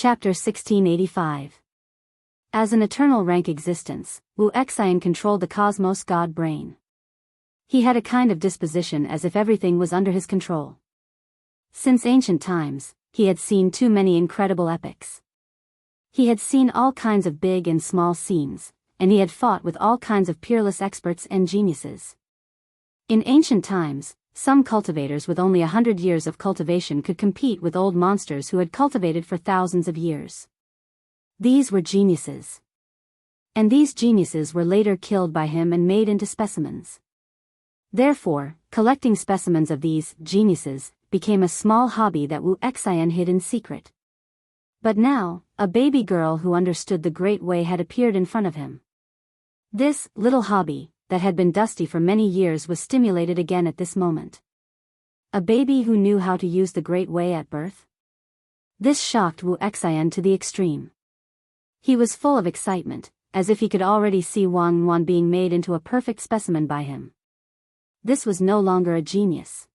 Chapter 1685. As an eternal rank existence, Wu Xian controlled the cosmos god brain. He had a kind of disposition as if everything was under his control. Since ancient times, he had seen too many incredible epics. He had seen all kinds of big and small scenes, and he had fought with all kinds of peerless experts and geniuses. In ancient times, some cultivators with only 100 years of cultivation could compete with old monsters who had cultivated for thousands of years. These were geniuses. And these geniuses were later killed by him and made into specimens. Therefore, collecting specimens of these geniuses became a small hobby that Wu Xian hid in secret. But now, a baby girl who understood the Great Way had appeared in front of him. This little hobby, that had been dusty for many years, was stimulated again at this moment. A baby who knew how to use the Great Way at birth? This shocked Wu Xian to the extreme. He was full of excitement, as if he could already see Wang Yuan being made into a perfect specimen by him. This was no longer a genius.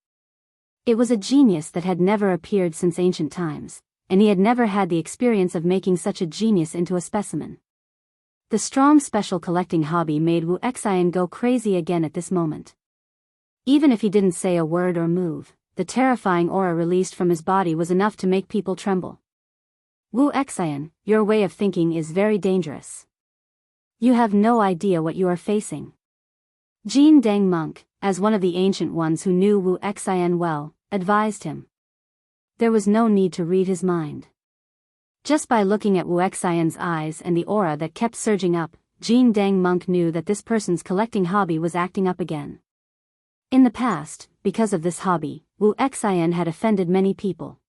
It was a genius that had never appeared since ancient times, and he had never had the experience of making such a genius into a specimen. The strong special collecting hobby made Wu Xian go crazy again at this moment. Even if he didn't say a word or move, the terrifying aura released from his body was enough to make people tremble. Wu Xian, your way of thinking is very dangerous. You have no idea what you are facing. Jin Deng Monk, as one of the ancient ones who knew Wu Xian well, advised him. There was no need to read his mind. Just by looking at Wu Xian's eyes and the aura that kept surging up, Jin Deng Monk knew that this person's collecting hobby was acting up again. In the past, because of this hobby, Wu Xian had offended many people.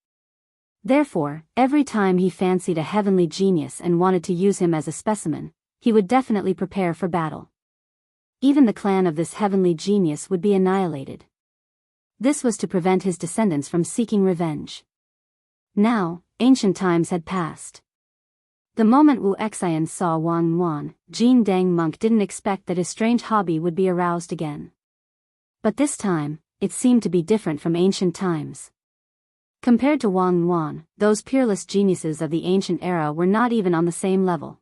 Therefore, every time he fancied a heavenly genius and wanted to use him as a specimen, he would definitely prepare for battle. Even the clan of this heavenly genius would be annihilated. This was to prevent his descendants from seeking revenge. Now, ancient times had passed. The moment Wu Xian saw Wang Yuan, Jin Deng Monk didn't expect that his strange hobby would be aroused again. But this time, it seemed to be different from ancient times. Compared to Wang Yuan, those peerless geniuses of the ancient era were not even on the same level.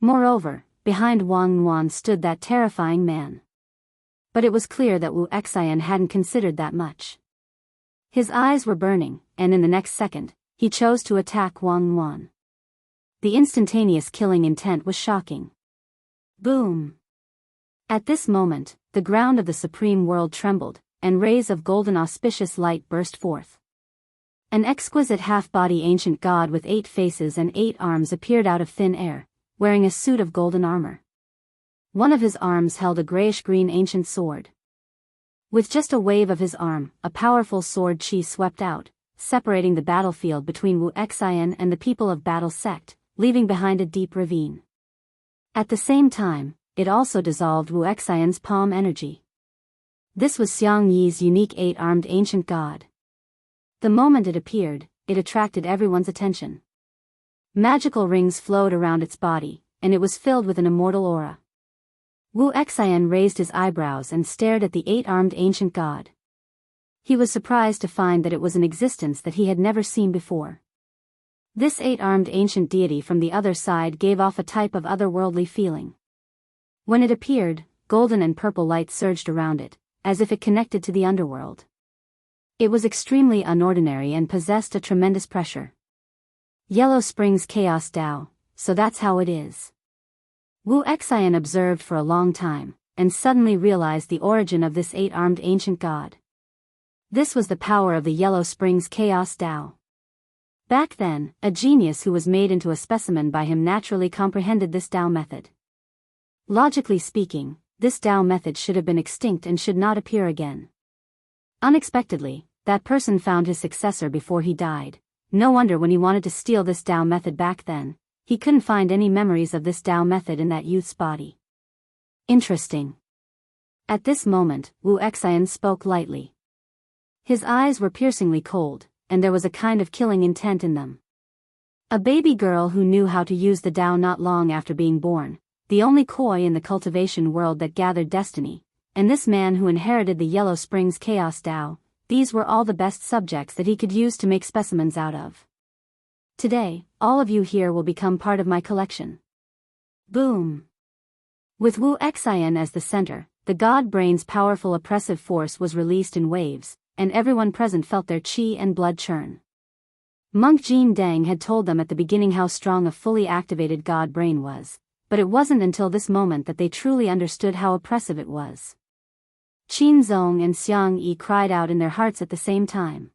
Moreover, behind Wang Yuan stood that terrifying man. But it was clear that Wu Xian hadn't considered that much. His eyes were burning, and in the next second, he chose to attack Wang Yuan. The instantaneous killing intent was shocking. Boom! At this moment, the ground of the supreme world trembled, and rays of golden auspicious light burst forth. An exquisite half-body ancient god with 8 faces and 8 arms appeared out of thin air, wearing a suit of golden armor. One of his arms held a grayish-green ancient sword. With just a wave of his arm, a powerful sword chi swept out, separating the battlefield between Wu Xian and the people of Battle Sect, leaving behind a deep ravine. At the same time, it also dissolved Wu Xian's palm energy. This was Xiang Yi's unique 8-armed ancient god. The moment it appeared, it attracted everyone's attention. Magical rings flowed around its body, and it was filled with an immortal aura. Wu Xian raised his eyebrows and stared at the 8-armed ancient god. He was surprised to find that it was an existence that he had never seen before. This 8-armed ancient deity from the other side gave off a type of otherworldly feeling. When it appeared, golden and purple light surged around it, as if it connected to the underworld. It was extremely unordinary and possessed a tremendous pressure. Yellow Springs Chaos Tao, so that's how it is. Wu Xian observed for a long time, and suddenly realized the origin of this 8-armed ancient god. This was the power of the Yellow Springs Chaos Tao. Back then, a genius who was made into a specimen by him naturally comprehended this Tao method. Logically speaking, this Tao method should have been extinct and should not appear again. Unexpectedly, that person found his successor before he died. No wonder when he wanted to steal this Tao method back then, he couldn't find any memories of this Tao method in that youth's body. Interesting. At this moment, Wu Xian spoke lightly. His eyes were piercingly cold, and there was a kind of killing intent in them. A baby girl who knew how to use the Tao not long after being born, the only koi in the cultivation world that gathered destiny, and this man who inherited the Yellow Springs Chaos Tao, these were all the best subjects that he could use to make specimens out of. Today, all of you here will become part of my collection. Boom! With Wu Xian as the center, the god brain's powerful oppressive force was released in waves, and everyone present felt their qi and blood churn. Monk Jin Deng had told them at the beginning how strong a fully activated god brain was, but it wasn't until this moment that they truly understood how oppressive it was. Qin Zong and Xiang Yi cried out in their hearts at the same time.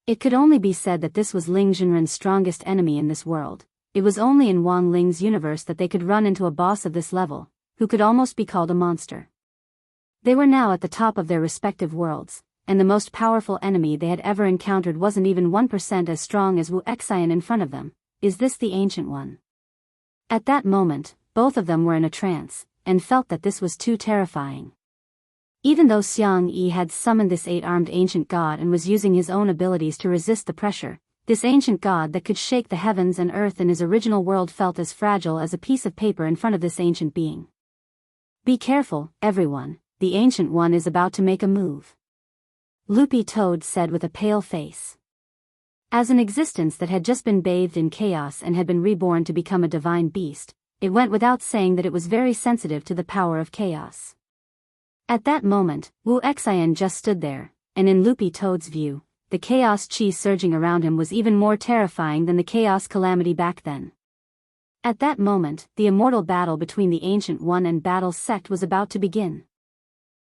It could only be said that this was Ling Zhenren's strongest enemy in this world. It was only in Wang Ling's universe that they could run into a boss of this level, who could almost be called a monster. They were now at the top of their respective worlds, and the most powerful enemy they had ever encountered wasn't even 1% as strong as Wu Xian in front of them. Is this the Ancient One? At that moment, both of them were in a trance, and felt that this was too terrifying. Even though Xiang Yi had summoned this 8-armed ancient god and was using his own abilities to resist the pressure, this ancient god that could shake the heavens and earth in his original world felt as fragile as a piece of paper in front of this ancient being. Be careful, everyone, the Ancient One is about to make a move. Loopy Toad said with a pale face. As an existence that had just been bathed in chaos and had been reborn to become a divine beast, it went without saying that it was very sensitive to the power of chaos. At that moment, Wu Xian just stood there, and in Loopy Toad's view, the chaos chi surging around him was even more terrifying than the chaos calamity back then. At that moment, the immortal battle between the Ancient One and Battle's sect was about to begin.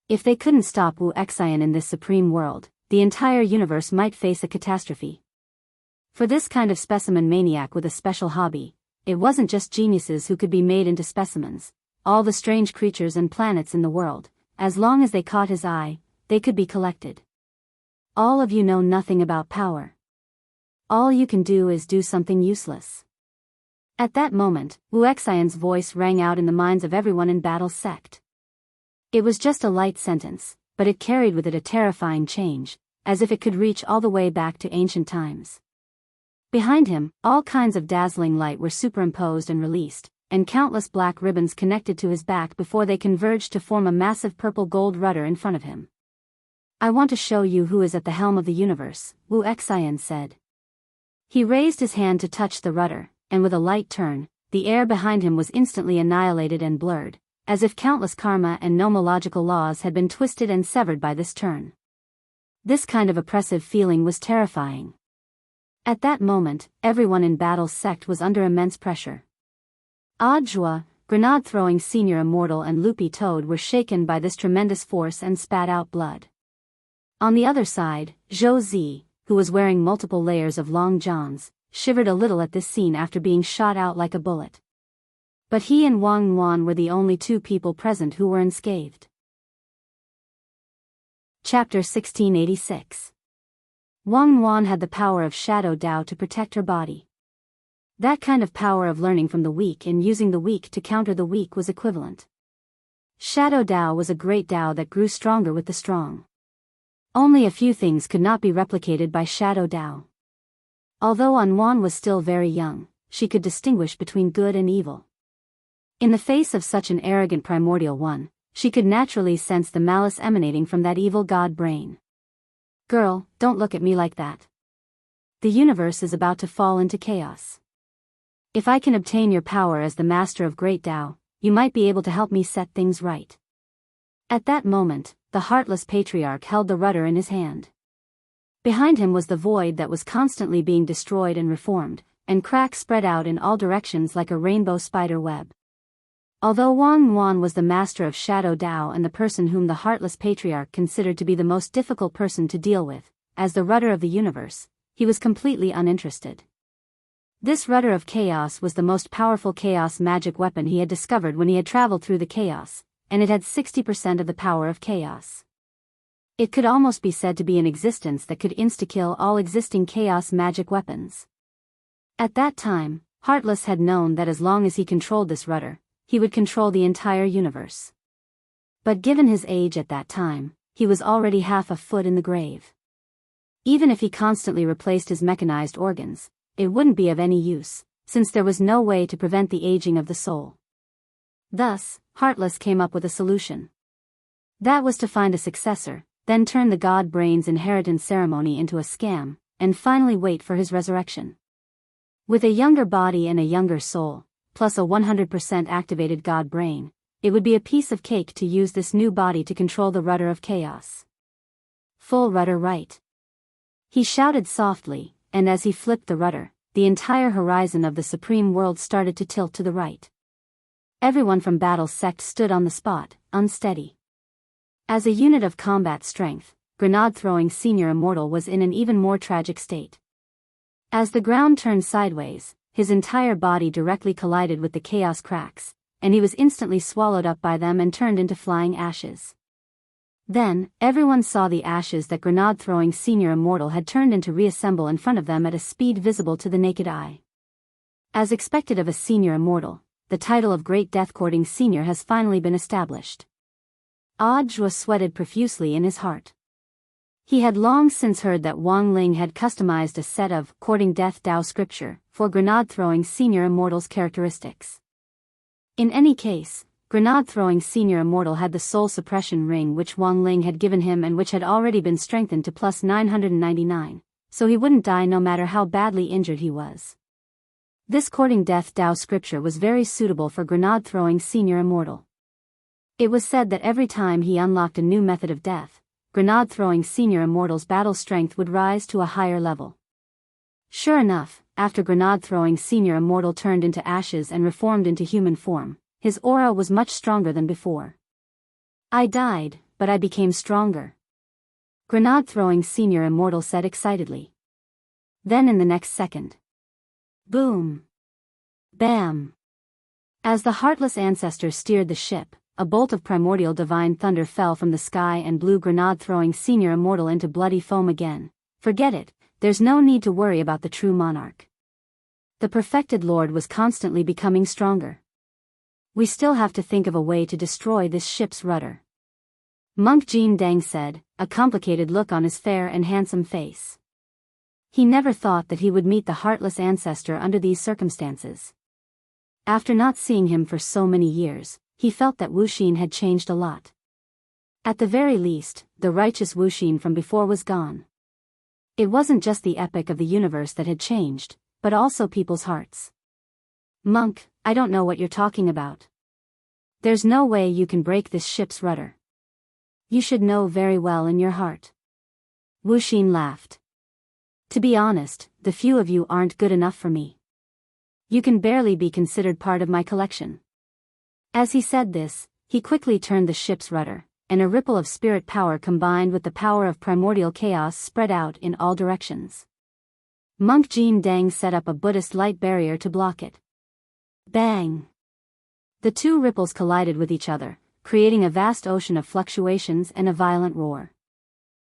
If they couldn't stop Wu Xian in this supreme world, the entire universe might face a catastrophe. For this kind of specimen maniac with a special hobby, it wasn't just geniuses who could be made into specimens. All the strange creatures and planets in the world, as long as they caught his eye, they could be collected. All of you know nothing about power. All you can do is do something useless. At that moment, Wu Xian's voice rang out in the minds of everyone in Battle's sect. It was just a light sentence, but it carried with it a terrifying change, as if it could reach all the way back to ancient times. Behind him, all kinds of dazzling light were superimposed and released, and countless black ribbons connected to his back before they converged to form a massive purple-gold rudder in front of him. I want to show you who is at the helm of the universe, Wu Xian said. He raised his hand to touch the rudder, and with a light turn, the air behind him was instantly annihilated and blurred, as if countless karma and nomological laws had been twisted and severed by this turn. This kind of oppressive feeling was terrifying. At that moment, everyone in Battle's sect was under immense pressure. Ajua, grenade-throwing senior immortal, and Loopy Toad were shaken by this tremendous force and spat out blood. On the other side, Zhou Zi, who was wearing multiple layers of long johns, shivered a little at this scene after being shot out like a bullet. But he and Wang Yuan were the only two people present who were unscathed. Chapter 1686. Wang Yuan had the power of Shadow Dao to protect her body. That kind of power of learning from the weak and using the weak to counter the weak was equivalent. Shadow Dao was a great Dao that grew stronger with the strong. Only a few things could not be replicated by Shadow Dao. Although Yuan was still very young, she could distinguish between good and evil. In the face of such an arrogant primordial one, she could naturally sense the malice emanating from that evil god brain. Girl, don't look at me like that. The universe is about to fall into chaos. If I can obtain your power as the master of great Tao, you might be able to help me set things right. At that moment, the heartless patriarch held the rudder in his hand. Behind him was the void that was constantly being destroyed and reformed, and cracks spread out in all directions like a rainbow spider web. Although Wang Yuan was the master of Shadow Dao and the person whom the heartless patriarch considered to be the most difficult person to deal with, as the rudder of the universe, he was completely uninterested. This rudder of chaos was the most powerful chaos magic weapon he had discovered when he had traveled through the chaos, and it had 60% of the power of chaos. It could almost be said to be an existence that could insta-kill all existing chaos magic weapons. At that time, Heartless had known that as long as he controlled this rudder, he would control the entire universe. But given his age at that time, he was already half a foot in the grave. Even if he constantly replaced his mechanized organs, it wouldn't be of any use, since there was no way to prevent the aging of the soul. Thus, Heartless came up with a solution. That was to find a successor, then turn the god brain's inheritance ceremony into a scam, and finally wait for his resurrection. With a younger body and a younger soul, plus a 100% activated God brain, it would be a piece of cake to use this new body to control the rudder of chaos. Full rudder right. He shouted softly, and as he flipped the rudder, the entire horizon of the supreme world started to tilt to the right. Everyone from Battle's sect stood on the spot, unsteady. As a unit of combat strength, grenade-throwing Senior Immortal was in an even more tragic state. As the ground turned sideways, his entire body directly collided with the chaos cracks, and he was instantly swallowed up by them and turned into flying ashes. Then, everyone saw the ashes that grenade-throwing Senior Immortal had turned into reassemble in front of them at a speed visible to the naked eye. As expected of a Senior Immortal, the title of Great Death-Courting Senior has finally been established. Audiobook sweated profusely in his heart. He had long since heard that Wang Ling had customized a set of courting death Tao scripture for grenade-throwing Senior Immortal's characteristics. In any case, grenade-throwing Senior Immortal had the soul suppression ring which Wang Ling had given him and which had already been strengthened to plus 999, so he wouldn't die no matter how badly injured he was. This courting death Tao scripture was very suitable for grenade-throwing Senior Immortal. It was said that every time he unlocked a new method of death, grenade-throwing Senior Immortal's battle strength would rise to a higher level. Sure enough, after grenade-throwing Senior Immortal turned into ashes and reformed into human form, his aura was much stronger than before. I died, but I became stronger. Grenade-throwing Senior Immortal said excitedly. Then in the next second. Boom! Bam! As the heartless ancestor steered the ship, a bolt of primordial divine thunder fell from the sky and blew grenade-throwing Senior Immortal into bloody foam again. Forget it, there's no need to worry about the true monarch. The perfected Lord was constantly becoming stronger. We still have to think of a way to destroy this ship's rudder. Monk Jin Deng said, a complicated look on his fair and handsome face. He never thought that he would meet the heartless ancestor under these circumstances. After not seeing him for so many years, he felt that Wu Xin had changed a lot. At the very least, the righteous Wu Xin from before was gone. It wasn't just the epic of the universe that had changed, but also people's hearts. Monk, I don't know what you're talking about. There's no way you can break this ship's rudder. You should know very well in your heart. Wu Xin laughed. To be honest, the few of you aren't good enough for me. You can barely be considered part of my collection. As he said this, he quickly turned the ship's rudder, and a ripple of spirit power combined with the power of primordial chaos spread out in all directions. Monk Jin Deng set up a Buddhist light barrier to block it. Bang! The two ripples collided with each other, creating a vast ocean of fluctuations and a violent roar.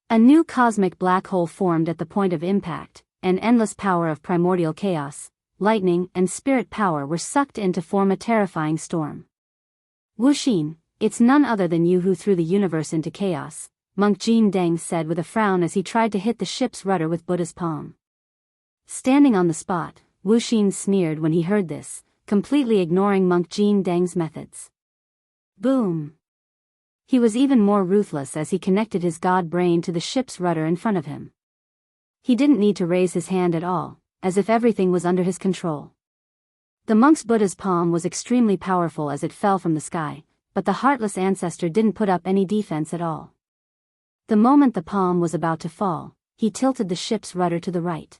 A new cosmic black hole formed at the point of impact, and endless power of primordial chaos, lightning and spirit power were sucked in to form a terrifying storm. Wu Xin, it's none other than you who threw the universe into chaos, Monk Jin Deng said with a frown as he tried to hit the ship's rudder with Buddha's palm. Standing on the spot, Wu Xin sneered when he heard this, completely ignoring Monk Jin Deng's methods. Boom! He was even more ruthless as he connected his god brain to the ship's rudder in front of him. He didn't need to raise his hand at all, as if everything was under his control. The monk's Buddha's palm was extremely powerful as it fell from the sky, but the heartless ancestor didn't put up any defense at all. The moment the palm was about to fall, he tilted the ship's rudder to the right.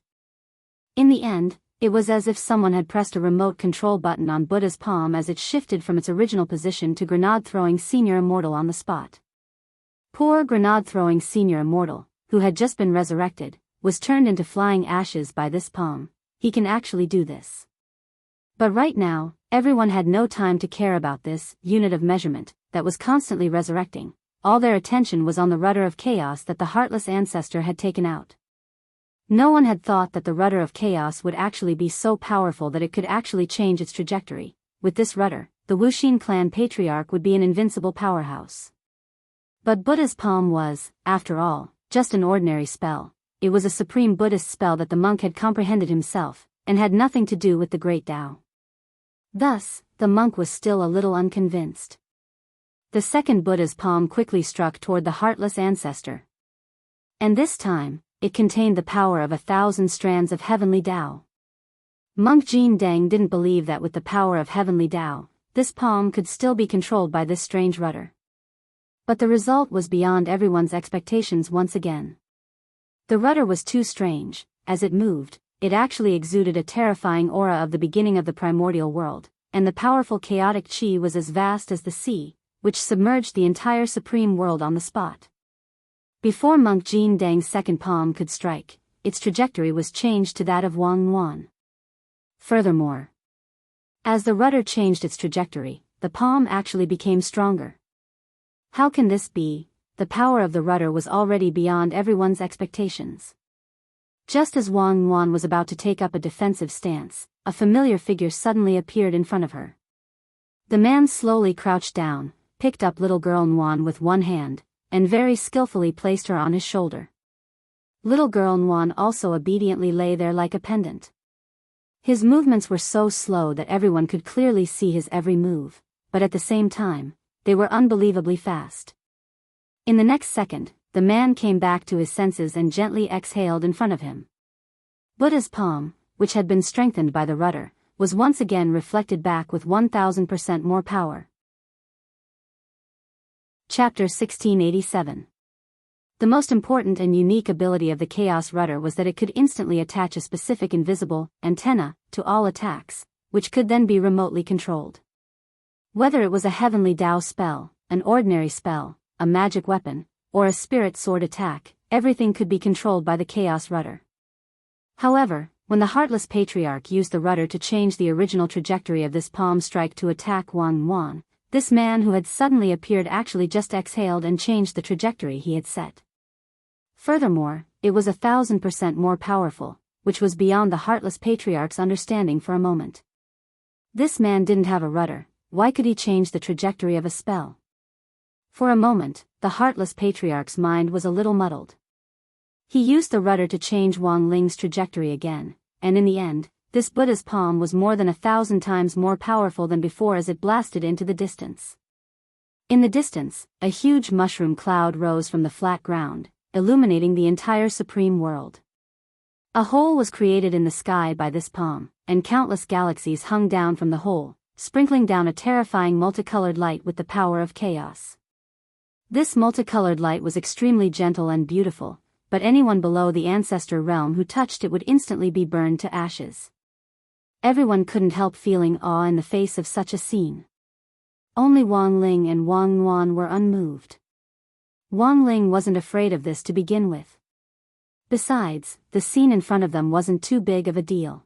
In the end, it was as if someone had pressed a remote control button on Buddha's palm as it shifted from its original position to grenade-throwing Senior Immortal on the spot. Poor grenade-throwing Senior Immortal, who had just been resurrected, was turned into flying ashes by this palm. He can actually do this. But right now, everyone had no time to care about this unit of measurement that was constantly resurrecting. All their attention was on the rudder of chaos that the heartless ancestor had taken out. No one had thought that the rudder of chaos would actually be so powerful that it could actually change its trajectory. With this rudder, the Wu Xin clan patriarch would be an invincible powerhouse. But Buddha's palm was, after all, just an ordinary spell. It was a supreme Buddhist spell that the monk had comprehended himself, and had nothing to do with the great Tao. Thus, the monk was still a little unconvinced. The second Buddha's palm quickly struck toward the heartless ancestor. And this time, it contained the power of 1,000 strands of heavenly Tao. Monk Jin Deng didn't believe that with the power of heavenly Tao, this palm could still be controlled by this strange rudder. But the result was beyond everyone's expectations once again. The rudder was too strange. As it moved, it actually exuded a terrifying aura of the beginning of the primordial world, and the powerful chaotic chi was as vast as the sea, which submerged the entire supreme world on the spot. Before Monk Jin Deng's second palm could strike, its trajectory was changed to that of Wang Yuan. Furthermore, as the rudder changed its trajectory, the palm actually became stronger. How can this be? The power of the rudder was already beyond everyone's expectations. Just as Wang Yuan was about to take up a defensive stance, a familiar figure suddenly appeared in front of her. The man slowly crouched down, picked up little girl Yuan with one hand, and very skillfully placed her on his shoulder. Little girl Yuan also obediently lay there like a pendant. His movements were so slow that everyone could clearly see his every move, but at the same time, they were unbelievably fast. In the next second, the man came back to his senses and gently exhaled in front of him. Buddha's palm, which had been strengthened by the rudder, was once again reflected back with 1000% more power. Chapter 1687. The most important and unique ability of the Chaos Rudder was that it could instantly attach a specific invisible antenna to all attacks, which could then be remotely controlled. Whether it was a heavenly Tao spell, an ordinary spell, a magic weapon, or a spirit sword attack, everything could be controlled by the Chaos Rudder. However, when the Heartless Patriarch used the rudder to change the original trajectory of this palm strike to attack Wang Yuan, this man who had suddenly appeared actually just exhaled and changed the trajectory he had set. Furthermore, it was 1000% more powerful, which was beyond the Heartless Patriarch's understanding for a moment. This man didn't have a rudder. Why could he change the trajectory of a spell? For a moment, the Heartless Patriarch's mind was a little muddled. He used the rudder to change Wang Ling's trajectory again, and in the end, this Buddha's palm was more than 1,000 times more powerful than before as it blasted into the distance. In the distance, a huge mushroom cloud rose from the flat ground, illuminating the entire supreme world. A hole was created in the sky by this palm, and countless galaxies hung down from the hole, sprinkling down a terrifying multicolored light with the power of chaos. This multicolored light was extremely gentle and beautiful, but anyone below the ancestor realm who touched it would instantly be burned to ashes. Everyone couldn't help feeling awe in the face of such a scene. Only Wang Ling and Wang Yuan were unmoved. Wang Ling wasn't afraid of this to begin with. Besides, the scene in front of them wasn't too big of a deal.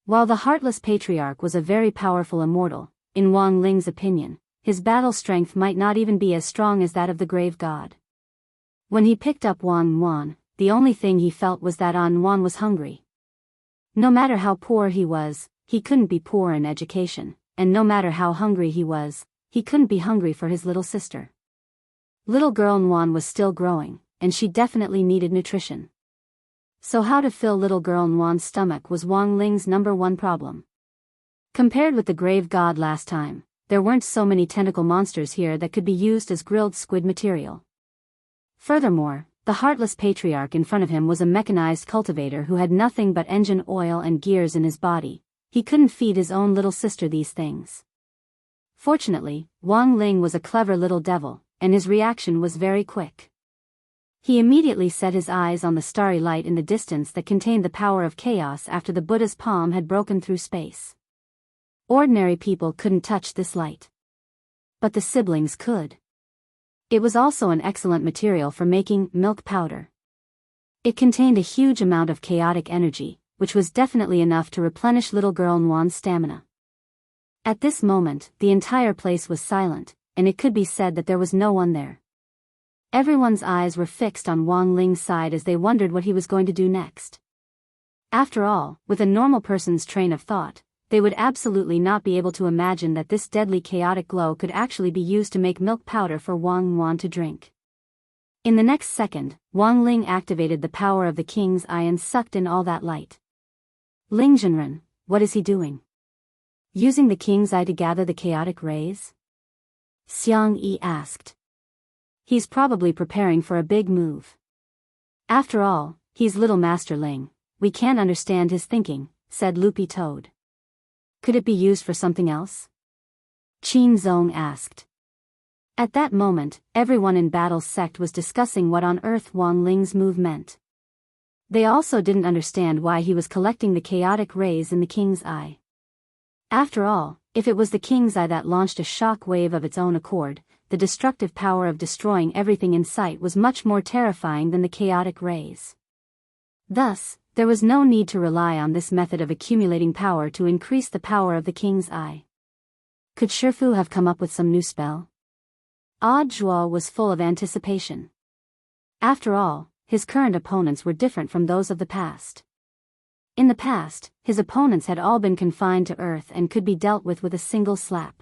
While the Heartless Patriarch was a very powerful immortal, in Wang Ling's opinion, his battle strength might not even be as strong as that of the grave god. When he picked up Wang Yuan, the only thing he felt was that Yuan was hungry. No matter how poor he was, he couldn't be poor in education, and no matter how hungry he was, he couldn't be hungry for his little sister. Little girl Yuan was still growing, and she definitely needed nutrition. So how to fill little girl Yuan's stomach was Wang Ling's #1 problem. Compared with the grave god last time, there weren't so many tentacle monsters here that could be used as grilled squid material. Furthermore, the Heartless Patriarch in front of him was a mechanized cultivator who had nothing but engine oil and gears in his body. He couldn't feed his own little sister these things. Fortunately, Wang Ling was a clever little devil, and his reaction was very quick. He immediately set his eyes on the starry light in the distance that contained the power of chaos after the Buddha's palm had broken through space. Ordinary people couldn't touch this light. But the siblings could. It was also an excellent material for making milk powder. It contained a huge amount of chaotic energy, which was definitely enough to replenish little girl Yuan's stamina. At this moment, the entire place was silent, and it could be said that there was no one there. Everyone's eyes were fixed on Wang Ling's side as they wondered what he was going to do next. After all, with a normal person's train of thought, they would absolutely not be able to imagine that this deadly chaotic glow could actually be used to make milk powder for Wang Yuan to drink. In the next second, Wang Ling activated the power of the king's eye and sucked in all that light. Ling Zhenren, what is he doing? Using the king's eye to gather the chaotic rays? Xiang Yi asked. He's probably preparing for a big move. After all, he's little Master Ling, we can't understand his thinking, said Loopy Toad. Could it be used for something else? Qin Zong asked. At that moment, everyone in Battle's sect was discussing what on earth Wang Ling's move meant. They also didn't understand why he was collecting the chaotic rays in the king's eye. After all, if it was the king's eye that launched a shock wave of its own accord, the destructive power of destroying everything in sight was much more terrifying than the chaotic rays. Thus, there was no need to rely on this method of accumulating power to increase the power of the king's eye. Could Shifu have come up with some new spell? Odd Zhuo was full of anticipation. After all, his current opponents were different from those of the past. In the past, his opponents had all been confined to Earth and could be dealt with a single slap.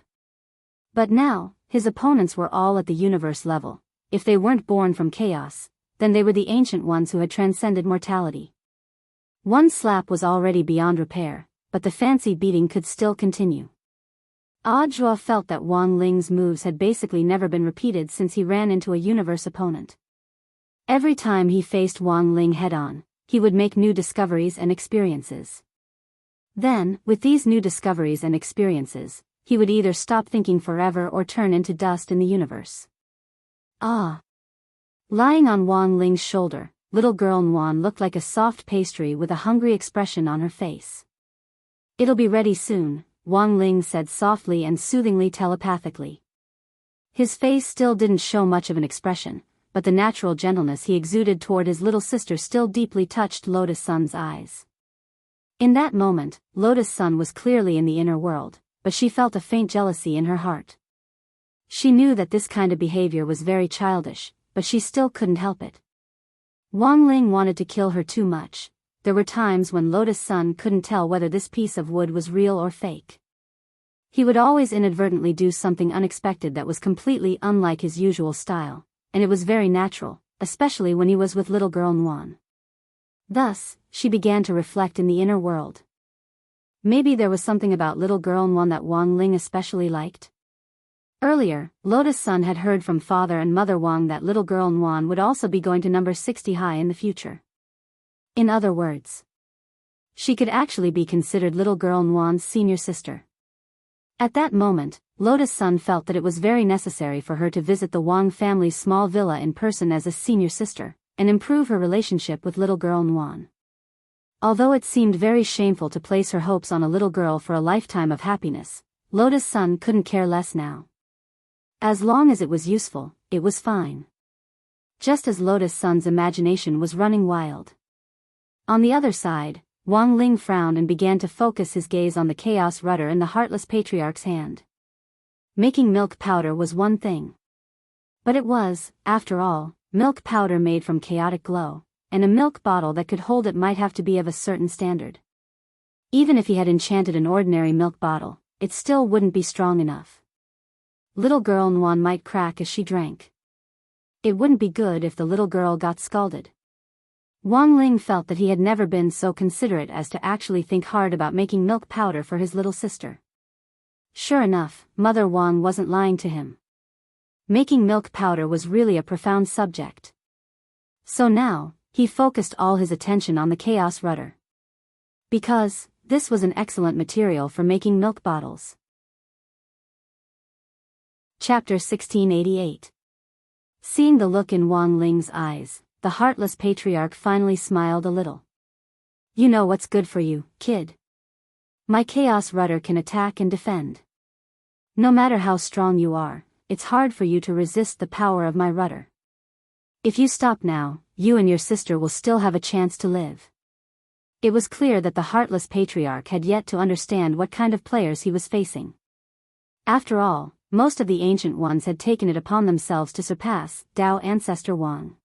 But now, his opponents were all at the universe level. If they weren't born from chaos, then they were the ancient ones who had transcended mortality. One slap was already beyond repair, but the fancy beating could still continue. Odd Zhuo felt that Wang Ling's moves had basically never been repeated since he ran into a universe opponent. Every time he faced Wang Ling head-on, he would make new discoveries and experiences. Then, with these new discoveries and experiences, he would either stop thinking forever or turn into dust in the universe. Ah! Lying on Wang Ling's shoulder, little girl Nuan looked like a soft pastry with a hungry expression on her face. It'll be ready soon, Wang Ling said softly and soothingly telepathically. His face still didn't show much of an expression, but the natural gentleness he exuded toward his little sister still deeply touched Lotus Sun's eyes. In that moment, Lotus Sun was clearly in the inner world, but she felt a faint jealousy in her heart. She knew that this kind of behavior was very childish, but she still couldn't help it. Wang Ling wanted to kill her too much. There were times when Lotus Sun couldn't tell whether this piece of wood was real or fake. He would always inadvertently do something unexpected that was completely unlike his usual style, and it was very natural, especially when he was with little girl Nuan. Thus, she began to reflect in the inner world. Maybe there was something about little girl Nuan that Wang Ling especially liked. Earlier, Lotus Sun had heard from father and mother Wang that little girl Nuan would also be going to number 60 high in the future. In other words, she could actually be considered little girl Nuan's senior sister. At that moment, Lotus Sun felt that it was very necessary for her to visit the Wang family's small villa in person as a senior sister, and improve her relationship with little girl Nuan. Although it seemed very shameful to place her hopes on a little girl for a lifetime of happiness, Lotus Sun couldn't care less now. As long as it was useful, it was fine. Just as Lotus Sun's imagination was running wild. On the other side, Wang Ling frowned and began to focus his gaze on the chaos rudder in the Heartless Patriarch's hand. Making milk powder was one thing. But it was, after all, milk powder made from chaotic glow, and a milk bottle that could hold it might have to be of a certain standard. Even if he had enchanted an ordinary milk bottle, it still wouldn't be strong enough. Little girl Nuan might crack as she drank. It wouldn't be good if the little girl got scalded. Wang Ling felt that he had never been so considerate as to actually think hard about making milk powder for his little sister. Sure enough, Mother Wang wasn't lying to him. Making milk powder was really a profound subject. So now, he focused all his attention on the chaos rudder. Because, this was an excellent material for making milk bottles. Chapter 1688. Seeing the look in Wang Ling's eyes, the Heartless Patriarch finally smiled a little. You know what's good for you, kid. My chaos rudder can attack and defend. No matter how strong you are, it's hard for you to resist the power of my rudder. If you stop now, you and your sister will still have a chance to live. It was clear that the Heartless Patriarch had yet to understand what kind of players he was facing. After all, most of the ancient ones had taken it upon themselves to surpass Tao ancestor Wang.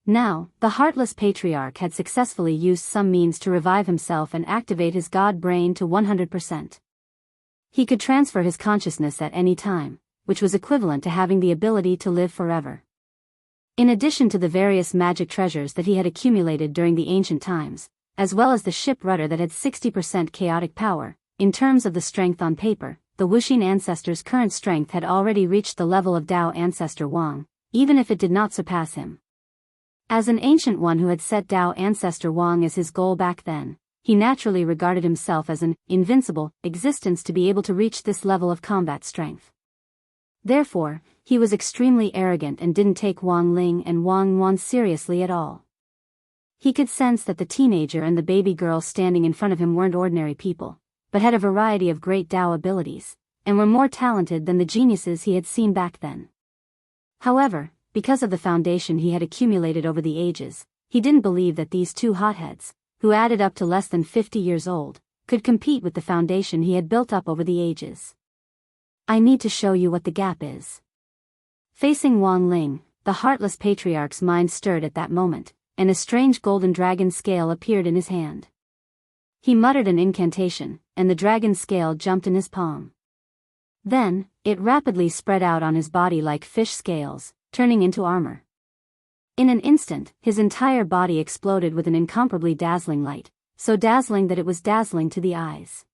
Now, the Heartless Patriarch had successfully used some means to revive himself and activate his god brain to 100%. He could transfer his consciousness at any time, which was equivalent to having the ability to live forever. In addition to the various magic treasures that he had accumulated during the ancient times, as well as the ship rudder that had 60% chaotic power, in terms of the strength on paper, the Wuxin ancestor's current strength had already reached the level of Tao ancestor Wang, even if it did not surpass him. As an ancient one who had set Tao ancestor Wang as his goal back then, he naturally regarded himself as an invincible existence to be able to reach this level of combat strength. Therefore, he was extremely arrogant and didn't take Wang Ling and Wang Yuan seriously at all. He could sense that the teenager and the baby girl standing in front of him weren't ordinary people, but had a variety of great Dao abilities, and were more talented than the geniuses he had seen back then. However, because of the foundation he had accumulated over the ages, he didn't believe that these two hotheads, who added up to less than 50 years old, could compete with the foundation he had built up over the ages. I need to show you what the gap is. Facing Wang Ling, the heartless patriarch's mind stirred at that moment, and a strange golden dragon scale appeared in his hand. He muttered an incantation, and the dragon scale jumped in his palm. Then, it rapidly spread out on his body like fish scales, turning into armor. In an instant, his entire body exploded with an incomparably dazzling light, so dazzling that it was dazzling to the eyes.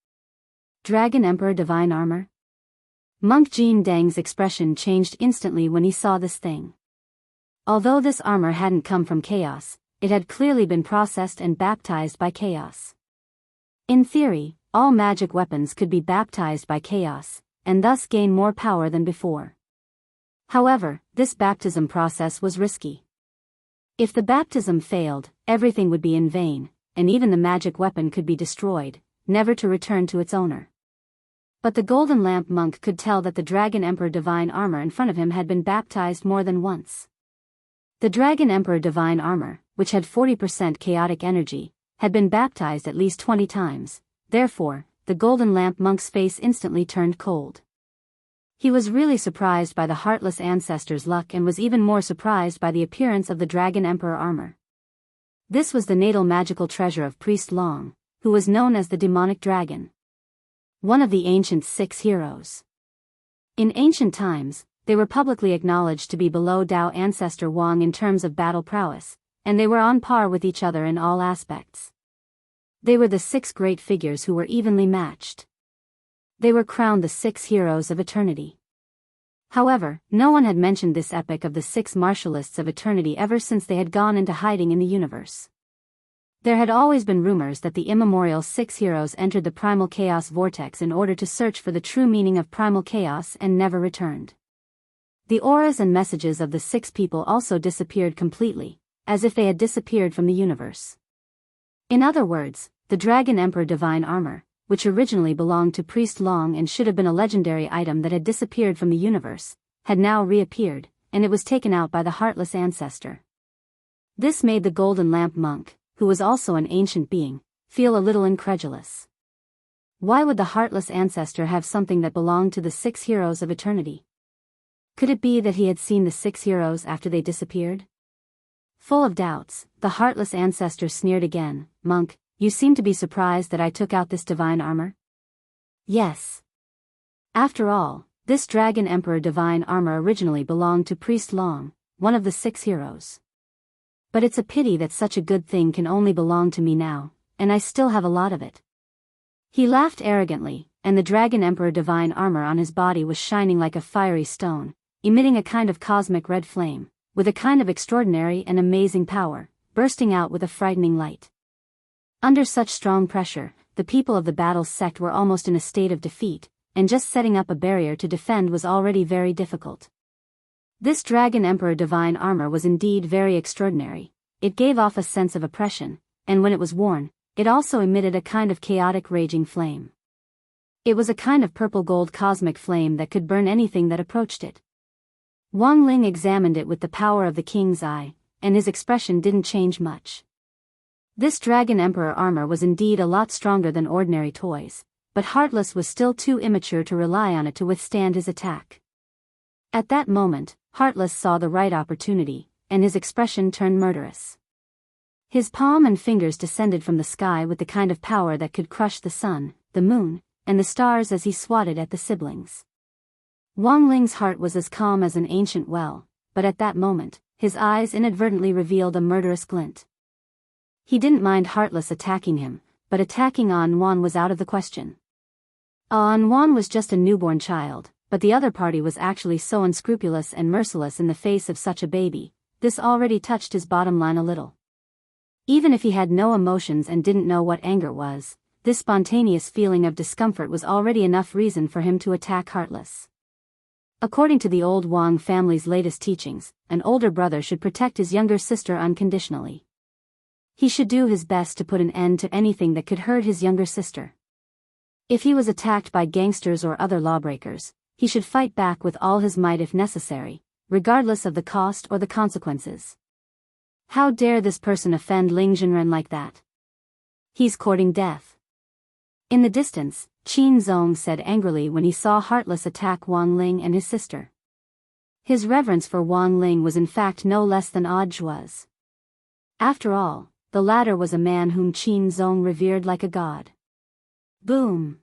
Dragon Emperor Divine Armor? Monk Jin Dang's expression changed instantly when he saw this thing. Although this armor hadn't come from chaos, it had clearly been processed and baptized by chaos. In theory, all magic weapons could be baptized by chaos, and thus gain more power than before. However, this baptism process was risky. If the baptism failed, everything would be in vain, and even the magic weapon could be destroyed, never to return to its owner. But the Golden Lamp monk could tell that the Dragon Emperor Divine Armor in front of him had been baptized more than once. The Dragon Emperor Divine Armor, which had 40% chaotic energy, had been baptized at least 20 times, therefore, the Golden Lamp monk's face instantly turned cold. He was really surprised by the heartless ancestor's luck and was even more surprised by the appearance of the Dragon Emperor armor. This was the natal magical treasure of Priest Long, who was known as the demonic dragon. One of the ancient 6 heroes. In ancient times, they were publicly acknowledged to be below Dao ancestor Wang in terms of battle prowess, and they were on par with each other in all aspects. They were the 6 great figures who were evenly matched. They were crowned the 6 heroes of eternity. However, no one had mentioned this epic of the 6 martialists of eternity ever since they had gone into hiding in the universe. There had always been rumors that the immemorial 6 heroes entered the primal chaos vortex in order to search for the true meaning of primal chaos and never returned. The auras and messages of the 6 people also disappeared completely, as if they had disappeared from the universe. In other words, the Dragon Emperor Divine Armor, which originally belonged to Priest Long and should have been a legendary item that had disappeared from the universe, had now reappeared, and it was taken out by the heartless ancestor. This made the Golden Lamp monk, who was also an ancient being, feel a little incredulous. Why would the heartless ancestor have something that belonged to the 6 heroes of eternity? Could it be that he had seen the 6 heroes after they disappeared? Full of doubts, the heartless ancestor sneered again. Monk, you seem to be surprised that I took out this divine armor? Yes. After all, this Dragon Emperor Divine Armor originally belonged to Priest Long, one of the 6 heroes. But it's a pity that such a good thing can only belong to me now, and I still have a lot of it. He laughed arrogantly, and the Dragon Emperor Divine Armor on his body was shining like a fiery stone, emitting a kind of cosmic red flame, with a kind of extraordinary and amazing power, bursting out with a frightening light. Under such strong pressure, the people of the Battles sect were almost in a state of defeat, and just setting up a barrier to defend was already very difficult. This Dragon Emperor Divine Armor was indeed very extraordinary. It gave off a sense of oppression, and when it was worn, it also emitted a kind of chaotic raging flame. It was a kind of purple-gold cosmic flame that could burn anything that approached it. Wang Ling examined it with the power of the king's eye, and his expression didn't change much. This Dragon Emperor armor was indeed a lot stronger than ordinary toys, but Heartless was still too immature to rely on it to withstand his attack. At that moment, Heartless saw the right opportunity, and his expression turned murderous. His palm and fingers descended from the sky with the kind of power that could crush the sun, the moon, and the stars as he swatted at the siblings. Wang Ling's heart was as calm as an ancient well, but at that moment, his eyes inadvertently revealed a murderous glint. He didn't mind Heartless attacking him, but attacking An Wan was out of the question. An Wan was just a newborn child, but the other party was actually so unscrupulous and merciless in the face of such a baby. This already touched his bottom line a little. Even if he had no emotions and didn't know what anger was, this spontaneous feeling of discomfort was already enough reason for him to attack Heartless. According to the old Wang family's latest teachings, an older brother should protect his younger sister unconditionally. He should do his best to put an end to anything that could hurt his younger sister. If he was attacked by gangsters or other lawbreakers, he should fight back with all his might if necessary, regardless of the cost or the consequences. How dare this person offend Ling Jinren like that? He's courting death. In the distance, Qin Zong said angrily when he saw Heartless attack Wang Ling and his sister. His reverence for Wang Ling was in fact no less than Zhua's. After all, the latter was a man whom Qin Zong revered like a god. Boom!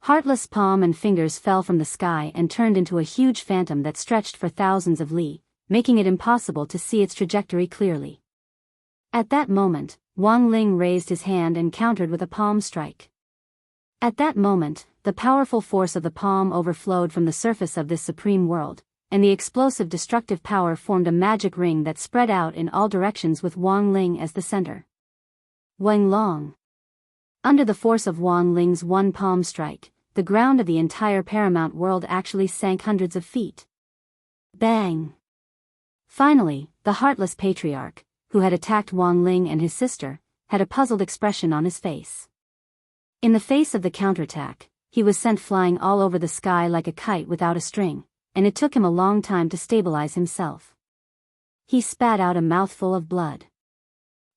Heartless' palm and fingers fell from the sky and turned into a huge phantom that stretched for thousands of li, making it impossible to see its trajectory clearly. At that moment, Wang Ling raised his hand and countered with a palm strike. At that moment, the powerful force of the palm overflowed from the surface of this supreme world, and the explosive destructive power formed a magic ring that spread out in all directions with Wang Ling as the center. Wang Long. Under the force of Wang Ling's one palm strike, the ground of the entire paramount world actually sank hundreds of feet. Bang! Finally, the Heartless Patriarch, who had attacked Wang Ling and his sister, had a puzzled expression on his face. In the face of the counterattack, he was sent flying all over the sky like a kite without a string, and it took him a long time to stabilize himself. He spat out a mouthful of blood.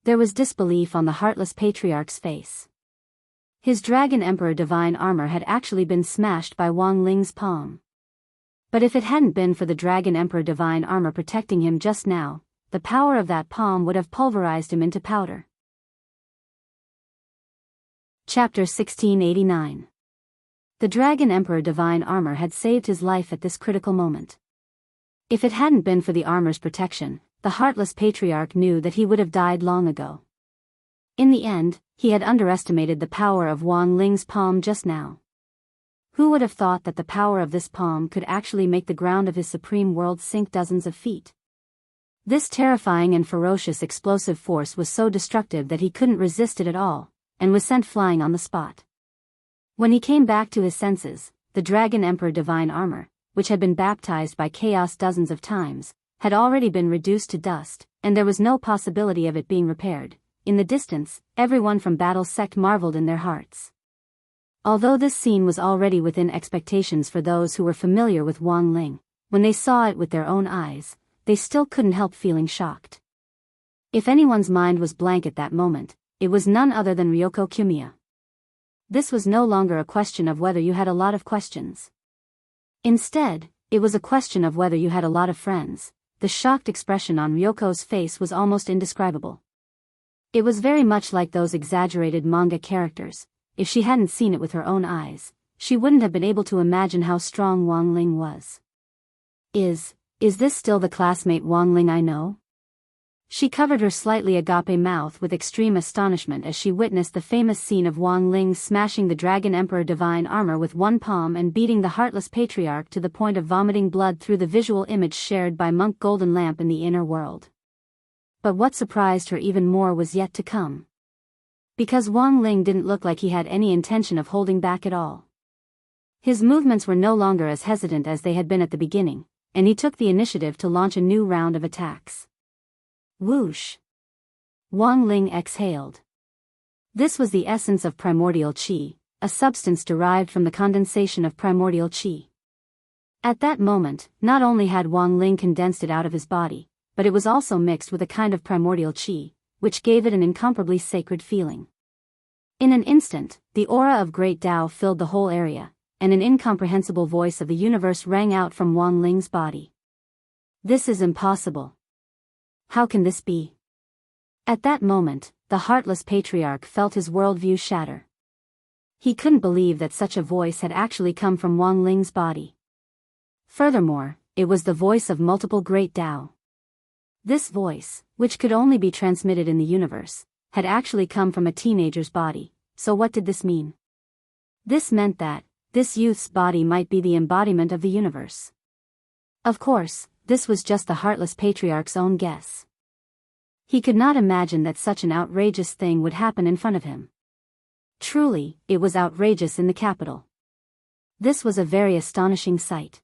There was disbelief on the Heartless Patriarch's face. His Dragon Emperor divine armor had actually been smashed by Wang Ling's palm. But if it hadn't been for the Dragon Emperor divine armor protecting him just now, the power of that palm would have pulverized him into powder. Chapter 1689. The Dragon Emperor divine armor had saved his life at this critical moment. If it hadn't been for the armor's protection, the Heartless Patriarch knew that he would have died long ago. In the end, he had underestimated the power of Wang Ling's palm just now. Who would have thought that the power of this palm could actually make the ground of his supreme world sink dozens of feet? This terrifying and ferocious explosive force was so destructive that he couldn't resist it at all, and was sent flying on the spot. When he came back to his senses, the Dragon Emperor divine armor, which had been baptized by chaos dozens of times, had already been reduced to dust, and there was no possibility of it being repaired. In the distance, everyone from Battle Sect marveled in their hearts. Although this scene was already within expectations for those who were familiar with Wang Ling, when they saw it with their own eyes, they still couldn't help feeling shocked. If anyone's mind was blank at that moment, it was none other than Ryoko Kumiya. This was no longer a question of whether you had a lot of questions. Instead, it was a question of whether you had a lot of friends. The shocked expression on Ryoko's face was almost indescribable. It was very much like those exaggerated manga characters. If she hadn't seen it with her own eyes, she wouldn't have been able to imagine how strong Wang Ling was. Is this still the classmate Wang Ling I know? She covered her slightly agape mouth with extreme astonishment as she witnessed the famous scene of Wang Ling smashing the Dragon Emperor divine armor with one palm and beating the Heartless Patriarch to the point of vomiting blood through the visual image shared by Monk Golden Lamp in the inner world. But what surprised her even more was yet to come. Because Wang Ling didn't look like he had any intention of holding back at all. His movements were no longer as hesitant as they had been at the beginning, and he took the initiative to launch a new round of attacks. Whoosh! Wang Ling exhaled. This was the essence of primordial qi, a substance derived from the condensation of primordial qi. At that moment, not only had Wang Ling condensed it out of his body, but it was also mixed with a kind of primordial qi, which gave it an incomparably sacred feeling. In an instant, the aura of Great Tao filled the whole area, and an incomprehensible voice of the universe rang out from Wang Ling's body. This is impossible. How can this be? At that moment, the Heartless Patriarch felt his worldview shatter. He couldn't believe that such a voice had actually come from Wang Ling's body. Furthermore, it was the voice of multiple Great Tao. This voice, which could only be transmitted in the universe, had actually come from a teenager's body. So what did this mean? This meant that this youth's body might be the embodiment of the universe. Of course, this was just the Heartless Patriarch's own guess. He could not imagine that such an outrageous thing would happen in front of him. Truly, it was outrageous in the capital. This was a very astonishing sight.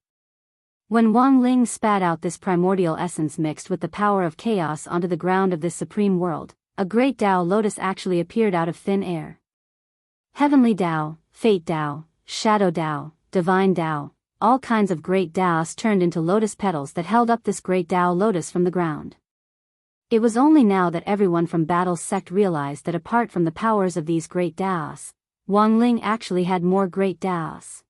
When Wang Ling spat out this primordial essence mixed with the power of chaos onto the ground of this supreme world, a great Tao lotus actually appeared out of thin air. Heavenly Tao, Fate Tao, Shadow Tao, Divine Tao, all kinds of great Taos turned into lotus petals that held up this great Tao lotus from the ground. It was only now that everyone from Battle's sect realized that apart from the powers of these great Taos, Wang Ling actually had more great Taos.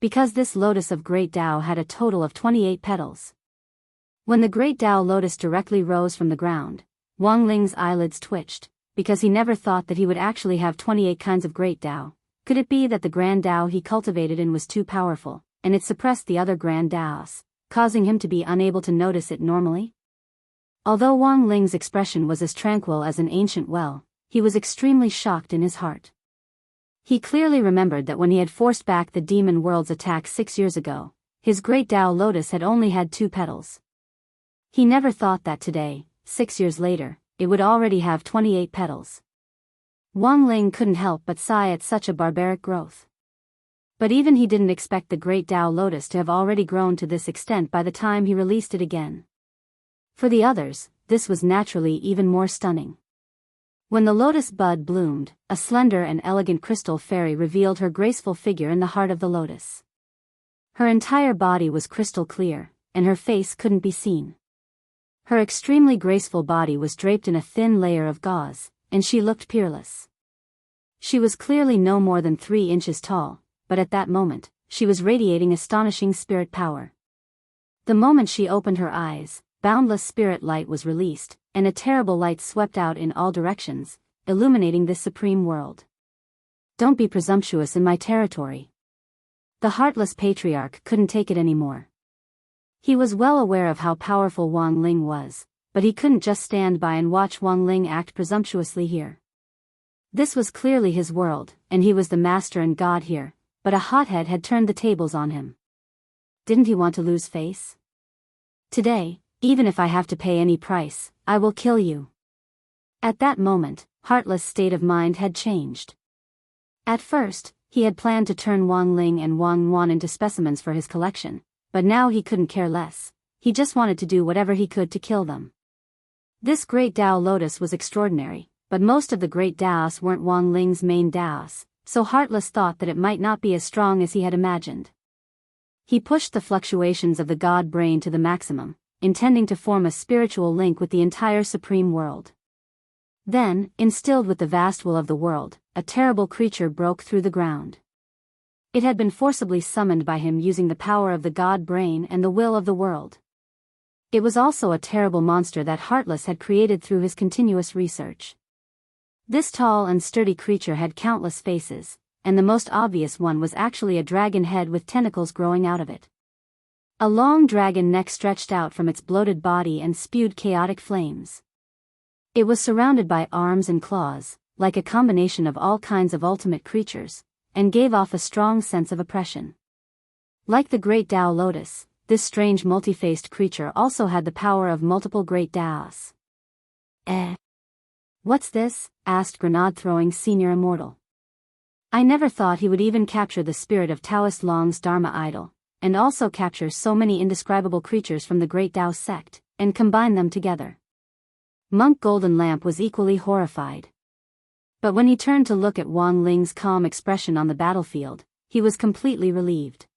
Because this lotus of great Tao had a total of 28 petals. When the great Tao lotus directly rose from the ground, Wang Ling's eyelids twitched, because he never thought that he would actually have 28 kinds of great Tao. Could it be that the grand Tao he cultivated in was too powerful, and it suppressed the other grand Taos, causing him to be unable to notice it normally? Although Wang Ling's expression was as tranquil as an ancient well, he was extremely shocked in his heart. He clearly remembered that when he had forced back the demon world's attack 6 years ago, his great Tao lotus had only had 2 petals. He never thought that today, 6 years later, it would already have 28 petals. Wang Ling couldn't help but sigh at such a barbaric growth. But even he didn't expect the great Tao lotus to have already grown to this extent by the time he released it again. For the others, this was naturally even more stunning. When the lotus bud bloomed, a slender and elegant crystal fairy revealed her graceful figure in the heart of the lotus. Her entire body was crystal clear, and her face couldn't be seen. Her extremely graceful body was draped in a thin layer of gauze, and she looked peerless. She was clearly no more than 3 inches tall, but at that moment, she was radiating astonishing spirit power. The moment she opened her eyes, boundless spirit light was released, and a terrible light swept out in all directions, illuminating this supreme world. Don't be presumptuous in my territory. The heartless patriarch couldn't take it anymore. He was well aware of how powerful Wang Ling was, but he couldn't just stand by and watch Wang Ling act presumptuously here. This was clearly his world, and he was the master and god here, but a hothead had turned the tables on him. Didn't he want to lose face? Today, even if I have to pay any price, I will kill you. At that moment, Heartless' state of mind had changed. At first, he had planned to turn Wang Ling and Wang Wan into specimens for his collection, but now he couldn't care less. He just wanted to do whatever he could to kill them. This great Tao lotus was extraordinary, but most of the great Taos weren't Wang Ling's main Taos, so Heartless thought that it might not be as strong as he had imagined. He pushed the fluctuations of the god brain to the maximum, intending to form a spiritual link with the entire supreme world. Then, instilled with the vast will of the world, a terrible creature broke through the ground. It had been forcibly summoned by him using the power of the god brain and the will of the world. It was also a terrible monster that Heartless had created through his continuous research. This tall and sturdy creature had countless faces, and the most obvious one was actually a dragon head with tentacles growing out of it. A long dragon neck stretched out from its bloated body and spewed chaotic flames. It was surrounded by arms and claws, like a combination of all kinds of ultimate creatures, and gave off a strong sense of oppression. Like the great Tao lotus, this strange multi-faced creature also had the power of multiple great Taos. What's this? Asked grenade-throwing senior immortal. I never thought he would even capture the spirit of Taoist Long's Dharma idol, and also capture so many indescribable creatures from the great Tao sect, and combine them together. Monk Golden Lamp was equally horrified. But when he turned to look at Wang Ling's calm expression on the battlefield, he was completely relieved.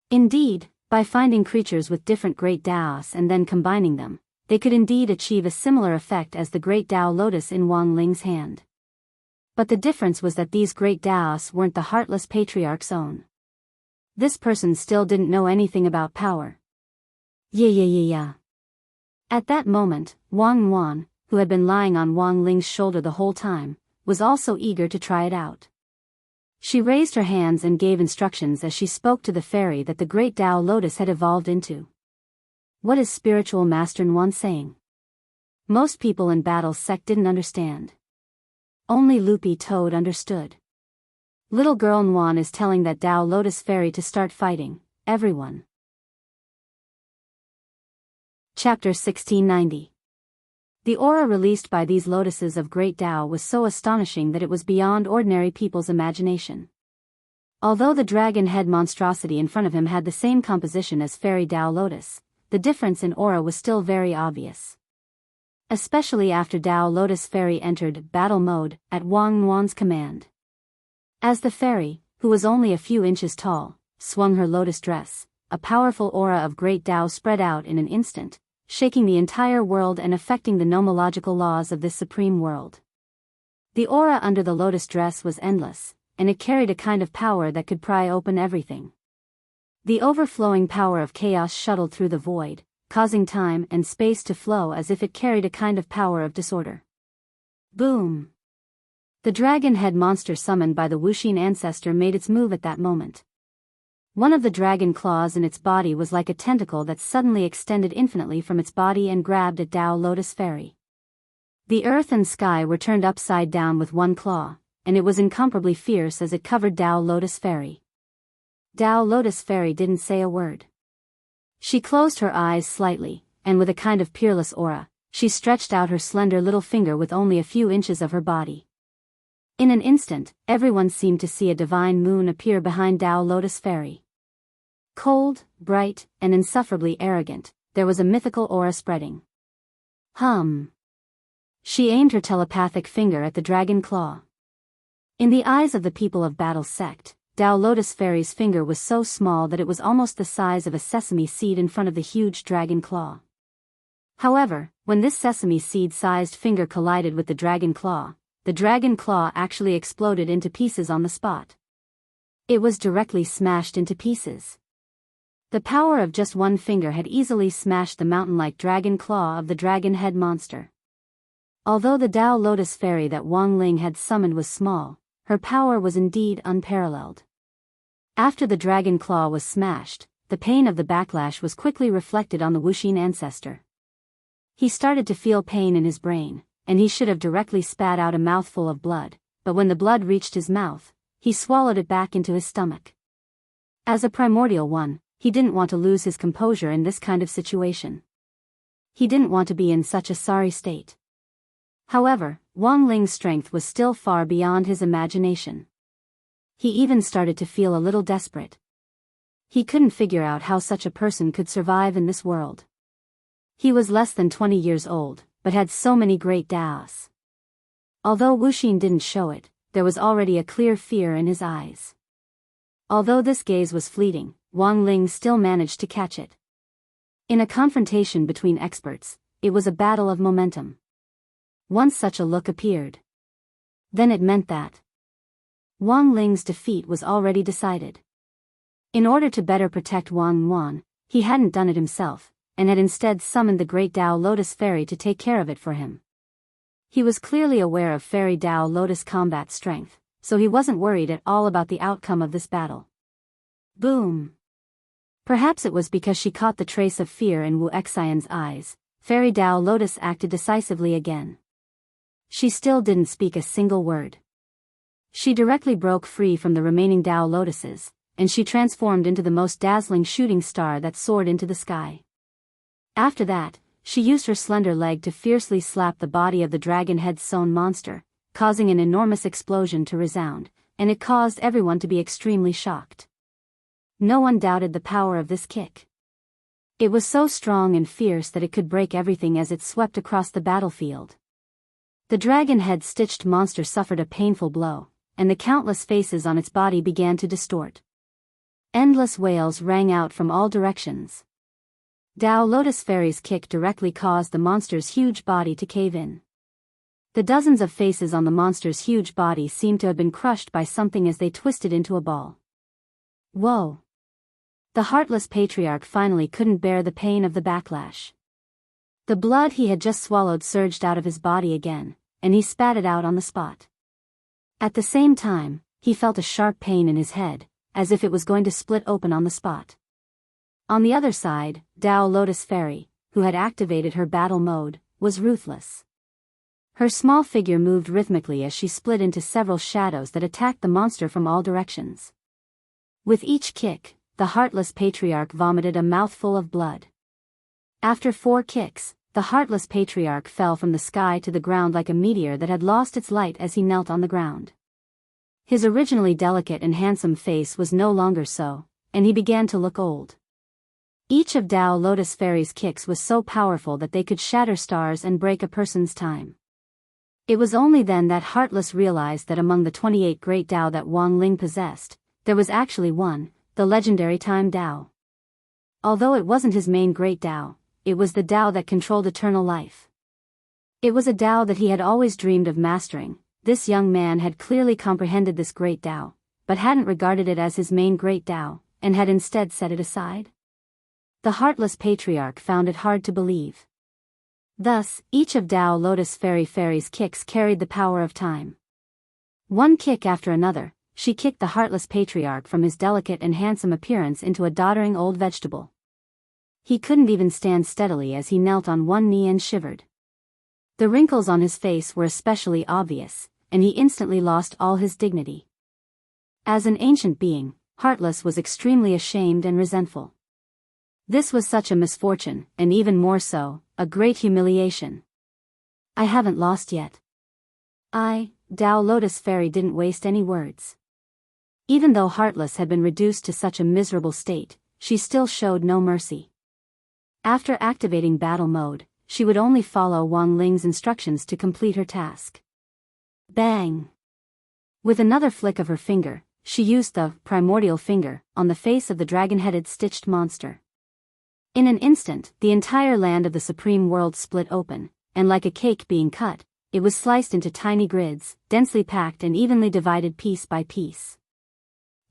Indeed, by finding creatures with different great Taos and then combining them, they could indeed achieve a similar effect as the great Tao lotus in Wang Ling's hand. But the difference was that these great Taos weren't the Heartless Patriarch's own. This person still didn't know anything about power. Yeah. At that moment, Wang Wan, who had been lying on Wang Ling's shoulder the whole time, was also eager to try it out. She raised her hands and gave instructions as she spoke to the fairy that the great Tao lotus had evolved into. What is spiritual Master Nwan saying? Most people in Battle's sect didn't understand. Only Loopy Toad understood. Little girl Nwan is telling that Tao Lotus Fairy to start fighting, everyone. Chapter 1690. The aura released by these lotuses of great Tao was so astonishing that it was beyond ordinary people's imagination. Although the dragon head monstrosity in front of him had the same composition as Fairy Tao Lotus, the difference in aura was still very obvious. Especially after Tao Lotus Fairy entered battle mode at Wang Wan's command. As the fairy, who was only a few inches tall, swung her lotus dress, a powerful aura of great Tao spread out in an instant, shaking the entire world and affecting the nomological laws of this supreme world. The aura under the lotus dress was endless, and it carried a kind of power that could pry open everything. The overflowing power of chaos shuttled through the void, causing time and space to flow as if it carried a kind of power of disorder. Boom! The dragon head monster summoned by the Wuxin ancestor made its move at that moment. One of the dragon claws in its body was like a tentacle that suddenly extended infinitely from its body and grabbed at Tao Lotus Fairy. The earth and sky were turned upside down with one claw, and it was incomparably fierce as it covered Tao Lotus Fairy. Tao Lotus Fairy didn't say a word. She closed her eyes slightly, and with a kind of peerless aura, she stretched out her slender little finger with only a few inches of her body. In an instant, everyone seemed to see a divine moon appear behind Tao Lotus Fairy. Cold, bright, and insufferably arrogant, there was a mythical aura spreading. She aimed her telepathic finger at the dragon claw. In the eyes of the people of Battle Sect, Tao Lotus Fairy's finger was so small that it was almost the size of a sesame seed in front of the huge dragon claw. However, when this sesame seed-sized finger collided with the dragon claw actually exploded into pieces on the spot. It was directly smashed into pieces. The power of just one finger had easily smashed the mountain-like dragon claw of the dragon head monster. Although the Tao Lotus Fairy that Wang Ling had summoned was small, her power was indeed unparalleled. After the dragon claw was smashed, the pain of the backlash was quickly reflected on the Wuxin ancestor. He started to feel pain in his brain, and he should have directly spat out a mouthful of blood, but when the blood reached his mouth, he swallowed it back into his stomach. As a primordial one, he didn't want to lose his composure in this kind of situation. He didn't want to be in such a sorry state. However, Wang Ling's strength was still far beyond his imagination. He even started to feel a little desperate. He couldn't figure out how such a person could survive in this world. He was less than 20 years old, but had so many great Taos. Although Wuxin didn't show it, there was already a clear fear in his eyes. Although this gaze was fleeting, Wang Ling still managed to catch it. In a confrontation between experts, it was a battle of momentum. Once such a look appeared, then it meant that Wang Ling's defeat was already decided. In order to better protect Wang Wan, he hadn't done it himself, and had instead summoned the great Tao Lotus Fairy to take care of it for him. He was clearly aware of Fairy Tao Lotus combat strength, so he wasn't worried at all about the outcome of this battle. Boom! Perhaps it was because she caught the trace of fear in Wu Xian's eyes, Fairy Tao Lotus acted decisively again. She still didn't speak a single word. She directly broke free from the remaining Tao Lotuses, and she transformed into the most dazzling shooting star that soared into the sky. After that, she used her slender leg to fiercely slap the body of the dragon head sewn monster, causing an enormous explosion to resound, and it caused everyone to be extremely shocked. No one doubted the power of this kick. It was so strong and fierce that it could break everything as it swept across the battlefield. The dragon head stitched monster suffered a painful blow, and the countless faces on its body began to distort. Endless wails rang out from all directions. Tao Lotus Fairy's kick directly caused the monster's huge body to cave in. The dozens of faces on the monster's huge body seemed to have been crushed by something as they twisted into a ball. Whoa! The heartless patriarch finally couldn't bear the pain of the backlash. The blood he had just swallowed surged out of his body again, and he spat it out on the spot. At the same time, he felt a sharp pain in his head, as if it was going to split open on the spot. On the other side, Tao Lotus Fairy, who had activated her battle mode, was ruthless. Her small figure moved rhythmically as she split into several shadows that attacked the monster from all directions. With each kick, the heartless patriarch vomited a mouthful of blood. After 4 kicks, the heartless patriarch fell from the sky to the ground like a meteor that had lost its light as he knelt on the ground. His originally delicate and handsome face was no longer so, and he began to look old. Each of Tao Lotus Fairy's kicks was so powerful that they could shatter stars and break a person's time. It was only then that Heartless realized that among the 28 great Tao that Wang Ling possessed, there was actually one, the legendary Time Tao. Although it wasn't his main great Tao, it was the Tao that controlled eternal life. It was a Tao that he had always dreamed of mastering. This young man had clearly comprehended this great Tao, but hadn't regarded it as his main great Tao, and had instead set it aside. The heartless patriarch found it hard to believe. Thus, each of Tao Lotus Fairy's kicks carried the power of time. One kick after another, she kicked the heartless patriarch from his delicate and handsome appearance into a doddering old vegetable. He couldn't even stand steadily as he knelt on one knee and shivered. The wrinkles on his face were especially obvious, and he instantly lost all his dignity. As an ancient being, Heartless was extremely ashamed and resentful. This was such a misfortune, and even more so, a great humiliation. I haven't lost yet. Tao Lotus Fairy didn't waste any words. Even though Heartless had been reduced to such a miserable state, she still showed no mercy. After activating battle mode, she would only follow Wang Ling's instructions to complete her task. Bang! With another flick of her finger, she used the primordial finger on the face of the dragon-headed stitched monster. In an instant, the entire land of the Supreme World split open, and like a cake being cut, it was sliced into tiny grids, densely packed and evenly divided piece by piece.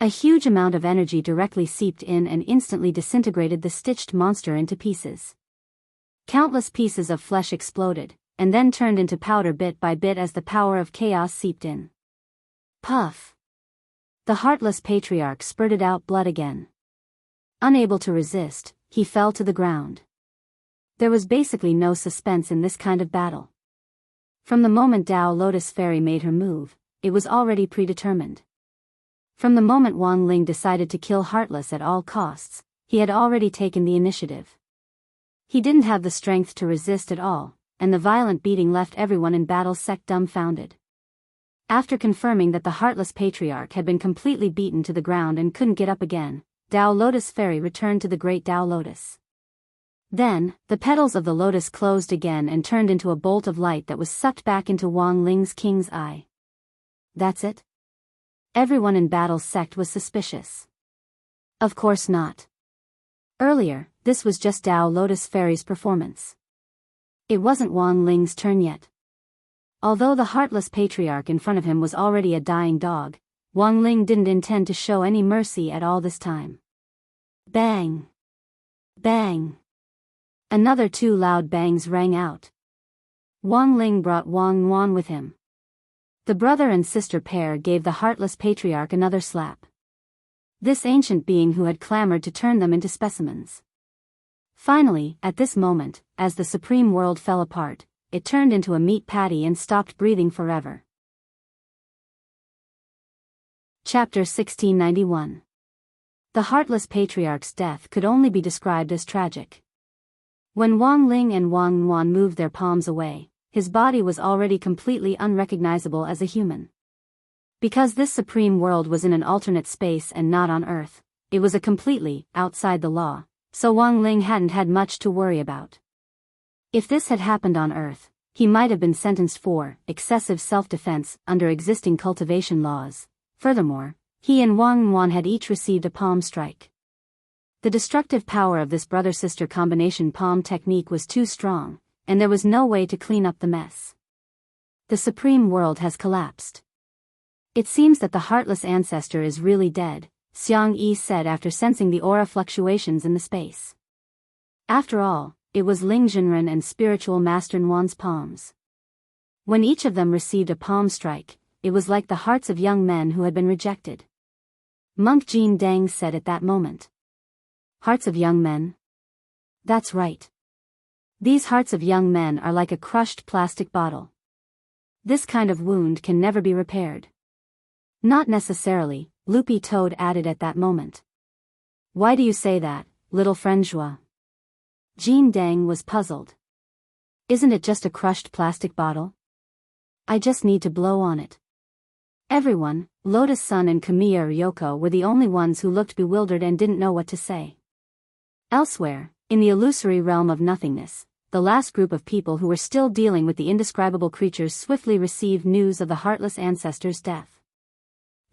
A huge amount of energy directly seeped in and instantly disintegrated the stitched monster into pieces. Countless pieces of flesh exploded, and then turned into powder bit by bit as the power of chaos seeped in. Puff! The heartless patriarch spurted out blood again. Unable to resist, he fell to the ground. There was basically no suspense in this kind of battle. From the moment Tao Lotus Fairy made her move, it was already predetermined. From the moment Wang Ling decided to kill Heartless at all costs, he had already taken the initiative. He didn't have the strength to resist at all, and the violent beating left everyone in battle sect dumbfounded. After confirming that the heartless patriarch had been completely beaten to the ground and couldn't get up again, Tao Lotus Fairy returned to the great Tao Lotus. Then, the petals of the lotus closed again and turned into a bolt of light that was sucked back into Wang Ling's king's eye. That's it? Everyone in Battle's sect was suspicious. Of course not. Earlier, this was just Tao Lotus Fairy's performance. It wasn't Wang Ling's turn yet. Although the heartless patriarch in front of him was already a dying dog, Wang Ling didn't intend to show any mercy at all this time. Bang! Bang! Another 2 loud bangs rang out. Wang Ling brought Wang Yuan with him. The brother and sister pair gave the heartless patriarch another slap. This ancient being who had clamored to turn them into specimens. Finally, at this moment, as the supreme world fell apart, it turned into a meat patty and stopped breathing forever. Chapter 1691. The heartless patriarch's death could only be described as tragic. When Wang Ling and Wang Yuan moved their palms away, his body was already completely unrecognizable as a human. Because this supreme world was in an alternate space and not on Earth, it was a completely outside the law, so Wang Ling hadn't had much to worry about. If this had happened on Earth, he might have been sentenced for excessive self-defense under existing cultivation laws. Furthermore, he and Wang Yuan had each received a palm strike. The destructive power of this brother-sister combination palm technique was too strong, and there was no way to clean up the mess. The supreme world has collapsed. It seems that the heartless ancestor is really dead, Xiang Yi said after sensing the aura fluctuations in the space. After all, it was Ling Jinren and spiritual master Nuan's palms. When each of them received a palm strike, it was like the hearts of young men who had been rejected. Monk Jin Deng said at that moment. Hearts of young men? That's right. These hearts of young men are like a crushed plastic bottle. This kind of wound can never be repaired. Not necessarily, Loopy Toad added at that moment. Why do you say that, little friend Joie? Jin Deng was puzzled. Isn't it just a crushed plastic bottle? I just need to blow on it. Everyone, Lotus-san and Kamiya Ryoko, were the only ones who looked bewildered and didn't know what to say. Elsewhere, in the illusory realm of nothingness, the last group of people who were still dealing with the indescribable creatures swiftly received news of the heartless ancestor's death.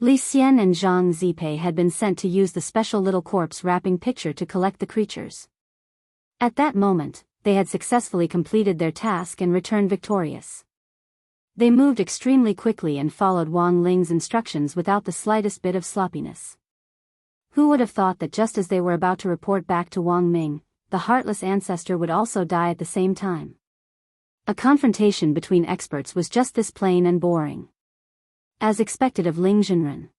Li Xian and Zhang Zipei had been sent to use the special little corpse wrapping picture to collect the creatures. At that moment, they had successfully completed their task and returned victorious. They moved extremely quickly and followed Wang Ling's instructions without the slightest bit of sloppiness. Who would have thought that just as they were about to report back to Wang Ming, the heartless ancestor would also die at the same time? A confrontation between experts was just this plain and boring. As expected of Ling Jinren.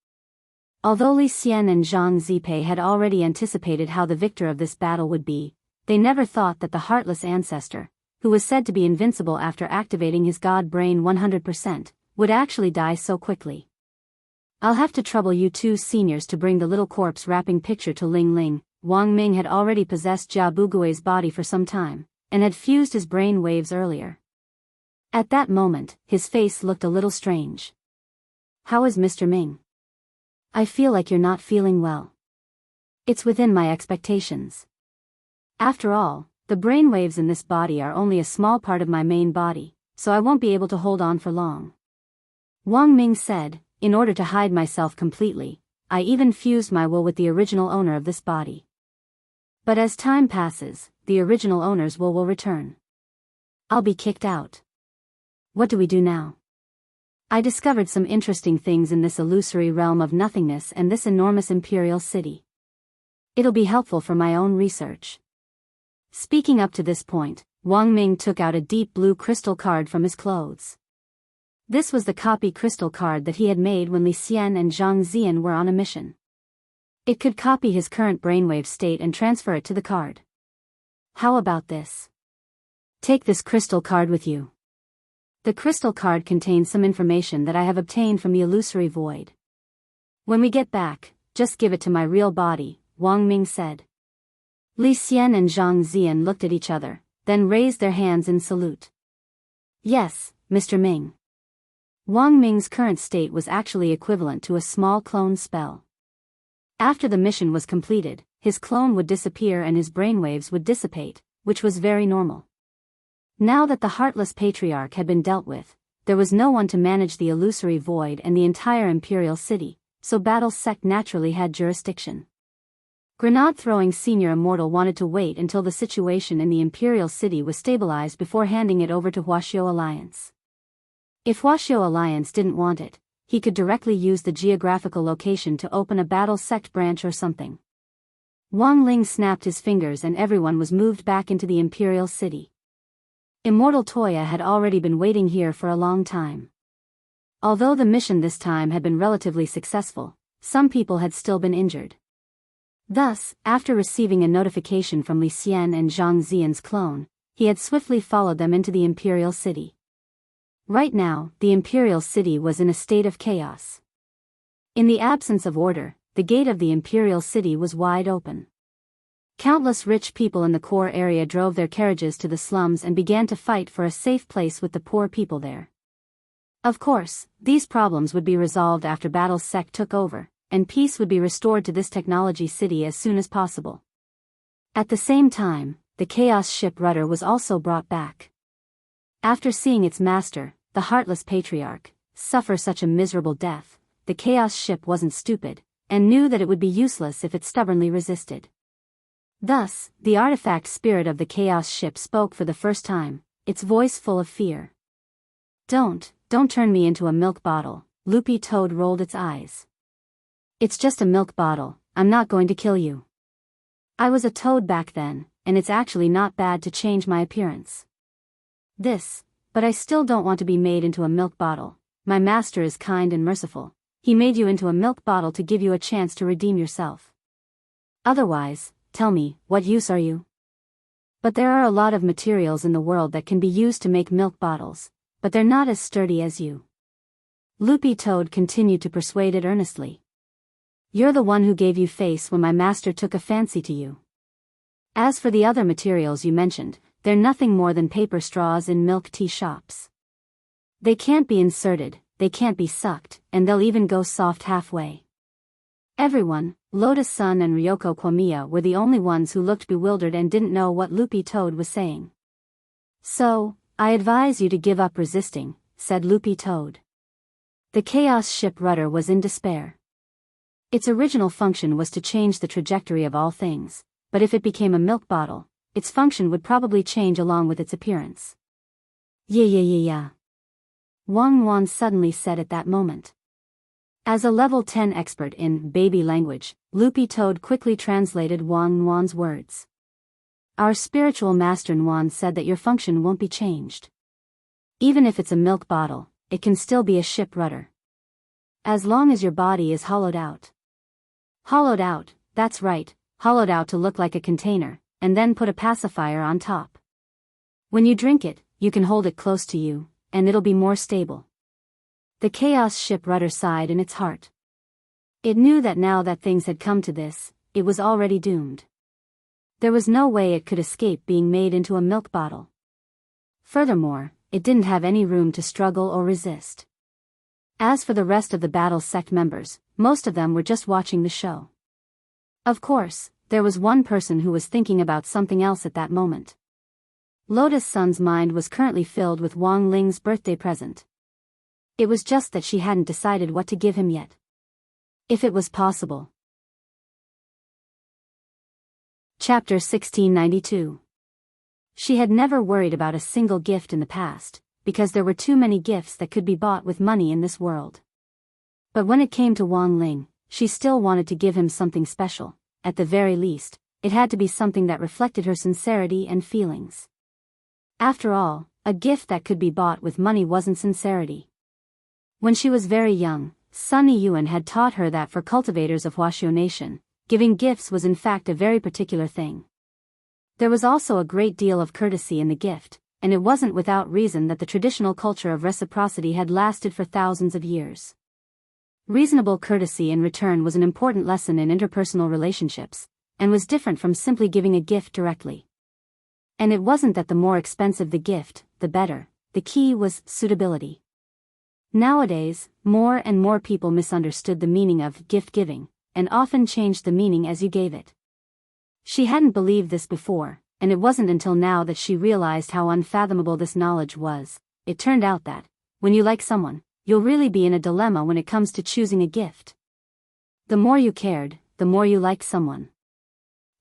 Although Li Xian and Zhang Zipei had already anticipated how the victor of this battle would be, they never thought that the heartless ancestor, who was said to be invincible after activating his god brain 100%, would actually die so quickly. I'll have to trouble you two seniors to bring the little corpse wrapping picture to Ling Ling. Wang Ming had already possessed Jia Bugui's body for some time, and had fused his brain waves earlier. At that moment, his face looked a little strange. How is Mr. Ming? I feel like you're not feeling well. It's within my expectations. After all, the brainwaves in this body are only a small part of my main body, so I won't be able to hold on for long. Wang Ming said, in order to hide myself completely, I even fused my will with the original owner of this body. But as time passes, the original owner's will return. I'll be kicked out. What do we do now? I discovered some interesting things in this illusory realm of nothingness and this enormous imperial city. It'll be helpful for my own research. Speaking up to this point, Wang Ming took out a deep blue crystal card from his clothes. This was the copy crystal card that he had made when Li Xian and Zhang Zian were on a mission. It could copy his current brainwave state and transfer it to the card. How about this? Take this crystal card with you. The crystal card contains some information that I have obtained from the illusory void. When we get back, just give it to my real body, Wang Ming said. Li Xian and Zhang Zian looked at each other, then raised their hands in salute. Yes, Mr. Ming. Wang Ming's current state was actually equivalent to a small clone spell. After the mission was completed, his clone would disappear and his brainwaves would dissipate, which was very normal. Now that the heartless patriarch had been dealt with, there was no one to manage the illusory void and the entire imperial city, so Battle's sect naturally had jurisdiction. Grenade-throwing senior immortal wanted to wait until the situation in the imperial city was stabilized before handing it over to Huaxiao Alliance. If Huaxiao Alliance didn't want it, he could directly use the geographical location to open a battle sect branch or something. Wang Ling snapped his fingers and everyone was moved back into the imperial city. Immortal Toya had already been waiting here for a long time. Although the mission this time had been relatively successful, some people had still been injured. Thus, after receiving a notification from Li Xian and Zhang Zian's clone, he had swiftly followed them into the imperial city. Right now, the imperial city was in a state of chaos. In the absence of order, the gate of the imperial city was wide open. Countless rich people in the core area drove their carriages to the slums and began to fight for a safe place with the poor people there. Of course, these problems would be resolved after Battle's sect took over, and peace would be restored to this technology city as soon as possible. At the same time, the Chaos ship rudder was also brought back. After seeing its master, the heartless patriarch, suffer such a miserable death, the Chaos ship wasn't stupid, and knew that it would be useless if it stubbornly resisted. Thus, the artifact spirit of the Chaos ship spoke for the first time, its voice full of fear. Don't turn me into a milk bottle," Loopy Toad rolled its eyes. "It's just a milk bottle, I'm not going to kill you. I was a toad back then, and it's actually not bad to change my appearance. But I still don't want to be made into a milk bottle. My master is kind and merciful. He made you into a milk bottle to give you a chance to redeem yourself. Otherwise, tell me, what use are you? But there are a lot of materials in the world that can be used to make milk bottles, but they're not as sturdy as you." Loopy Toad continued to persuade it earnestly. "You're the one who gave you face when my master took a fancy to you. As for the other materials you mentioned, they're nothing more than paper straws in milk tea shops. They can't be inserted, they can't be sucked, and they'll even go soft halfway. Everyone, Lotus-san and Ryoko Kwamiya, were the only ones who looked bewildered and didn't know what Loopy Toad was saying. So, I advise you to give up resisting, said Loopy Toad. The Chaos Ship rudder was in despair. Its original function was to change the trajectory of all things, but if it became a milk bottle, its function would probably change along with its appearance. Yeah. Wang Wan suddenly said at that moment. As a level 10 expert in baby language, Loopy Toad quickly translated Wang Wan's words. Our spiritual master Nwan said that your function won't be changed. Even if it's a milk bottle, it can still be a ship rudder. As long as your body is hollowed out. Hollowed out, that's right, hollowed out to look like a container, and then put a pacifier on top. When you drink it, you can hold it close to you, and it'll be more stable. The Chaos Ship rudder sighed in its heart. It knew that now that things had come to this, it was already doomed. There was no way it could escape being made into a milk bottle. Furthermore, it didn't have any room to struggle or resist. As for the rest of the battle sect members, most of them were just watching the show. Of course, there was one person who was thinking about something else at that moment. Lotus-san's mind was currently filled with Wang Ling's birthday present. It was just that she hadn't decided what to give him yet. If it was possible. Chapter 1692. She had never worried about a single gift in the past, because there were too many gifts that could be bought with money in this world. But when it came to Wang Ling, she still wanted to give him something special. At the very least, it had to be something that reflected her sincerity and feelings. After all, a gift that could be bought with money wasn't sincerity. When she was very young, Sunny Yuan had taught her that for cultivators of Huaxiu Nation, giving gifts was in fact a very particular thing. There was also a great deal of courtesy in the gift, and it wasn't without reason that the traditional culture of reciprocity had lasted for thousands of years. Reasonable courtesy in return was an important lesson in interpersonal relationships, and was different from simply giving a gift directly. And it wasn't that the more expensive the gift, the better, the key was suitability. Nowadays, more and more people misunderstood the meaning of gift giving, and often changed the meaning as you gave it. She hadn't believed this before, and it wasn't until now that she realized how unfathomable this knowledge was. It turned out that, when you like someone, you'll really be in a dilemma when it comes to choosing a gift. The more you cared, the more you liked someone.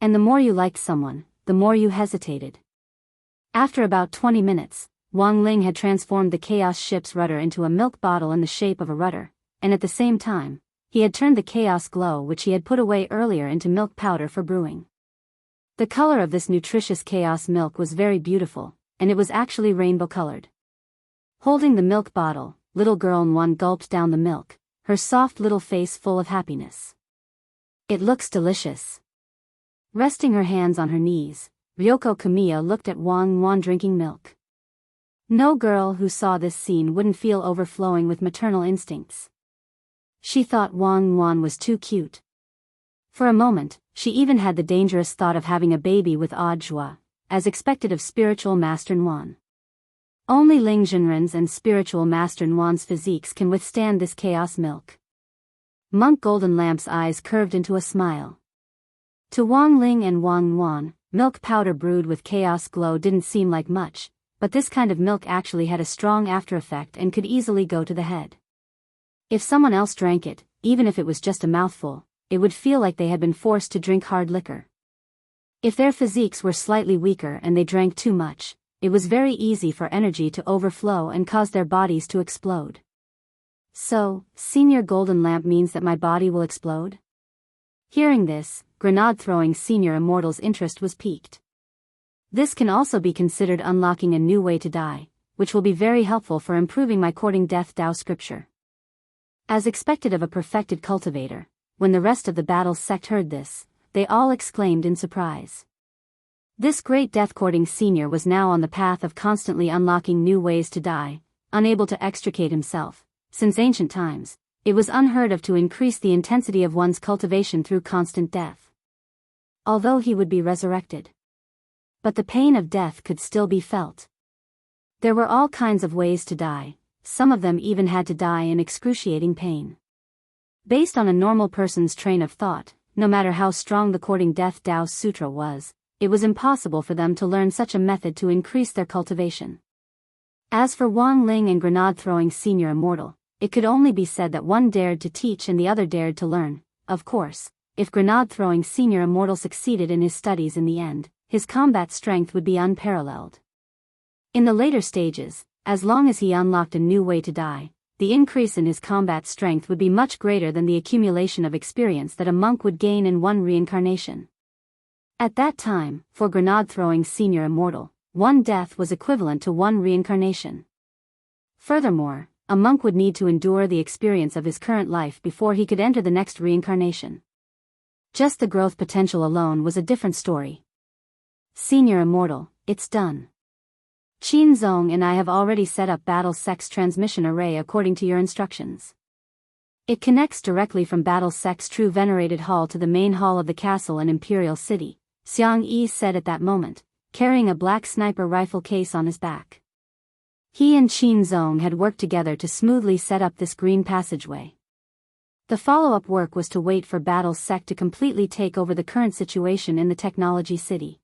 And the more you liked someone, the more you hesitated. After about 20 minutes, Wang Ling had transformed the Chaos Ship's rudder into a milk bottle in the shape of a rudder, and at the same time, he had turned the Chaos Glow which he had put away earlier into milk powder for brewing. The color of this nutritious Chaos milk was very beautiful, and it was actually rainbow-colored. Holding the milk bottle, little girl Nwan gulped down the milk, her soft little face full of happiness. It looks delicious. Resting her hands on her knees, Ryoko Kamiya looked at Wang Wan drinking milk. No girl who saw this scene wouldn't feel overflowing with maternal instincts. She thought Wang Wan was too cute. For a moment, she even had the dangerous thought of having a baby with Odd Joie, as expected of spiritual master Nwan. Only Ling Jinren's and spiritual master Nwan's physiques can withstand this chaos milk. Monk Golden Lamp's eyes curved into a smile. To Wang Ling and Wang Nwan, milk powder brewed with Chaos Glow didn't seem like much, but this kind of milk actually had a strong after effect and could easily go to the head. If someone else drank it, even if it was just a mouthful, it would feel like they had been forced to drink hard liquor. If their physiques were slightly weaker and they drank too much, it was very easy for energy to overflow and cause their bodies to explode. So, Senior Golden Lamp means that my body will explode? Hearing this, grenade-throwing Senior Immortal's interest was piqued. This can also be considered unlocking a new way to die, which will be very helpful for improving my courting death Tao scripture. As expected of a perfected cultivator, when the rest of the battle sect heard this, they all exclaimed in surprise. This great death-courting senior was now on the path of constantly unlocking new ways to die, unable to extricate himself. Since ancient times, it was unheard of to increase the intensity of one's cultivation through constant death. Although he would be resurrected. But the pain of death could still be felt. There were all kinds of ways to die, some of them even had to die in excruciating pain. Based on a normal person's train of thought, no matter how strong the courting death Tao Sutra was, it was impossible for them to learn such a method to increase their cultivation. As for Wang Ling and grenade-throwing senior immortal, it could only be said that one dared to teach and the other dared to learn. Of course, if grenade-throwing senior immortal succeeded in his studies in the end, his combat strength would be unparalleled. In the later stages, as long as he unlocked a new way to die, the increase in his combat strength would be much greater than the accumulation of experience that a monk would gain in one reincarnation. At that time, for grenade-throwing senior immortal, one death was equivalent to one reincarnation. Furthermore, a monk would need to endure the experience of his current life before he could enter the next reincarnation. Just the growth potential alone was a different story. Senior immortal, it's done. Qin Zong and I have already set up Battle Sec's transmission array according to your instructions. It connects directly from Battle Sec's true venerated hall to the main hall of the castle and Imperial City, Xiang Yi said at that moment, carrying a black sniper rifle case on his back. He and Qin Zong had worked together to smoothly set up this green passageway. The follow-up work was to wait for Battle Sec to completely take over the current situation in the Technology City.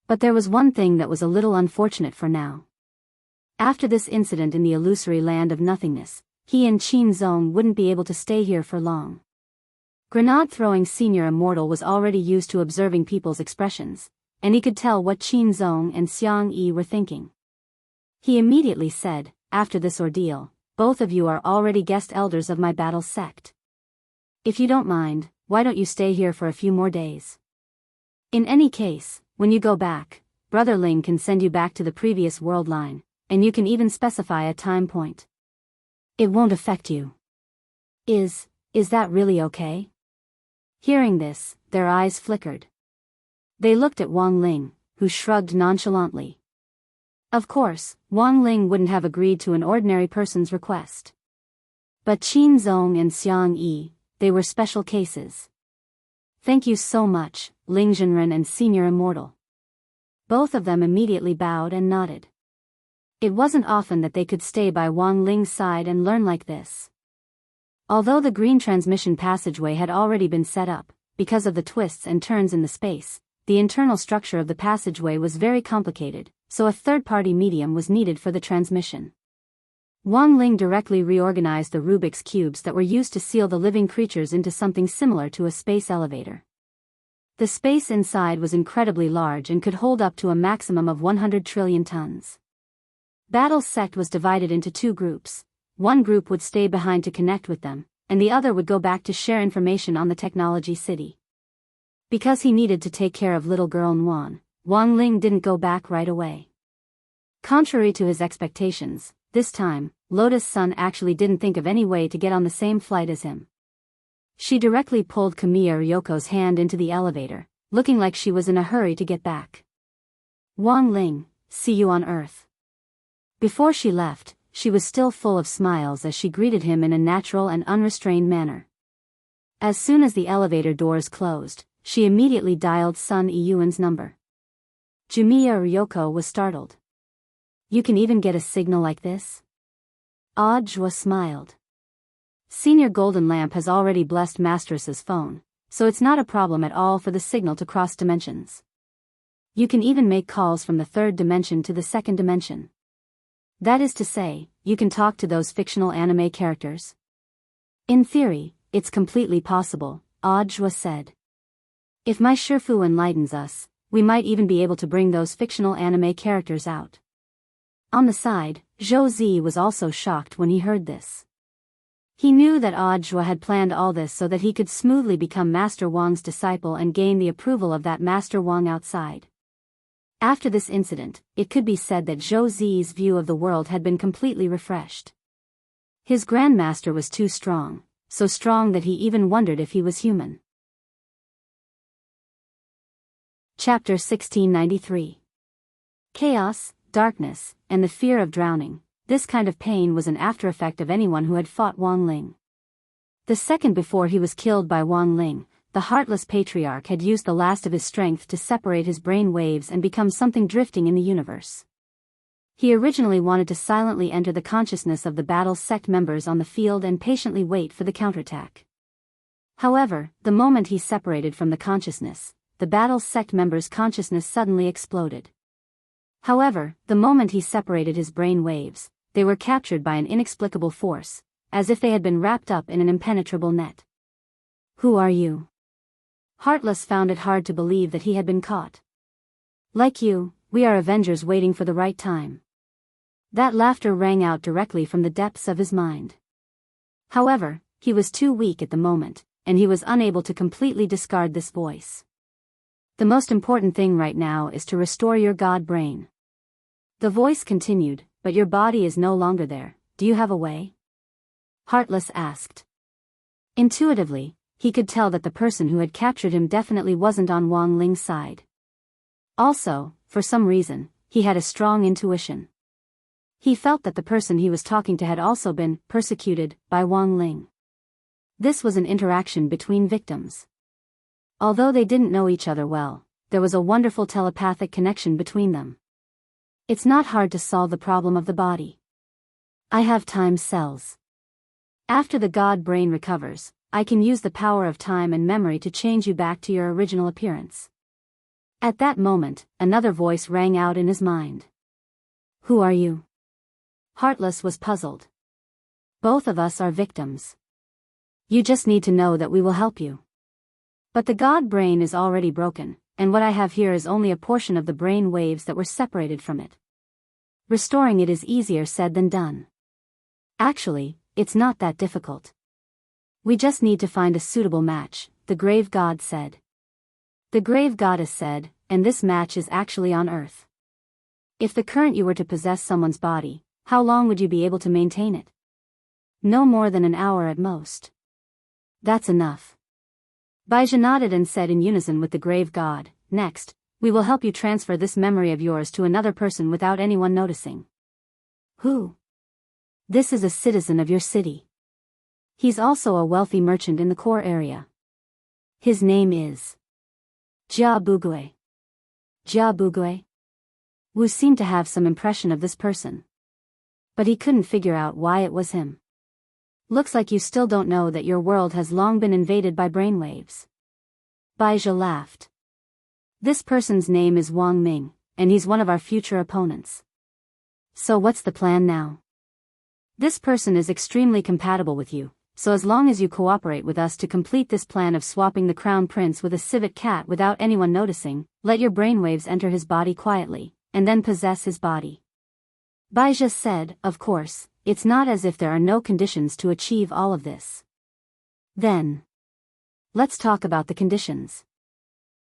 But there was one thing that was a little unfortunate for now. After this incident in the illusory land of nothingness, he and Qin Zong wouldn't be able to stay here for long. Grenade-throwing senior immortal was already used to observing people's expressions, and he could tell what Qin Zong and Xiang Yi were thinking. He immediately said, after this ordeal, both of you are already guest elders of my battle sect. If you don't mind, why don't you stay here for a few more days? In any case, when you go back, Brother Ling can send you back to the previous world line, and you can even specify a time point. It won't affect you. Is that really okay? Hearing this, their eyes flickered. They looked at Wang Ling, who shrugged nonchalantly. Of course, Wang Ling wouldn't have agreed to an ordinary person's request. But Qin Zong and Xiang Yi, they were special cases. Thank you so much, Ling Zhenren and Senior Immortal. Both of them immediately bowed and nodded. It wasn't often that they could stay by Wang Ling's side and learn like this. Although the green transmission passageway had already been set up, because of the twists and turns in the space, the internal structure of the passageway was very complicated, so a third-party medium was needed for the transmission. Wang Ling directly reorganized the Rubik's cubes that were used to seal the living creatures into something similar to a space elevator. The space inside was incredibly large and could hold up to a maximum of 100 trillion tons. Battle Sect was divided into two groups. One group would stay behind to connect with them, and the other would go back to share information on the Technology City. Because he needed to take care of little girl Nguyen, Wang Ling didn't go back right away. Contrary to his expectations, this time, Lotus Sun actually didn't think of any way to get on the same flight as him. She directly pulled Kamiya Ryoko's hand into the elevator, looking like she was in a hurry to get back. Wang Ling, see you on Earth. Before she left, she was still full of smiles as she greeted him in a natural and unrestrained manner. As soon as the elevator doors closed, she immediately dialed Sun Iyuan's number. Jumiya Ryoko was startled. You can even get a signal like this? Audra smiled. Senior Golden Lamp has already blessed Masteress's phone, so it's not a problem at all for the signal to cross dimensions. You can even make calls from the third dimension to the second dimension. That is to say, you can talk to those fictional anime characters. In theory, it's completely possible, Audra said. If my Shifu enlightens us, we might even be able to bring those fictional anime characters out. On the side, Zhou Zi was also shocked when he heard this. He knew that Audra had planned all this so that he could smoothly become Master Wang's disciple and gain the approval of that Master Wang outside. After this incident, it could be said that Zhou Zi's view of the world had been completely refreshed. His Grandmaster was too strong, so strong that he even wondered if he was human. Chapter 1693. Chaos, darkness, and the fear of drowning. This kind of pain was an after-effect of anyone who had fought Wang Ling. The second before he was killed by Wang Ling, the heartless patriarch had used the last of his strength to separate his brain waves and become something drifting in the universe. He originally wanted to silently enter the consciousness of the battle's sect members on the field and patiently wait for the counterattack. However, the moment he separated from the consciousness, the battle's sect members' consciousness suddenly exploded. However, the moment he separated his brain waves, they were captured by an inexplicable force, as if they had been wrapped up in an impenetrable net. Who are you? Heartless found it hard to believe that he had been caught. Like you, we are Avengers waiting for the right time. That laughter rang out directly from the depths of his mind. However, he was too weak at the moment, and he was unable to completely discard this voice. The most important thing right now is to restore your god brain. The voice continued, but your body is no longer there. Do you have a way? Heartless asked. Intuitively, he could tell that the person who had captured him definitely wasn't on Wang Ling's side. Also, for some reason, he had a strong intuition. He felt that the person he was talking to had also been persecuted by Wang Ling. This was an interaction between victims. Although they didn't know each other well, there was a wonderful telepathic connection between them. It's not hard to solve the problem of the body. I have time cells. After the god brain recovers, I can use the power of time and memory to change you back to your original appearance. At that moment, another voice rang out in his mind. Who are you? Heartless was puzzled. Both of us are victims. You just need to know that we will help you. But the god brain is already broken, and what I have here is only a portion of the brain waves that were separated from it. Restoring it is easier said than done. Actually, it's not that difficult. We just need to find a suitable match, the grave god said. The grave goddess said, and this match is actually on Earth. If the current you were to possess someone's body, how long would you be able to maintain it? No more than an hour at most. That's enough. Baija nodded and said in unison with the grave god, next, we will help you transfer this memory of yours to another person without anyone noticing. Who? This is a citizen of your city. He's also a wealthy merchant in the core area. His name is Jia Bugui. Jia Bugui? Wu seemed to have some impression of this person. But he couldn't figure out why it was him. Looks like you still don't know that your world has long been invaded by brainwaves. Baija laughed. This person's name is Wang Ming, and he's one of our future opponents. So what's the plan now? This person is extremely compatible with you, so as long as you cooperate with us to complete this plan of swapping the crown prince with a civet cat without anyone noticing, let your brainwaves enter his body quietly, and then possess his body. Baija said, of course, it's not as if there are no conditions to achieve all of this. Then, let's talk about the conditions.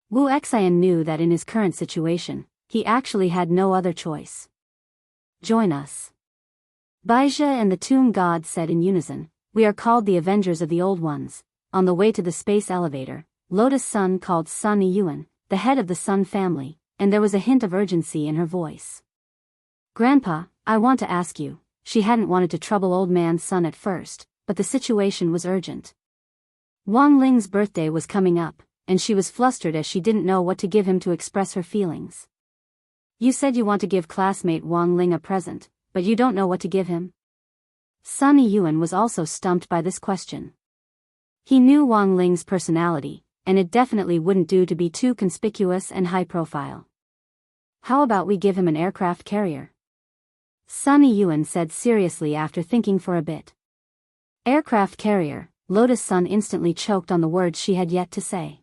Wu Xian knew that in his current situation, he actually had no other choice. Join us. Baija and the tomb god said in unison, we are called the Avengers of the Old Ones. On the way to the space elevator, Lotus Sun called Sun Yuan, the head of the Sun family, and there was a hint of urgency in her voice. Grandpa, I want to ask you. She hadn't wanted to trouble old man Sun at first, but the situation was urgent. Wang Ling's birthday was coming up, and she was flustered as she didn't know what to give him to express her feelings. You said you want to give classmate Wang Ling a present, but you don't know what to give him? Sun Yuan was also stumped by this question. He knew Wang Ling's personality, and it definitely wouldn't do to be too conspicuous and high profile. How about we give him an aircraft carrier? Sun Yuan said seriously after thinking for a bit. Aircraft carrier, Lotus Sun instantly choked on the words she had yet to say.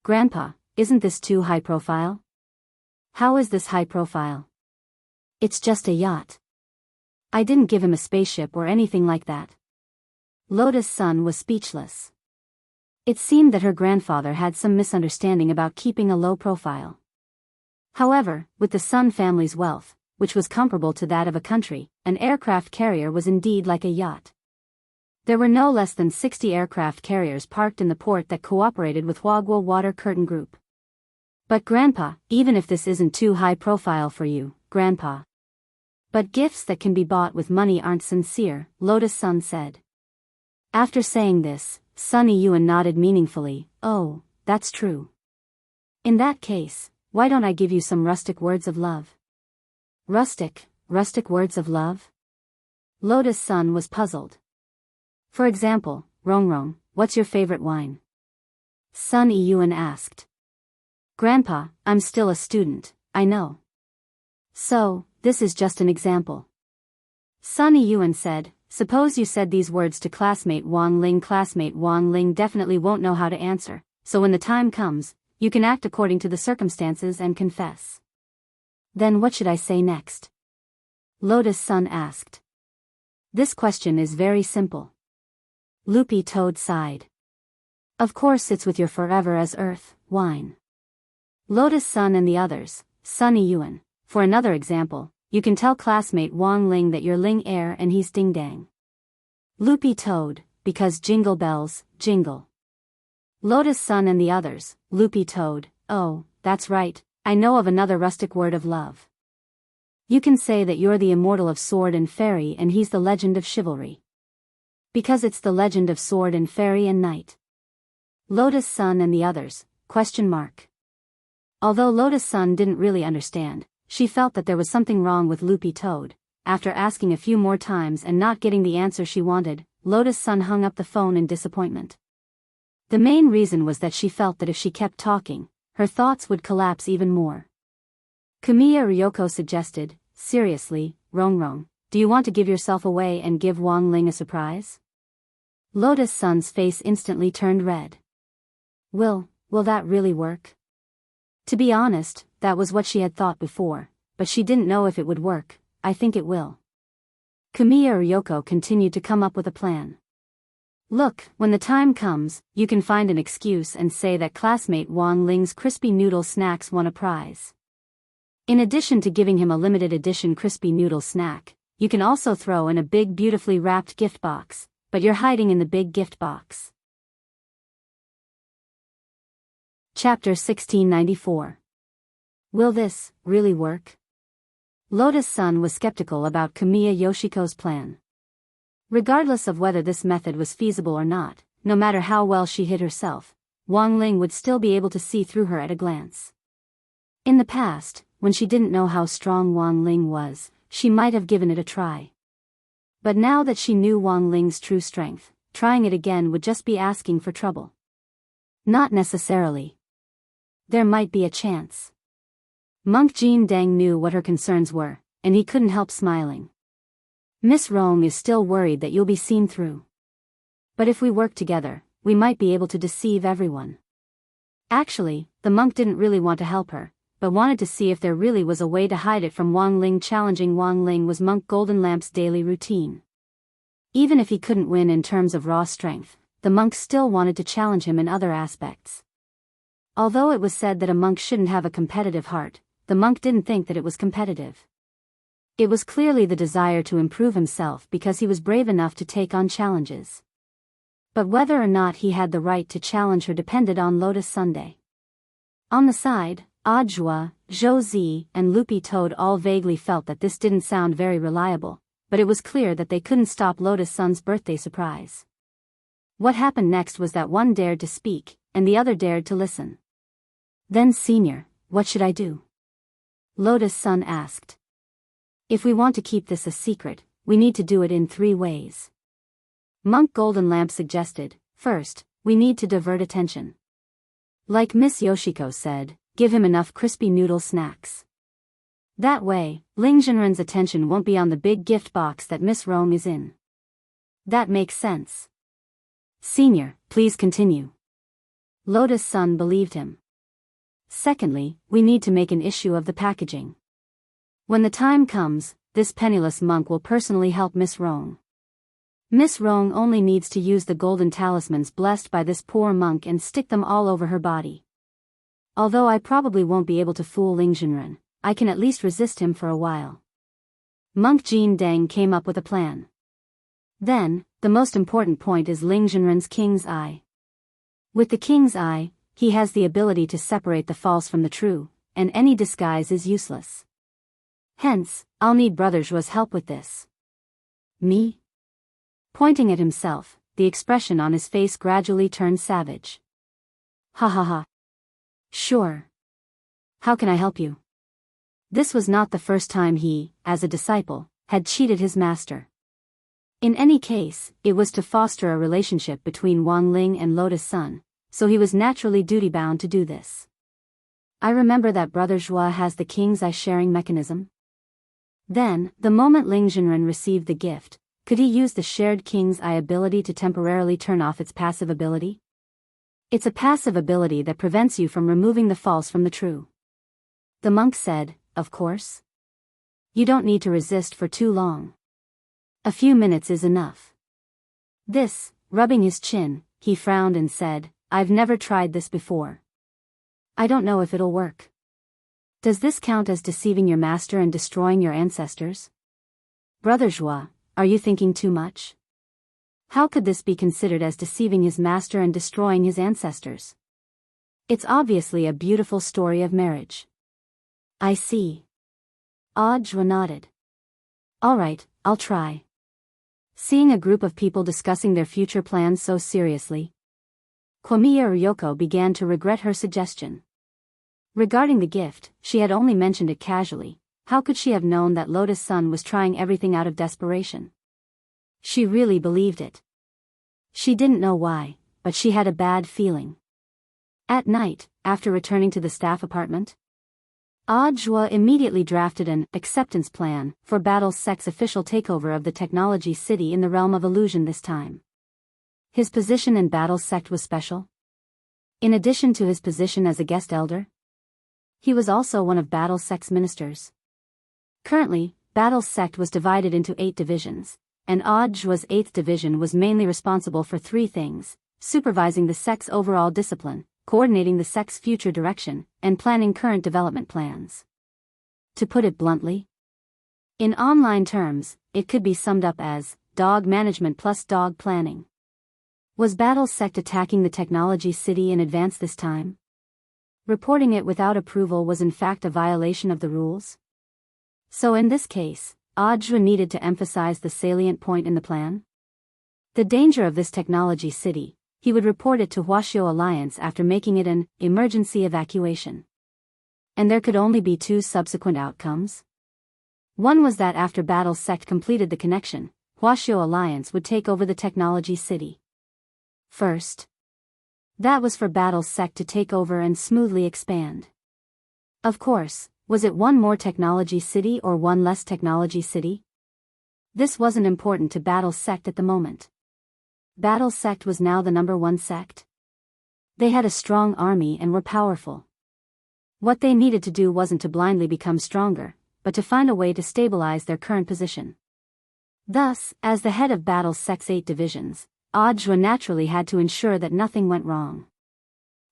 Grandpa, isn't this too high profile? How is this high profile? It's just a yacht. I didn't give him a spaceship or anything like that. Lotus Sun was speechless. It seemed that her grandfather had some misunderstanding about keeping a low profile. However, with the Sun family's wealth, which was comparable to that of a country, an aircraft carrier was indeed like a yacht. There were no less than 60 aircraft carriers parked in the port that cooperated with Huaguo Water Curtain Group. But Grandpa, even if this isn't too high profile for you, Grandpa. But gifts that can be bought with money aren't sincere, Lotus Sun said. After saying this, Sunny Yuan nodded meaningfully. Oh, that's true. In that case, why don't I give you some rustic words of love? Rustic words of love? Lotus Sun was puzzled. For example, Rongrong, what's your favorite wine? Sun Yuan asked. Grandpa, I'm still a student, I know. So, this is just an example. Sun Yuan said, suppose you said these words to classmate Wang Ling. Classmate Wang Ling definitely won't know how to answer, so when the time comes, you can act according to the circumstances and confess. Then what should I say next? Lotus Sun asked. This question is very simple. Loopy Toad sighed. Of course it's with your forever as earth, wine. Lotus Sun and the others, Sunny Yuan. For another example, you can tell classmate Wang Ling that you're Ling Air and he's Ding Dang. Loopy Toad, because jingle bells, jingle. Lotus Sun and the others, Loopy Toad, oh, that's right, I know of another rustic word of love. You can say that you're the immortal of sword and fairy and he's the legend of chivalry. Because it's the legend of sword and fairy and knight. Lotus Sun and the others, question mark. Although Lotus Sun didn't really understand, she felt that there was something wrong with Loopy Toad. After asking a few more times and not getting the answer she wanted, Lotus Sun hung up the phone in disappointment. The main reason was that she felt that if she kept talking, her thoughts would collapse even more. Kamiya Ryoko suggested, seriously, Rongrong, do you want to give yourself away and give Wang Ling a surprise? Lotus Sun's face instantly turned red. Will that really work? To be honest, that was what she had thought before, but she didn't know if it would work. I think it will. Kamiya Ryoko continued to come up with a plan. Look, when the time comes, you can find an excuse and say that classmate Wang Ling's crispy noodle snacks won a prize. In addition to giving him a limited edition crispy noodle snack, you can also throw in a big beautifully wrapped gift box, but you're hiding in the big gift box. Chapter 1694. Will this really work? Lotus Sun was skeptical about Kamiya Yoshiko's plan. Regardless of whether this method was feasible or not, no matter how well she hid herself, Wang Ling would still be able to see through her at a glance. In the past, when she didn't know how strong Wang Ling was, she might have given it a try. But now that she knew Wang Ling's true strength, trying it again would just be asking for trouble. Not necessarily. There might be a chance. Monk Jean Deng knew what her concerns were, and he couldn't help smiling. Miss Rong is still worried that you'll be seen through. But if we work together, we might be able to deceive everyone. Actually, the monk didn't really want to help her, but wanted to see if there really was a way to hide it from Wang Ling. Challenging Wang Ling was Monk Golden Lamp's daily routine. Even if he couldn't win in terms of raw strength, the monk still wanted to challenge him in other aspects. Although it was said that a monk shouldn't have a competitive heart, the monk didn't think that it was competitive. It was clearly the desire to improve himself because he was brave enough to take on challenges. But whether or not he had the right to challenge her depended on Lotus Sunday. On the side, Ajua, Zhou and Loopy Toad all vaguely felt that this didn't sound very reliable, but it was clear that they couldn't stop Lotus Sun's birthday surprise. What happened next was that one dared to speak, and the other dared to listen. Then Senior, what should I do? Lotus Sun asked. If we want to keep this a secret, we need to do it in 3 ways. Monk Golden Lamp suggested, first, we need to divert attention. Like Miss Yoshiko said, give him enough crispy noodle snacks. That way, Ling Zhenren's attention won't be on the big gift box that Miss Rong is in. That makes sense. Senior, please continue. Lotus Sun believed him. Secondly, we need to make an issue of the packaging. When the time comes, this penniless monk will personally help Miss Rong. Miss Rong only needs to use the golden talismans blessed by this poor monk and stick them all over her body. Although I probably won't be able to fool Ling Zhenren, I can at least resist him for a while. Monk Jean Deng came up with a plan. Then, the most important point is Ling Zhenren's King's Eye. With the King's Eye, he has the ability to separate the false from the true, and any disguise is useless. Hence, I'll need Brother Zhuo's help with this. Me? Pointing at himself, the expression on his face gradually turned savage. Ha ha ha. Sure. How can I help you? This was not the first time he, as a disciple, had cheated his master. In any case, it was to foster a relationship between Wang Ling and Lotus Sun, so he was naturally duty-bound to do this. I remember that Brother Zhua has the King's Eye sharing mechanism. Then, the moment Ling Zhenren received the gift, could he use the shared King's Eye ability to temporarily turn off its passive ability? It's a passive ability that prevents you from removing the false from the true. The monk said, of course. You don't need to resist for too long. A few minutes is enough. This, rubbing his chin, he frowned and said, I've never tried this before. I don't know if it'll work. Does this count as deceiving your master and destroying your ancestors? Brother Zhua, are you thinking too much? How could this be considered as deceiving his master and destroying his ancestors? It's obviously a beautiful story of marriage. I see. Zhua nodded. All right, I'll try. Seeing a group of people discussing their future plans so seriously, Kwamiya Ryoko began to regret her suggestion. Regarding the gift, she had only mentioned it casually. How could she have known that Lotus Sun was trying everything out of desperation? She really believed it. She didn't know why, but she had a bad feeling. At night, after returning to the staff apartment, Zhua immediately drafted an acceptance plan for Battle Sect's official takeover of the technology city in the realm of illusion this time. His position in Battle Sect was special. In addition to his position as a guest elder, he was also one of Battle Sect's ministers. Currently, Battle Sect was divided into 8 divisions, and Zhua's 8th division was mainly responsible for 3 things: supervising the sect's overall discipline, coordinating the sect's future direction, and planning current development plans. To put it bluntly, in online terms, it could be summed up as dog management plus dog planning. Was Battle Sect attacking the technology city in advance this time? Reporting it without approval was in fact a violation of the rules? So in this case, Zhua needed to emphasize the salient point in the plan. The danger of this technology city. He would report it to Huaxiao Alliance after making it an emergency evacuation. And there could only be 2 subsequent outcomes. One was that after Battle Sect completed the connection, Huaxiao Alliance would take over the technology city. First, that was for Battle Sect to take over and smoothly expand. Of course, was it one more technology city or one less technology city? This wasn't important to Battle Sect at the moment. Battle Sect was now the #1 sect. They had a strong army and were powerful. What they needed to do wasn't to blindly become stronger, but to find a way to stabilize their current position. Thus, as the head of Battle Sect's 8 divisions, Zhua naturally had to ensure that nothing went wrong.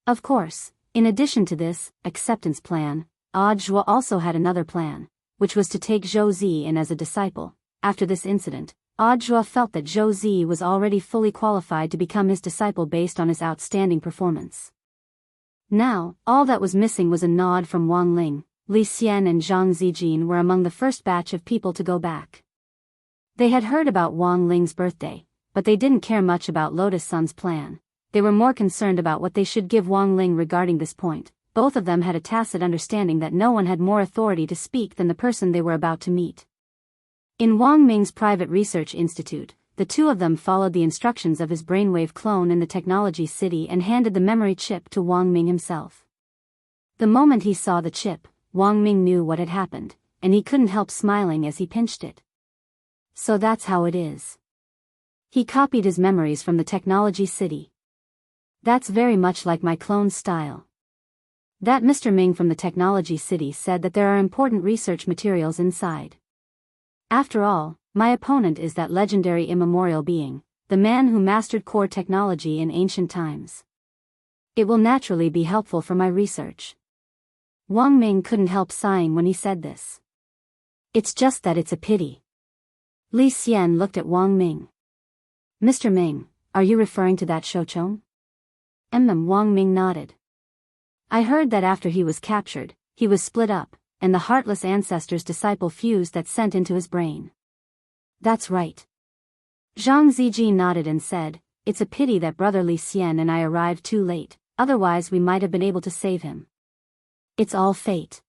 Of course, in addition to this acceptance plan, Zhua also had another plan, which was to take Zhou Zi in as a disciple. After this incident, Zhua felt that Zhou Zi was already fully qualified to become his disciple based on his outstanding performance. Now, all that was missing was a nod from Wang Ling. Li Xian and Zhang Zijin were among the first batch of people to go back. They had heard about Wang Ling's birthday, but they didn't care much about Lotus Sun's plan. They were more concerned about what they should give Wang Ling regarding this point. Both of them had a tacit understanding that no one had more authority to speak than the person they were about to meet. In Wang Ming's private research institute, the 2 of them followed the instructions of his brainwave clone in the technology city and handed the memory chip to Wang Ming himself. The moment he saw the chip, Wang Ming knew what had happened, and he couldn't help smiling as he pinched it. So that's how it is. He copied his memories from the technology city. That's very much like my clone's style. That Mr. Ming from the technology city said that there are important research materials inside. After all, my opponent is that legendary immemorial being, the man who mastered core technology in ancient times. It will naturally be helpful for my research. Wang Ming couldn't help sighing when he said this. It's just that it's a pity. Li Xian looked at Wang Ming. Mr. Ming, are you referring to that Shouchong? Wang Ming nodded. I heard that after he was captured, he was split up, and the heartless ancestor's disciple fused that sent into his brain. That's right. Zhang Zijin nodded and said, it's a pity that Brother Li Xian and I arrived too late, otherwise we might have been able to save him. It's all fate.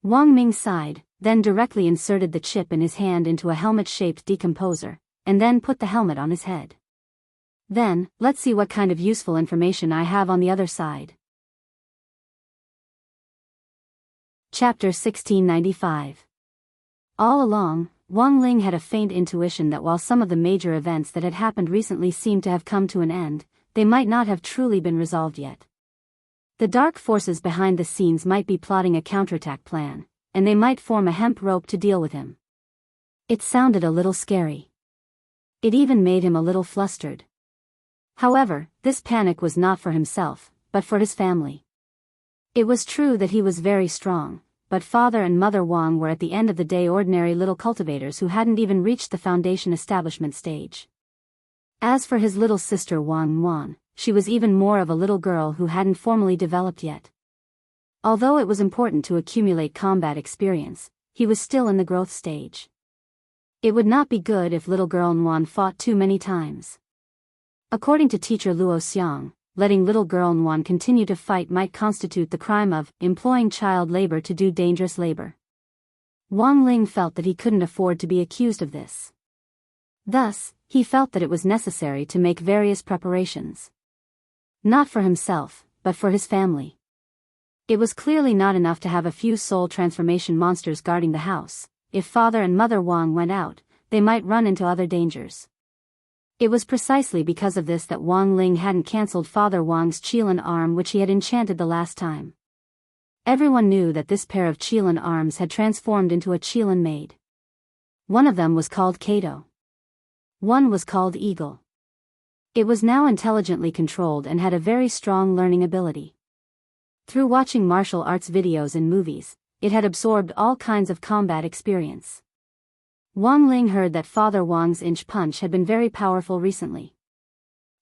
Wang Ming sighed, then directly inserted the chip in his hand into a helmet-shaped decomposer, and then put the helmet on his head. Then, let's see what kind of useful information I have on the other side. Chapter 1695. All along, Wang Ling had a faint intuition that while some of the major events that had happened recently seemed to have come to an end, they might not have truly been resolved yet. The dark forces behind the scenes might be plotting a counterattack plan, and they might form a hemp rope to deal with him. It sounded a little scary. It even made him a little flustered. However, this panic was not for himself, but for his family. It was true that he was very strong, but Father and Mother Wang were at the end of the day ordinary little cultivators who hadn't even reached the foundation establishment stage. As for his little sister Wang Wan, she was even more of a little girl who hadn't formally developed yet. Although it was important to accumulate combat experience, he was still in the growth stage. It would not be good if little girl Nguan fought too many times. According to teacher Luo Xiang, letting little girl Nguan continue to fight might constitute the crime of employing child labor to do dangerous labor. Wang Ling felt that he couldn't afford to be accused of this. Thus, he felt that it was necessary to make various preparations. Not for himself, but for his family. It was clearly not enough to have a few soul transformation monsters guarding the house. If Father and Mother Wang went out, they might run into other dangers. It was precisely because of this that Wang Ling hadn't cancelled Father Wang's Qilin arm which he had enchanted the last time. Everyone knew that this pair of Qilin arms had transformed into a Qilin maid. One of them was called Kato. One was called Eagle. It was now intelligently controlled and had a very strong learning ability. Through watching martial arts videos and movies, it had absorbed all kinds of combat experience. Wang Ling heard that Father Wang's inch punch had been very powerful recently.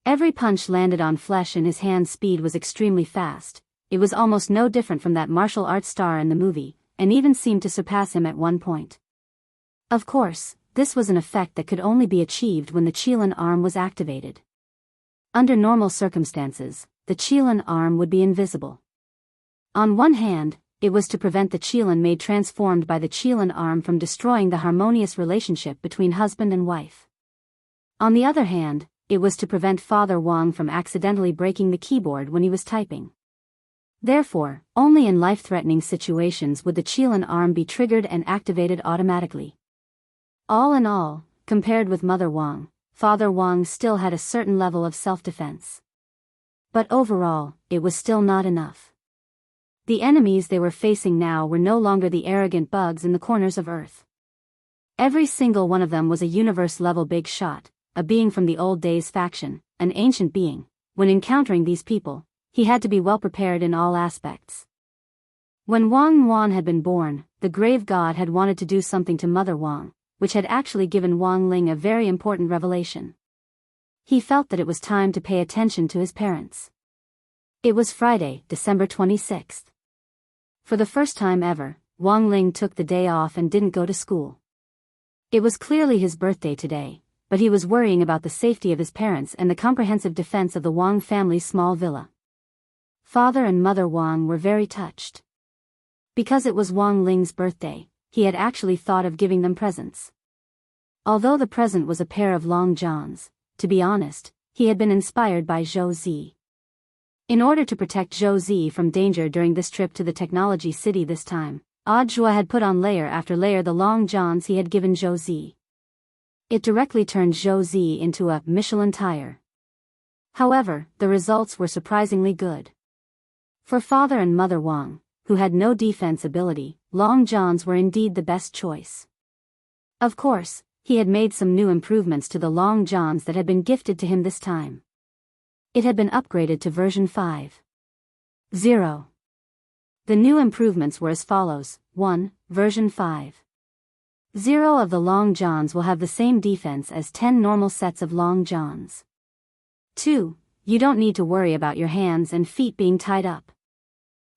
Every punch landed on flesh and his hand speed was extremely fast. It was almost no different from that martial arts star in the movie, and even seemed to surpass him at one point. Of course, this was an effect that could only be achieved when the Qilin arm was activated. Under normal circumstances, the Qilin arm would be invisible. On one hand, it was to prevent the Qilin maid transformed by the Qilin arm from destroying the harmonious relationship between husband and wife. On the other hand, it was to prevent Father Wang from accidentally breaking the keyboard when he was typing. Therefore, only in life-threatening situations would the Qilin arm be triggered and activated automatically. All in all, compared with Mother Wang, Father Wang still had a certain level of self-defense. But overall, it was still not enough. The enemies they were facing now were no longer the arrogant bugs in the corners of Earth. Every single one of them was a universe-level big shot, a being from the old days faction, an ancient being. When encountering these people, he had to be well prepared in all aspects. When Wang Wan had been born, the grave god had wanted to do something to Mother Wang, which had actually given Wang Ling a very important revelation. He felt that it was time to pay attention to his parents. It was Friday, December 26th. For the first time ever, Wang Ling took the day off and didn't go to school. It was clearly his birthday today, but he was worrying about the safety of his parents and the comprehensive defense of the Wang family's small villa. Father and Mother Wang were very touched. Because it was Wang Ling's birthday, he had actually thought of giving them presents. Although the present was a pair of long johns, to be honest, he had been inspired by Zhou Zi. In order to protect Zhou Zi from danger during this trip to the technology city this time, Zhua had put on layer after layer the long johns he had given Zhou Zi. It directly turned Zhou Zi into a Michelin tire. However, the results were surprisingly good. For Father and Mother Wang, who had no defense ability, long johns were indeed the best choice. Of course, he had made some new improvements to the long johns that had been gifted to him this time. It had been upgraded to version 5.0. The new improvements were as follows. 1. Version 5.0 of the long johns will have the same defense as 10 normal sets of long johns. 2. You don't need to worry about your hands and feet being tied up.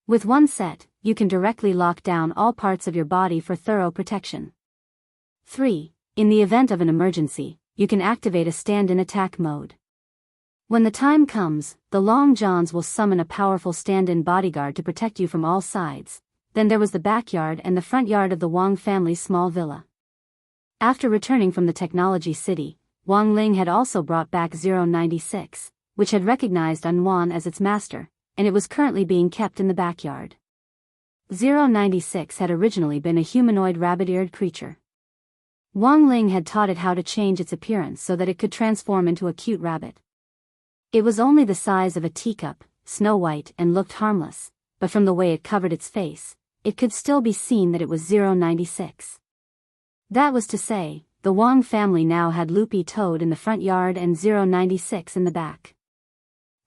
With one set, you can directly lock down all parts of your body for thorough protection. 3. In the event of an emergency, you can activate a stand-in attack mode. When the time comes, the Long Johns will summon a powerful stand-in bodyguard to protect you from all sides. Then there was the backyard and the front yard of the Wang family's small villa. After returning from the technology city, Wang Ling had also brought back 096, which had recognized Unwan as its master, and it was currently being kept in the backyard. 096 had originally been a humanoid rabbit-eared creature. Wang Ling had taught it how to change its appearance so that it could transform into a cute rabbit. It was only the size of a teacup, snow-white, and looked harmless, but from the way it covered its face, it could still be seen that it was 096. That was to say, the Wang family now had Loopy Toad in the front yard and 096 in the back.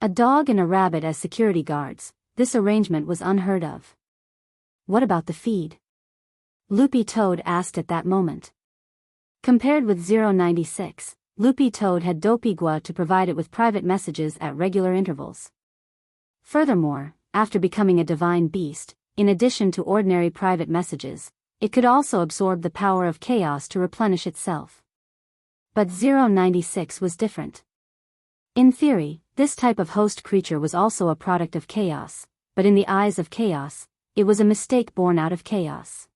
A dog and a rabbit as security guards, this arrangement was unheard of. What about the feed? Loopy Toad asked at that moment. Compared with 096, Loopy Toad had Dopigua to provide it with private messages at regular intervals. Furthermore, after becoming a divine beast, in addition to ordinary private messages, it could also absorb the power of chaos to replenish itself. But 096 was different. In theory, this type of host creature was also a product of chaos, but in the eyes of chaos, it was a mistake born out of chaos.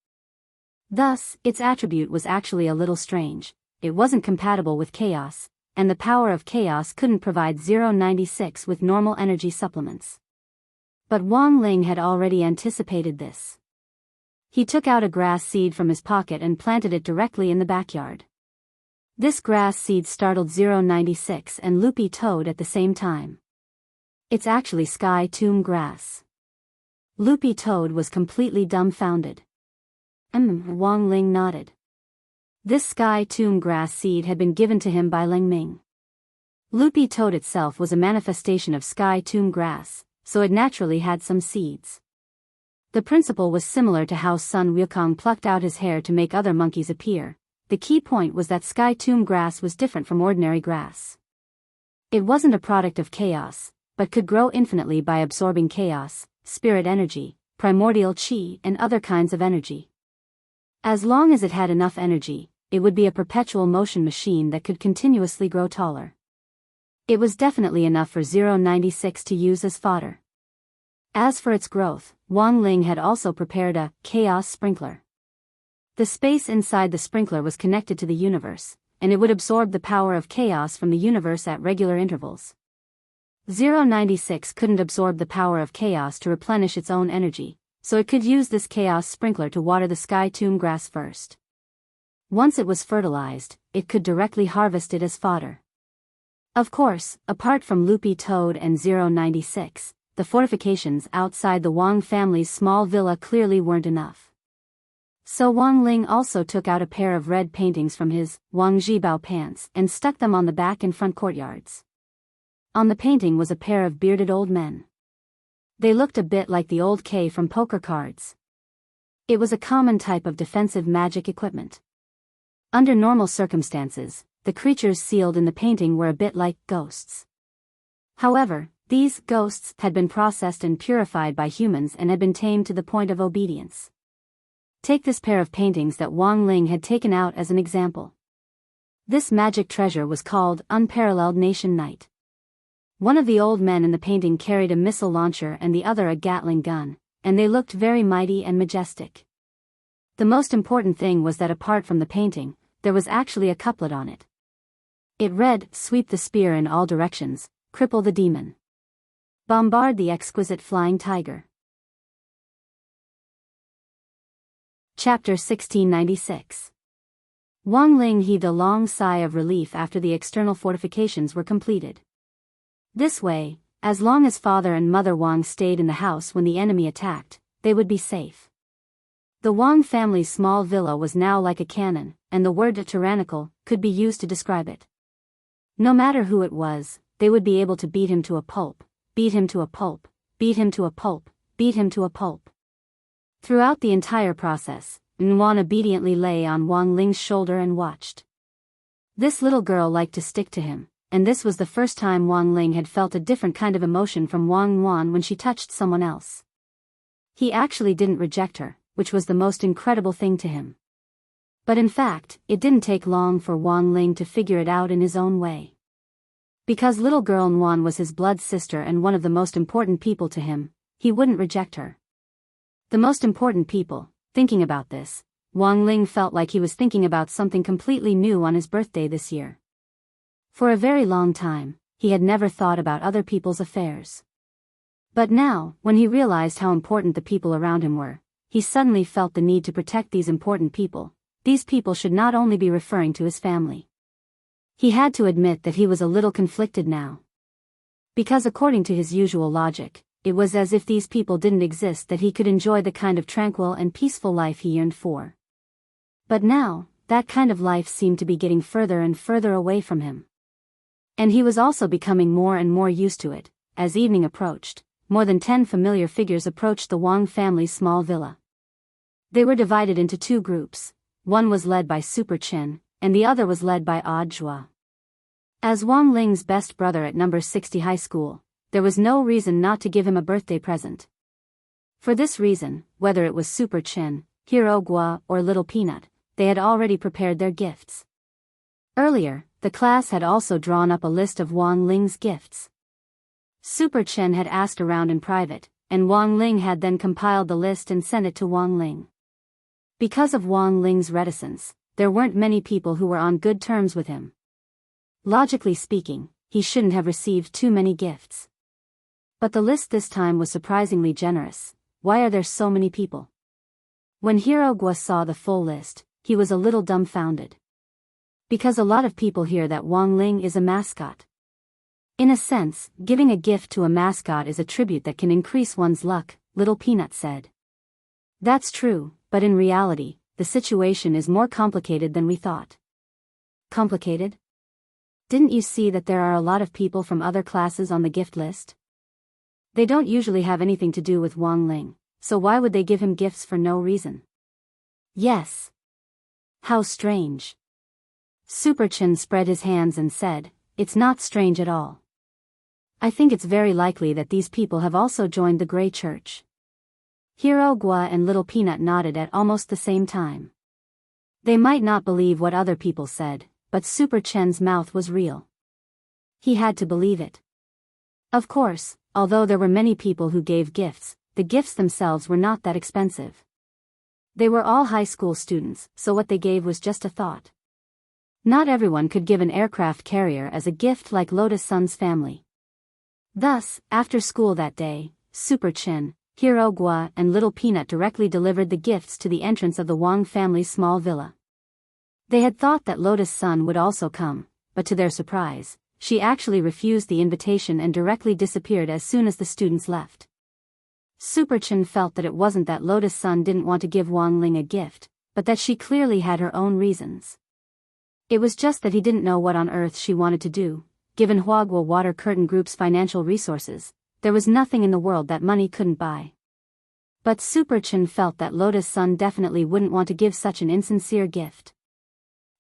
Thus, its attribute was actually a little strange. It wasn't compatible with chaos, and the power of chaos couldn't provide 096 with normal energy supplements. But Wang Ling had already anticipated this. He took out a grass seed from his pocket and planted it directly in the backyard. This grass seed startled 096 and Loopy Toad at the same time. It's actually sky tomb grass. Loopy Toad was completely dumbfounded. Wang Ling nodded. This sky tomb grass seed had been given to him by Ling Ming. Loopy Toad itself was a manifestation of sky tomb grass, so it naturally had some seeds. The principle was similar to how Sun Wukong plucked out his hair to make other monkeys appear. The key point was that sky tomb grass was different from ordinary grass. It wasn't a product of chaos, but could grow infinitely by absorbing chaos, spirit energy, primordial chi, and other kinds of energy. As long as it had enough energy, it would be a perpetual motion machine that could continuously grow taller. It was definitely enough for 096 to use as fodder. As for its growth, Wang Ling had also prepared a chaos sprinkler. The space inside the sprinkler was connected to the universe, and it would absorb the power of chaos from the universe at regular intervals. 096 couldn't absorb the power of chaos to replenish its own energy, so it could use this chaos sprinkler to water the sky tomb grass first. Once it was fertilized, it could directly harvest it as fodder. Of course, apart from Loopy Toad and 096, the fortifications outside the Wang family's small villa clearly weren't enough. So Wang Ling also took out a pair of red paintings from his Wang Zhibao pants and stuck them on the back and front courtyards. On the painting was a pair of bearded old men. They looked a bit like the old K from poker cards. It was a common type of defensive magic equipment. Under normal circumstances, the creatures sealed in the painting were a bit like ghosts. However, these ghosts had been processed and purified by humans and had been tamed to the point of obedience. Take this pair of paintings that Wang Ling had taken out as an example. This magic treasure was called Unparalleled Nation Knight. One of the old men in the painting carried a missile launcher and the other a Gatling gun, and they looked very mighty and majestic. The most important thing was that apart from the painting, there was actually a couplet on it. It read, "Sweep the spear in all directions, cripple the demon. Bombard the exquisite flying tiger." Chapter 1696. Wang Ling heaved a long sigh of relief after the external fortifications were completed. This way, as long as Father and Mother Wang stayed in the house when the enemy attacked, they would be safe. The Wang family's small villa was now like a cannon, and the word tyrannical could be used to describe it. No matter who it was, they would be able to beat him to a pulp, beat him to a pulp, beat him to a pulp, beat him to a pulp. Throughout the entire process, Nguyen obediently lay on Wang Ling's shoulder and watched. This little girl liked to stick to him, and this was the first time Wang Ling had felt a different kind of emotion from Wang Nguyen when she touched someone else. He actually didn't reject her, which was the most incredible thing to him. But in fact, it didn't take long for Wang Ling to figure it out in his own way. Because little girl Nguyen was his blood sister and one of the most important people to him, he wouldn't reject her. The most important people. Thinking about this, Wang Ling felt like he was thinking about something completely new on his birthday this year. For a very long time, he had never thought about other people's affairs. But now, when he realized how important the people around him were, he suddenly felt the need to protect these important people. These people should not only be referring to his family. He had to admit that he was a little conflicted now. Because according to his usual logic, it was as if these people didn't exist that he could enjoy the kind of tranquil and peaceful life he yearned for. But now, that kind of life seemed to be getting further and further away from him. And he was also becoming more and more used to it. As evening approached, more than 10 familiar figures approached the Wang family's small villa. They were divided into two groups. One was led by Super Chen, and the other was led by Odd Zhua. As Wang Ling's best brother at number 60 high school, there was no reason not to give him a birthday present. For this reason, whether it was Super Chen, Hero Gua, or Little Peanut, they had already prepared their gifts. Earlier, the class had also drawn up a list of Wang Ling's gifts. Super Chen had asked around in private, and Wang Ling had then compiled the list and sent it to Wang Ling. Because of Wang Ling's reticence, there weren't many people who were on good terms with him. Logically speaking, he shouldn't have received too many gifts. But the list this time was surprisingly generous. Why are there so many people? When Hero Gua saw the full list, he was a little dumbfounded. Because a lot of people hear that Wang Ling is a mascot. In a sense, giving a gift to a mascot is a tribute that can increase one's luck, Little Peanut said. That's true, but in reality, the situation is more complicated than we thought. Complicated? Didn't you see that there are a lot of people from other classes on the gift list? They don't usually have anything to do with Wang Ling, so why would they give him gifts for no reason? Yes. How strange. Super Chen spread his hands and said, "It's not strange at all. I think it's very likely that these people have also joined the Grey Church." Hero Gua and Little Peanut nodded at almost the same time. They might not believe what other people said, but Super Chen's mouth was real. He had to believe it. Of course, although there were many people who gave gifts, the gifts themselves were not that expensive. They were all high school students, so what they gave was just a thought. Not everyone could give an aircraft carrier as a gift like Lotus Sun's family. Thus, after school that day, Super Chen, Hero Gua and Little Peanut directly delivered the gifts to the entrance of the Wang family's small villa. They had thought that Lotus Sun would also come, but to their surprise, she actually refused the invitation and directly disappeared as soon as the students left. Super Chen felt that it wasn't that Lotus Sun didn't want to give Wang Ling a gift, but that she clearly had her own reasons. It was just that he didn't know what on earth she wanted to do. Given Huaguo Water Curtain Group's financial resources, there was nothing in the world that money couldn't buy. But Super Chen felt that Lotus Sun definitely wouldn't want to give such an insincere gift.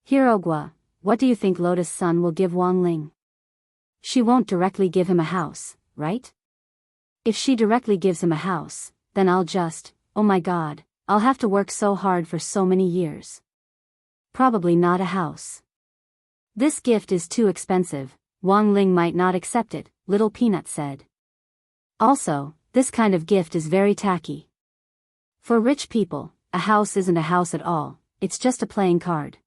Hero Gua, what do you think Lotus Sun will give Wang Ling? She won't directly give him a house, right? If she directly gives him a house, then oh my god, I'll have to work so hard for so many years. Probably not a house. This gift is too expensive, Wang Ling might not accept it, Little Peanut said. Also, this kind of gift is very tacky. For rich people, a house isn't a house at all, it's just a playing card.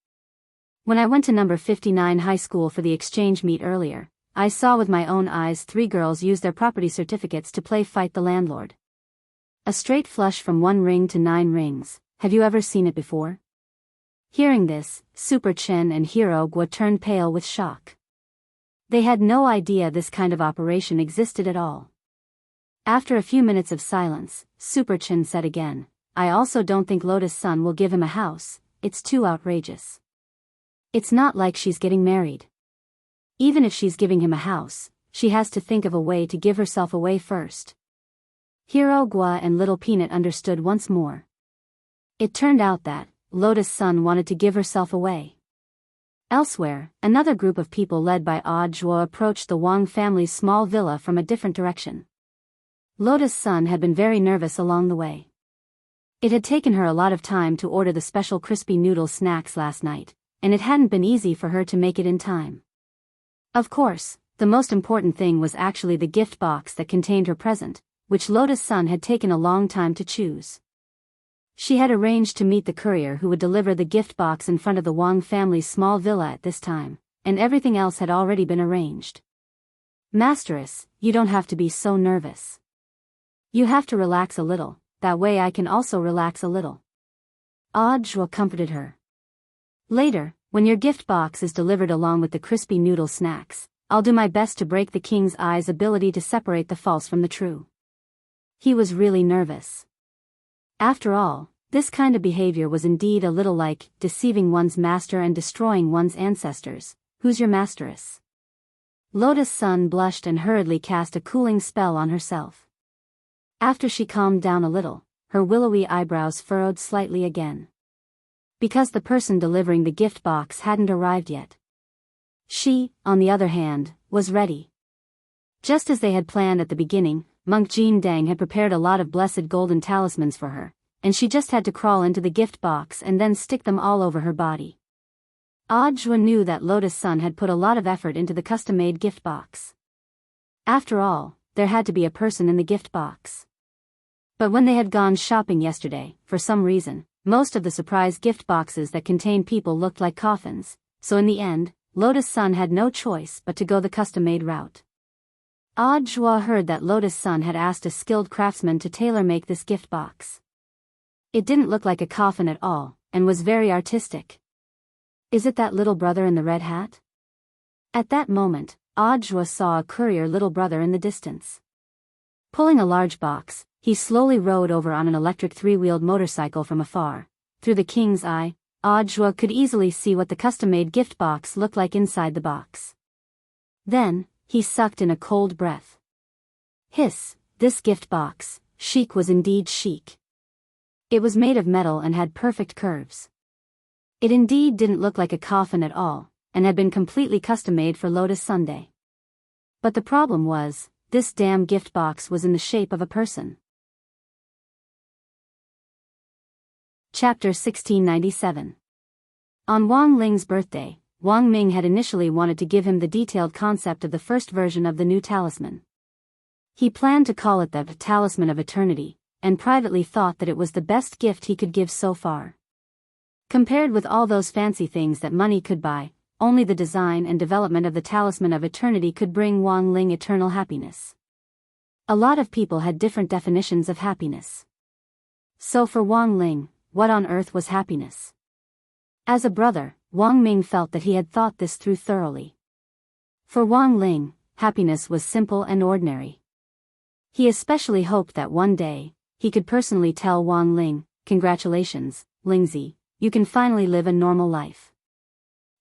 When I went to number 59 high school for the exchange meet earlier, I saw with my own eyes 3 girls use their property certificates to play fight the landlord. A straight flush from 1 ring to 9 rings, have you ever seen it before? Hearing this, Super Chen and Hero Gua turned pale with shock. They had no idea this kind of operation existed at all. After a few minutes of silence, Super Chen said again, I also don't think Lotus Sun will give him a house, it's too outrageous. It's not like she's getting married. Even if she's giving him a house, she has to think of a way to give herself away first. Hero Gua and Little Peanut understood once more. It turned out that Lotus Sun wanted to give herself away. Elsewhere, another group of people led by Odd Zhuo approached the Wang family's small villa from a different direction. Lotus Sun had been very nervous along the way. It had taken her a lot of time to order the special crispy noodle snacks last night, and it hadn't been easy for her to make it in time. Of course, the most important thing was actually the gift box that contained her present, which Lotus Sun had taken a long time to choose. She had arranged to meet the courier who would deliver the gift box in front of the Wang family's small villa at this time, and everything else had already been arranged. Masteress, you don't have to be so nervous. You have to relax a little, that way I can also relax a little. Audiobook comforted her. Later, when your gift box is delivered along with the crispy noodle snacks, I'll do my best to break the king's eye's ability to separate the false from the true. He was really nervous. After all, this kind of behavior was indeed a little like deceiving one's master and destroying one's ancestors. Who's your masteress? Lotus Sun blushed and hurriedly cast a cooling spell on herself. After she calmed down a little, her willowy eyebrows furrowed slightly again. Because the person delivering the gift box hadn't arrived yet. She, on the other hand, was ready. Just as they had planned at the beginning, Monk Jean Dang had prepared a lot of blessed golden talismans for her, and she just had to crawl into the gift box and then stick them all over her body. Audiobook knew that Lotus Sun had put a lot of effort into the custom-made gift box. After all, there had to be a person in the gift box. But when they had gone shopping yesterday, for some reason, most of the surprise gift boxes that contained people looked like coffins, so in the end, Lotus Sun had no choice but to go the custom-made route. Audiobook heard that Lotus Sun had asked a skilled craftsman to tailor-make this gift box. It didn't look like a coffin at all, and was very artistic. Is it that little brother in the red hat? At that moment, Audiobook saw a courier little brother in the distance. Pulling a large box, he slowly rode over on an electric three-wheeled motorcycle from afar. Through the king's eye, Audiobook could easily see what the custom-made gift box looked like inside the box. Then, he sucked in a cold breath. Hiss, this gift box, chic, was indeed chic. It was made of metal and had perfect curves. It indeed didn't look like a coffin at all, and had been completely custom-made for Lotus Sunday. But the problem was, this damn gift box was in the shape of a person. Chapter 1697. On Wang Ling's birthday, Wang Ming had initially wanted to give him the detailed concept of the first version of the new talisman. He planned to call it the Talisman of Eternity, and privately thought that it was the best gift he could give so far. Compared with all those fancy things that money could buy, only the design and development of the Talisman of Eternity could bring Wang Ling eternal happiness. A lot of people had different definitions of happiness. So for Wang Ling, what on earth was happiness? As a brother, Wang Ming felt that he had thought this through thoroughly. For Wang Ling, happiness was simple and ordinary. He especially hoped that one day, he could personally tell Wang Ling, "Congratulations, Lingzi, you can finally live a normal life."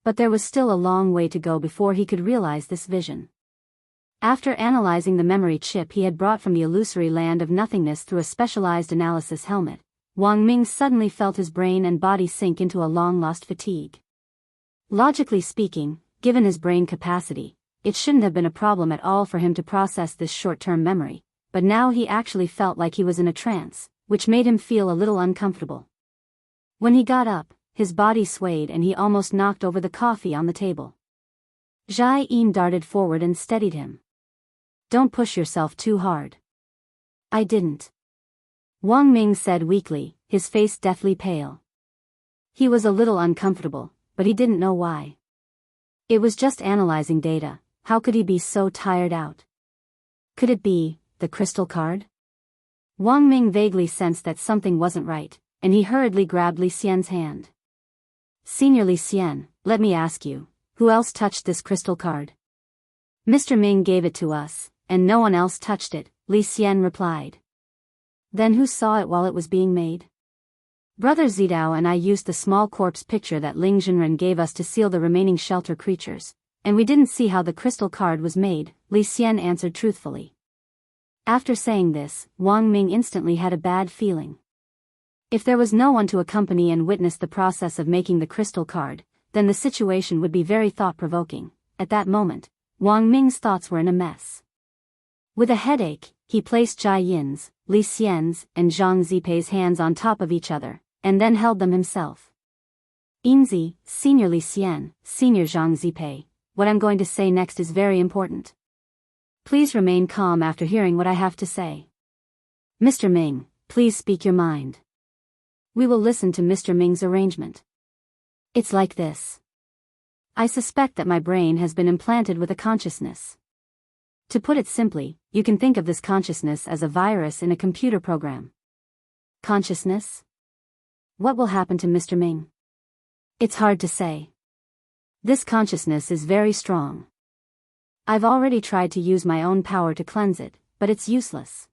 But there was still a long way to go before he could realize this vision. After analyzing the memory chip he had brought from the illusory land of nothingness through a specialized analysis helmet, Wang Ming suddenly felt his brain and body sink into a long-lost fatigue. Logically speaking, given his brain capacity, it shouldn't have been a problem at all for him to process this short-term memory, but now he actually felt like he was in a trance, which made him feel a little uncomfortable. When he got up, his body swayed and he almost knocked over the coffee on the table. Jai Yin darted forward and steadied him. "Don't push yourself too hard." "I didn't." Wang Ming said weakly, his face deathly pale. He was a little uncomfortable, but he didn't know why. It was just analyzing data, how could he be so tired out? Could it be the crystal card? Wang Ming vaguely sensed that something wasn't right, and he hurriedly grabbed Li Xian's hand. "Senior Li Xian, let me ask you, who else touched this crystal card?" "Mr. Ming gave it to us, and no one else touched it," Li Xian replied. "Then who saw it while it was being made?" "Brother Zidao and I used the small corpse picture that Ling Zhenren gave us to seal the remaining shelter creatures, and we didn't see how the crystal card was made," Li Xian answered truthfully. After saying this, Wang Ming instantly had a bad feeling. If there was no one to accompany and witness the process of making the crystal card, then the situation would be very thought-provoking. At that moment, Wang Ming's thoughts were in a mess. With a headache, he placed Jai Yin's, Li Xian's, and Zhang Zipei's hands on top of each other, and then held them himself. "Yinzi, Senior Li Xian, Senior Zhang Zipei, what I'm going to say next is very important. Please remain calm after hearing what I have to say. Mr. Ming, please speak your mind. We will listen to Mr. Ming's arrangement. It's like this. I suspect that my brain has been implanted with a consciousness. To put it simply, you can think of this consciousness as a virus in a computer program. Consciousness? What will happen to Mr. Ming? It's hard to say. This consciousness is very strong. I've already tried to use my own power to cleanse it, but it's useless.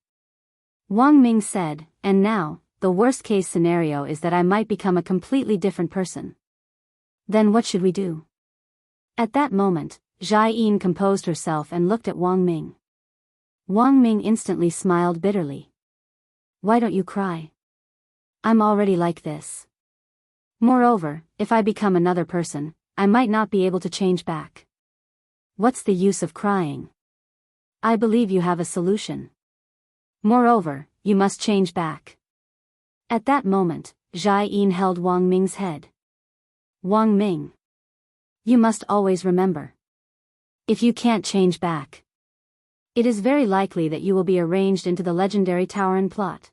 Wang Ming said, and now, the worst-case scenario is that I might become a completely different person. Then what should we do? At that moment, Zhai Yin composed herself and looked at Wang Ming. Wang Ming instantly smiled bitterly. Why don't you cry? I'm already like this. Moreover, if I become another person, I might not be able to change back. What's the use of crying? I believe you have a solution. Moreover, you must change back. At that moment, Zhai Yin held Wang Ming's head. Wang Ming. You must always remember. If you can't change back, it is very likely that you will be arranged into the legendary Taoran plot.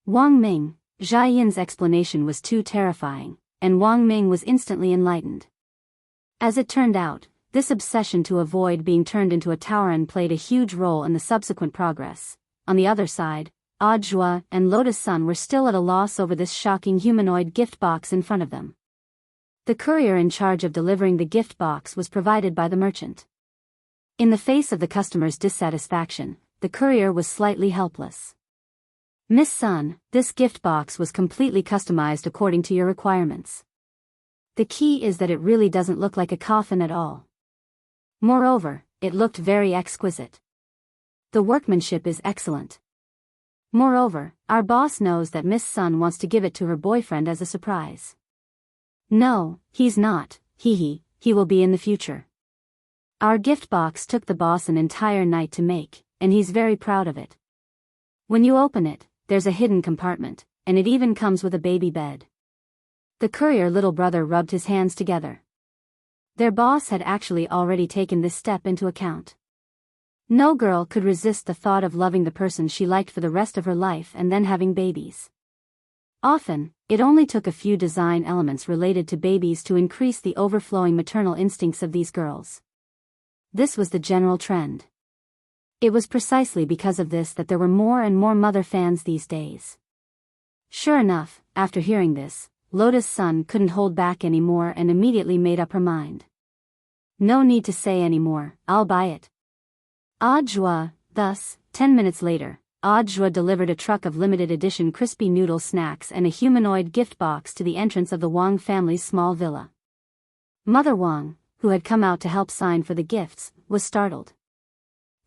Wang Ming, Zhai Yin's explanation was too terrifying, and Wang Ming was instantly enlightened. As it turned out, this obsession to avoid being turned into a Taoran played a huge role in the subsequent progress. On the other side, Audiobook and Lotus Sun were still at a loss over this shocking humanoid gift box in front of them. The courier in charge of delivering the gift box was provided by the merchant. In the face of the customer's dissatisfaction, the courier was slightly helpless. Miss Sun, this gift box was completely customized according to your requirements. The key is that it really doesn't look like a coffin at all. Moreover, it looked very exquisite. The workmanship is excellent. Moreover, our boss knows that Miss Sun wants to give it to her boyfriend as a surprise. No, he's not, he will be in the future. Our gift box took the boss an entire night to make, and he's very proud of it. When you open it, there's a hidden compartment, and it even comes with a baby bed. The courier little brother rubbed his hands together. Their boss had actually already taken this step into account. No girl could resist the thought of loving the person she liked for the rest of her life and then having babies. Often, it only took a few design elements related to babies to increase the overflowing maternal instincts of these girls. This was the general trend. It was precisely because of this that there were more and more mother fans these days. Sure enough, after hearing this, Lotus Sun couldn't hold back anymore and immediately made up her mind. No need to say anymore, I'll buy it. Thus, 10 minutes later, Audiobook delivered a truck of limited edition crispy noodle snacks and a humanoid gift box to the entrance of the Wang family's small villa. Mother Wang, who had come out to help sign for the gifts, was startled.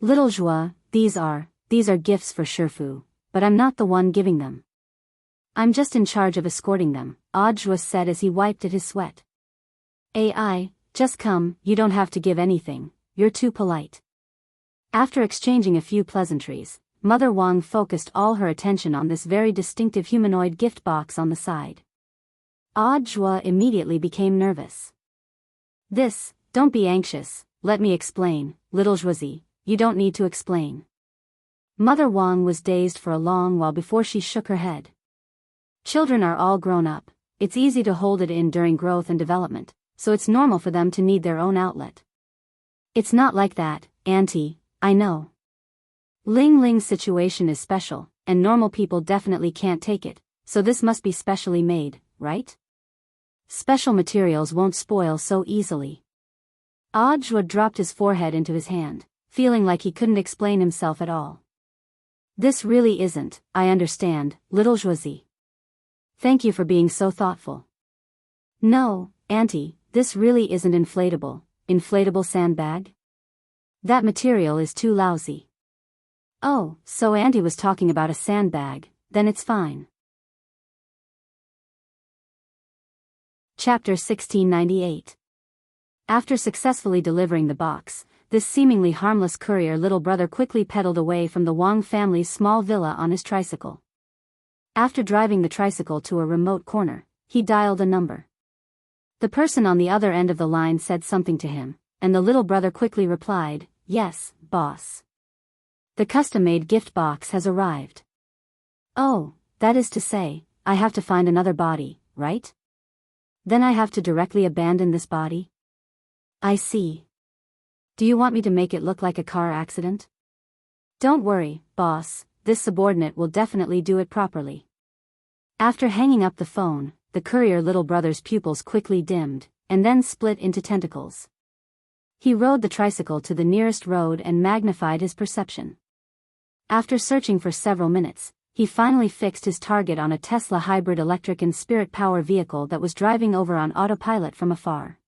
Little Joie, these are gifts for Shifu, but I'm not the one giving them. I'm just in charge of escorting them, Audiobook said as he wiped at his sweat. AI, just come, you don't have to give anything, you're too polite. After exchanging a few pleasantries, Mother Wang focused all her attention on this very distinctive humanoid gift box on the side. Audiobook immediately became nervous. Don't be anxious, let me explain, little Josie, you don't need to explain. Mother Wang was dazed for a long while before she shook her head. Children are all grown up, it's easy to hold it in during growth and development, so it's normal for them to need their own outlet. It's not like that, Auntie, I know. Ling Ling's situation is special, and normal people definitely can't take it, so this must be specially made, right? Special materials won't spoil so easily. Audiobook dropped his forehead into his hand, feeling like he couldn't explain himself at all. This really isn't, I understand, little Josie. Thank you for being so thoughtful. No, Auntie, this really isn't inflatable sandbag? That material is too lousy. Oh, so Auntie was talking about a sandbag, then it's fine. Chapter 1698. After successfully delivering the box, this seemingly harmless courier little brother quickly pedaled away from the Wang family's small villa on his tricycle. After driving the tricycle to a remote corner, he dialed a number. The person on the other end of the line said something to him, and the little brother quickly replied, "Yes, boss. The custom-made gift box has arrived." "Oh, that is to say, I have to find another body, right? Then I have to directly abandon this body? I see. Do you want me to make it look like a car accident?" "Don't worry, boss, this subordinate will definitely do it properly." After hanging up the phone, the courier little brother's pupils quickly dimmed, and then split into tentacles. He rode the tricycle to the nearest road and magnified his perception. After searching for several minutes, he finally fixed his target on a Tesla hybrid electric and spirit power vehicle that was driving over on autopilot from afar.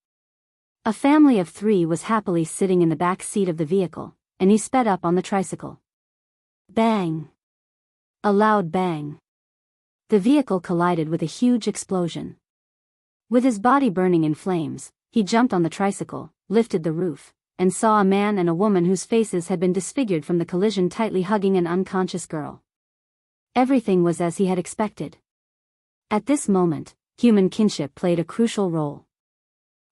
A family of 3 was happily sitting in the back seat of the vehicle, and he sped up on the tricycle. Bang! A loud bang. The vehicle collided with a huge explosion. With his body burning in flames, he jumped on the tricycle, lifted the roof, and saw a man and a woman whose faces had been disfigured from the collision tightly hugging an unconscious girl. Everything was as he had expected. At this moment, human kinship played a crucial role.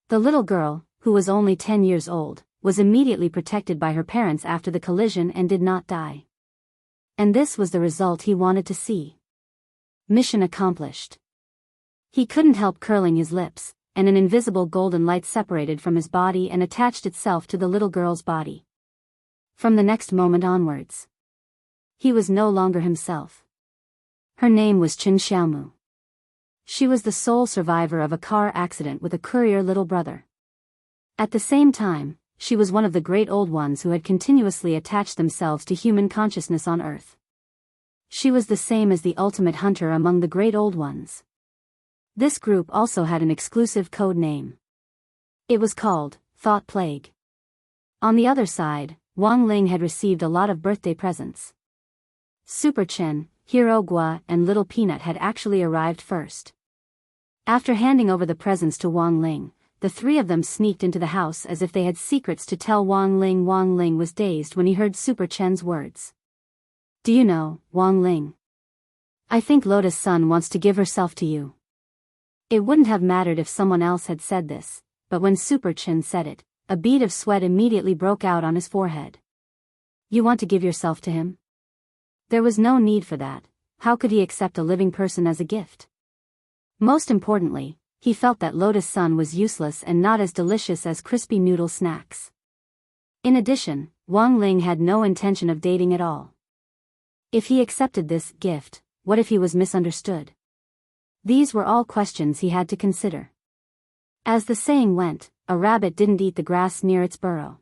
The little girl, who was only 10 years old, was immediately protected by her parents after the collision and did not die. And this was the result he wanted to see. Mission accomplished. He couldn't help curling his lips, and an invisible golden light separated from his body and attached itself to the little girl's body. From the next moment onwards, he was no longer himself. Her name was Chen Xiaomu. She was the sole survivor of a car accident with a courier little brother. At the same time, she was one of the great old ones who had continuously attached themselves to human consciousness on Earth. She was the same as the ultimate hunter among the great old ones. This group also had an exclusive code name. It was called Thought Plague. On the other side, Wang Ling had received a lot of birthday presents. Super Chen, Hero Gua and Little Peanut had actually arrived first. After handing over the presents to Wang Ling, the 3 of them sneaked into the house as if they had secrets to tell Wang Ling. Wang Ling was dazed when he heard Super Chen's words. "Do you know, Wang Ling? I think Lotus-san wants to give herself to you." It wouldn't have mattered if someone else had said this, but when Super Chen said it, a bead of sweat immediately broke out on his forehead. "You want to give yourself to him?" There was no need for that. How could he accept a living person as a gift? Most importantly, he felt that Lotus-san was useless and not as delicious as crispy noodle snacks. In addition, Wang Ling had no intention of dating at all. If he accepted this gift, what if he was misunderstood? These were all questions he had to consider. As the saying went, a rabbit didn't eat the grass near its burrow.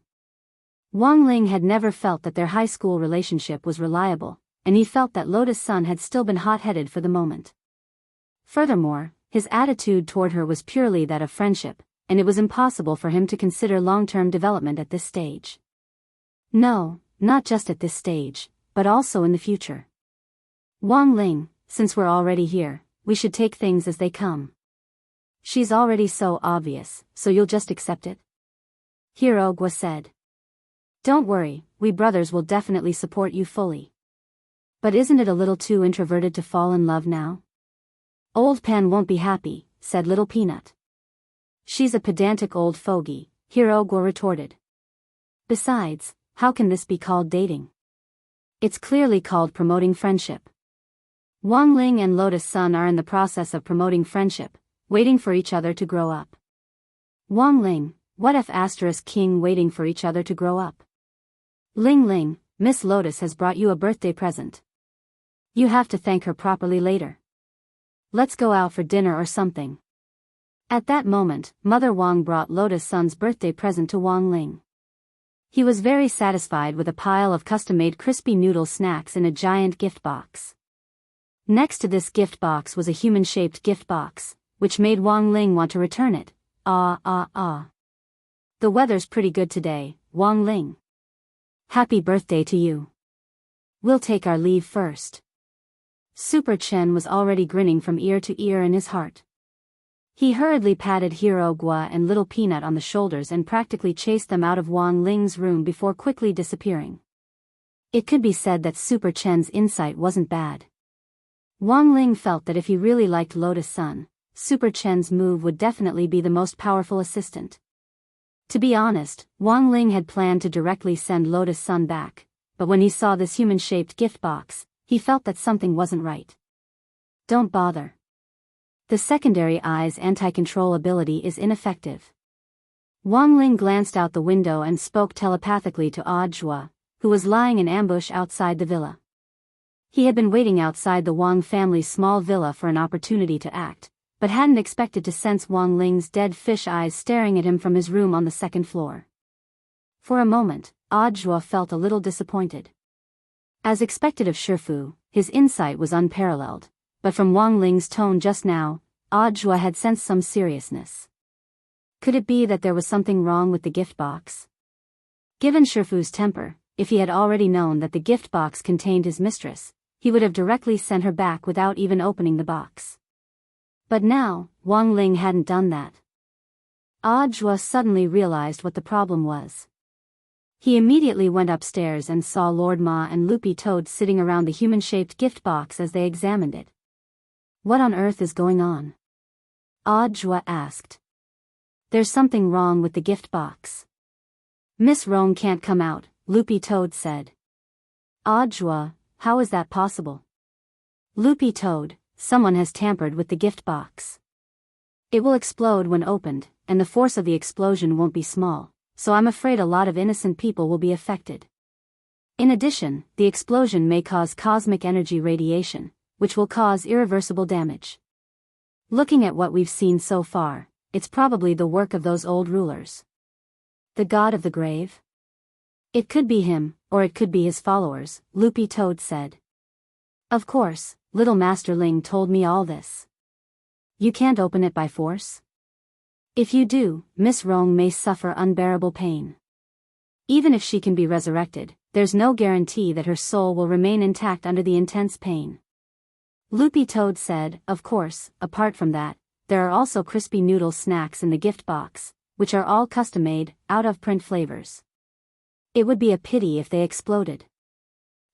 Wang Ling had never felt that their high school relationship was reliable, and he felt that Lotus-san had still been hot-headed for the moment. Furthermore, his attitude toward her was purely that of friendship, and it was impossible for him to consider long-term development at this stage. No, not just at this stage, but also in the future. "Wang Ling, since we're already here, we should take things as they come. She's already so obvious, so you'll just accept it?" Hero Gua said. "Don't worry, we brothers will definitely support you fully. But isn't it a little too introverted to fall in love now?" "Old Pan won't be happy," said Little Peanut. "She's a pedantic old fogey," Hero Gua retorted. "Besides, how can this be called dating? It's clearly called promoting friendship. Wang Ling and Lotus-san are in the process of promoting friendship, waiting for each other to grow up." "Wang Ling, what if *King waiting for each other to grow up?" "Ling Ling, Miss Lotus has brought you a birthday present. You have to thank her properly later. Let's go out for dinner or something." At that moment, Mother Wang brought Lotus-san's birthday present to Wang Ling. He was very satisfied with a pile of custom-made crispy noodle snacks in a giant gift box. Next to this gift box was a human-shaped gift box, which made Wang Ling want to return it. Ah. The weather's pretty good today, Wang Ling. Happy birthday to you. We'll take our leave first. Super Chen was already grinning from ear to ear in his heart. He hurriedly patted Hero Gua and Little Peanut on the shoulders and practically chased them out of Wang Ling's room before quickly disappearing. It could be said that Super Chen's insight wasn't bad. Wang Ling felt that if he really liked Lotus-san, Super Chen's move would definitely be the most powerful assistant. To be honest, Wang Ling had planned to directly send Lotus Sun back, but when he saw this human-shaped gift box, he felt that something wasn't right. Don't bother. The secondary eye's anti-control ability is ineffective. Wang Ling glanced out the window and spoke telepathically to Audiobook, who was lying in ambush outside the villa. He had been waiting outside the Wang family's small villa for an opportunity to act, but hadn't expected to sense Wang Ling's dead fish eyes staring at him from his room on the second floor. For a moment, Audiobook felt a little disappointed. As expected of Shifu, his insight was unparalleled, but from Wang Ling's tone just now, Audiobook had sensed some seriousness. Could it be that there was something wrong with the gift box? Given Shifu's temper, if he had already known that the gift box contained his mistress, he would have directly sent her back without even opening the box. But now, Wang Ling hadn't done that. Audiobook suddenly realized what the problem was. He immediately went upstairs and saw Lord Ma and Loopy Toad sitting around the human-shaped gift box as they examined it. What on earth is going on? Audiobook asked. There's something wrong with the gift box. Miss Rome can't come out, Loopy Toad said. Audiobook, how is that possible? Loopy Toad, someone has tampered with the gift box. It will explode when opened, and the force of the explosion won't be small, so I'm afraid a lot of innocent people will be affected. In addition, the explosion may cause cosmic energy radiation, which will cause irreversible damage. Looking at what we've seen so far, it's probably the work of those old rulers. The god of the grave? It could be him, or it could be his followers, Loopy Toad said. Of course, Little Master Ling told me all this. You can't open it by force? If you do, Miss Rong may suffer unbearable pain. Even if she can be resurrected, there's no guarantee that her soul will remain intact under the intense pain. Loopy Toad said, of course, apart from that, there are also crispy noodle snacks in the gift box, which are all custom-made, out-of-print flavors. It would be a pity if they exploded.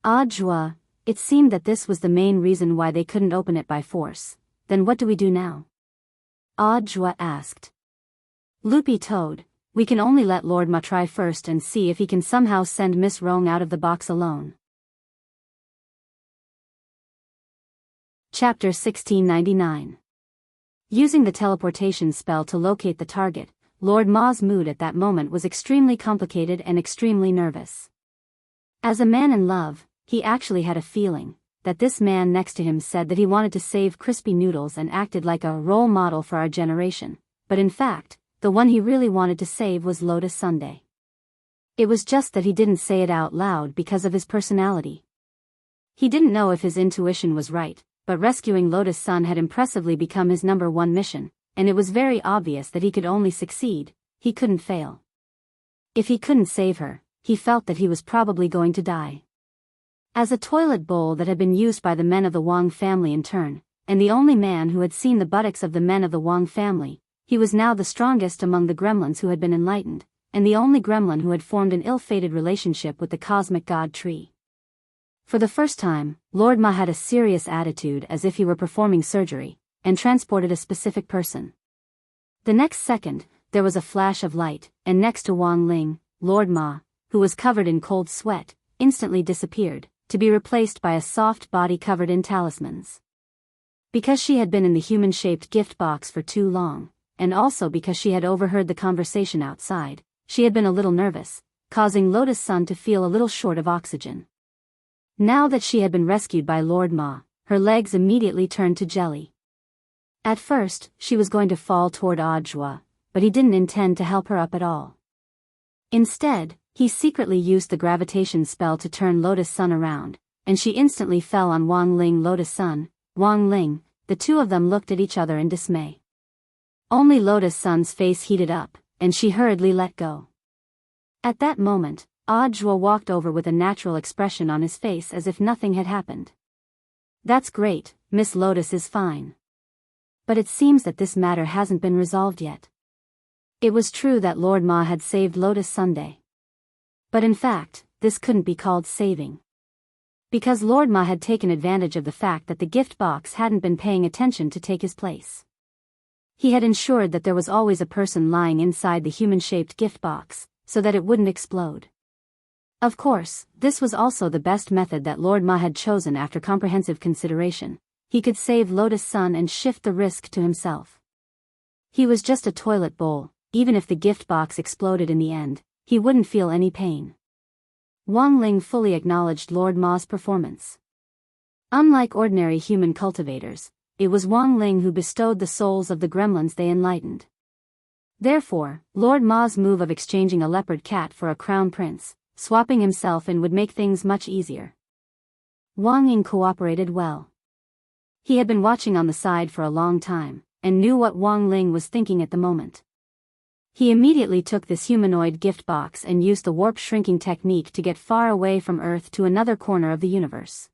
Audiobook, it seemed that this was the main reason why they couldn't open it by force. Then what do we do now? Audiobook asked. Loopy Toad, we can only let Lord Ma try first and see if he can somehow send Miss Rong out of the box alone. Chapter 1699. Using the teleportation spell to locate the target, Lord Ma's mood at that moment was extremely complicated and extremely nervous. As a man in love, he actually had a feeling that this man next to him said that he wanted to save crispy noodles and acted like a role model for our generation, but in fact, the one he really wanted to save was Lotus Sunday. It was just that he didn't say it out loud because of his personality. He didn't know if his intuition was right, but rescuing Lotus Sun had impressively become his #1 mission, and it was very obvious that he could only succeed, he couldn't fail. If he couldn't save her, he felt that he was probably going to die. As a toilet bowl that had been used by the men of the Wang family in turn, and the only man who had seen the buttocks of the men of the Wang family, he was now the strongest among the gremlins who had been enlightened, and the only gremlin who had formed an ill-fated relationship with the cosmic god tree. For the first time, Lord Ma had a serious attitude as if he were performing surgery, and transported a specific person. The next second, there was a flash of light, and next to Wang Ling, Lord Ma, who was covered in cold sweat, instantly disappeared, to be replaced by a soft body covered in talismans. Because she had been in the human-shaped gift box for too long, and also because she had overheard the conversation outside, she had been a little nervous, causing Lotus Sun to feel a little short of oxygen. Now that she had been rescued by Lord Ma, her legs immediately turned to jelly. At first, she was going to fall toward Audiobook, but he didn't intend to help her up at all. Instead, he secretly used the gravitation spell to turn Lotus Sun around, and she instantly fell on Wang Ling. Lotus Sun, Wang Ling, the two of them looked at each other in dismay. Only Lotus Sun's face heated up, and she hurriedly let go. At that moment, Audiobook walked over with a natural expression on his face as if nothing had happened. That's great, Miss Lotus is fine. But it seems that this matter hasn't been resolved yet. It was true that Lord Ma had saved Lotus Sunday. But in fact, this couldn't be called saving. Because Lord Ma had taken advantage of the fact that the gift box hadn't been paying attention to take his place. He had ensured that there was always a person lying inside the human-shaped gift box, so that it wouldn't explode. Of course, this was also the best method that Lord Ma had chosen after comprehensive consideration. He could save Lotus Sun and shift the risk to himself. He was just a toilet bowl. Even if the gift box exploded in the end, he wouldn't feel any pain. Wang Ling fully acknowledged Lord Ma's performance. Unlike ordinary human cultivators, it was Wang Ling who bestowed the souls of the gremlins they enlightened. Therefore, Lord Ma's move of exchanging a leopard cat for a crown prince, swapping himself in, would make things much easier. Wang Ying cooperated well. He had been watching on the side for a long time, and knew what Wang Ling was thinking at the moment. He immediately took this humanoid gift box and used the warp shrinking technique to get far away from Earth to another corner of the universe.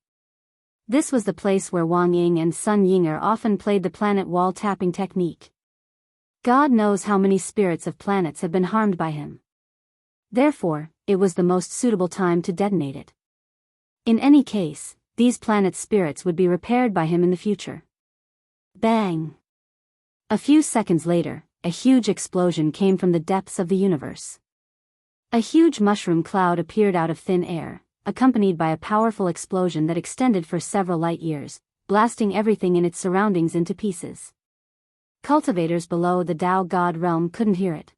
This was the place where Wang Ying and Sun Yinger often played the planet wall tapping technique. God knows how many spirits of planets have been harmed by him. Therefore, it was the most suitable time to detonate it. In any case, these planets' spirits would be repaired by him in the future. Bang! A few seconds later, a huge explosion came from the depths of the universe. A huge mushroom cloud appeared out of thin air, accompanied by a powerful explosion that extended for several light years, blasting everything in its surroundings into pieces. Cultivators below the Tao God realm couldn't hear it.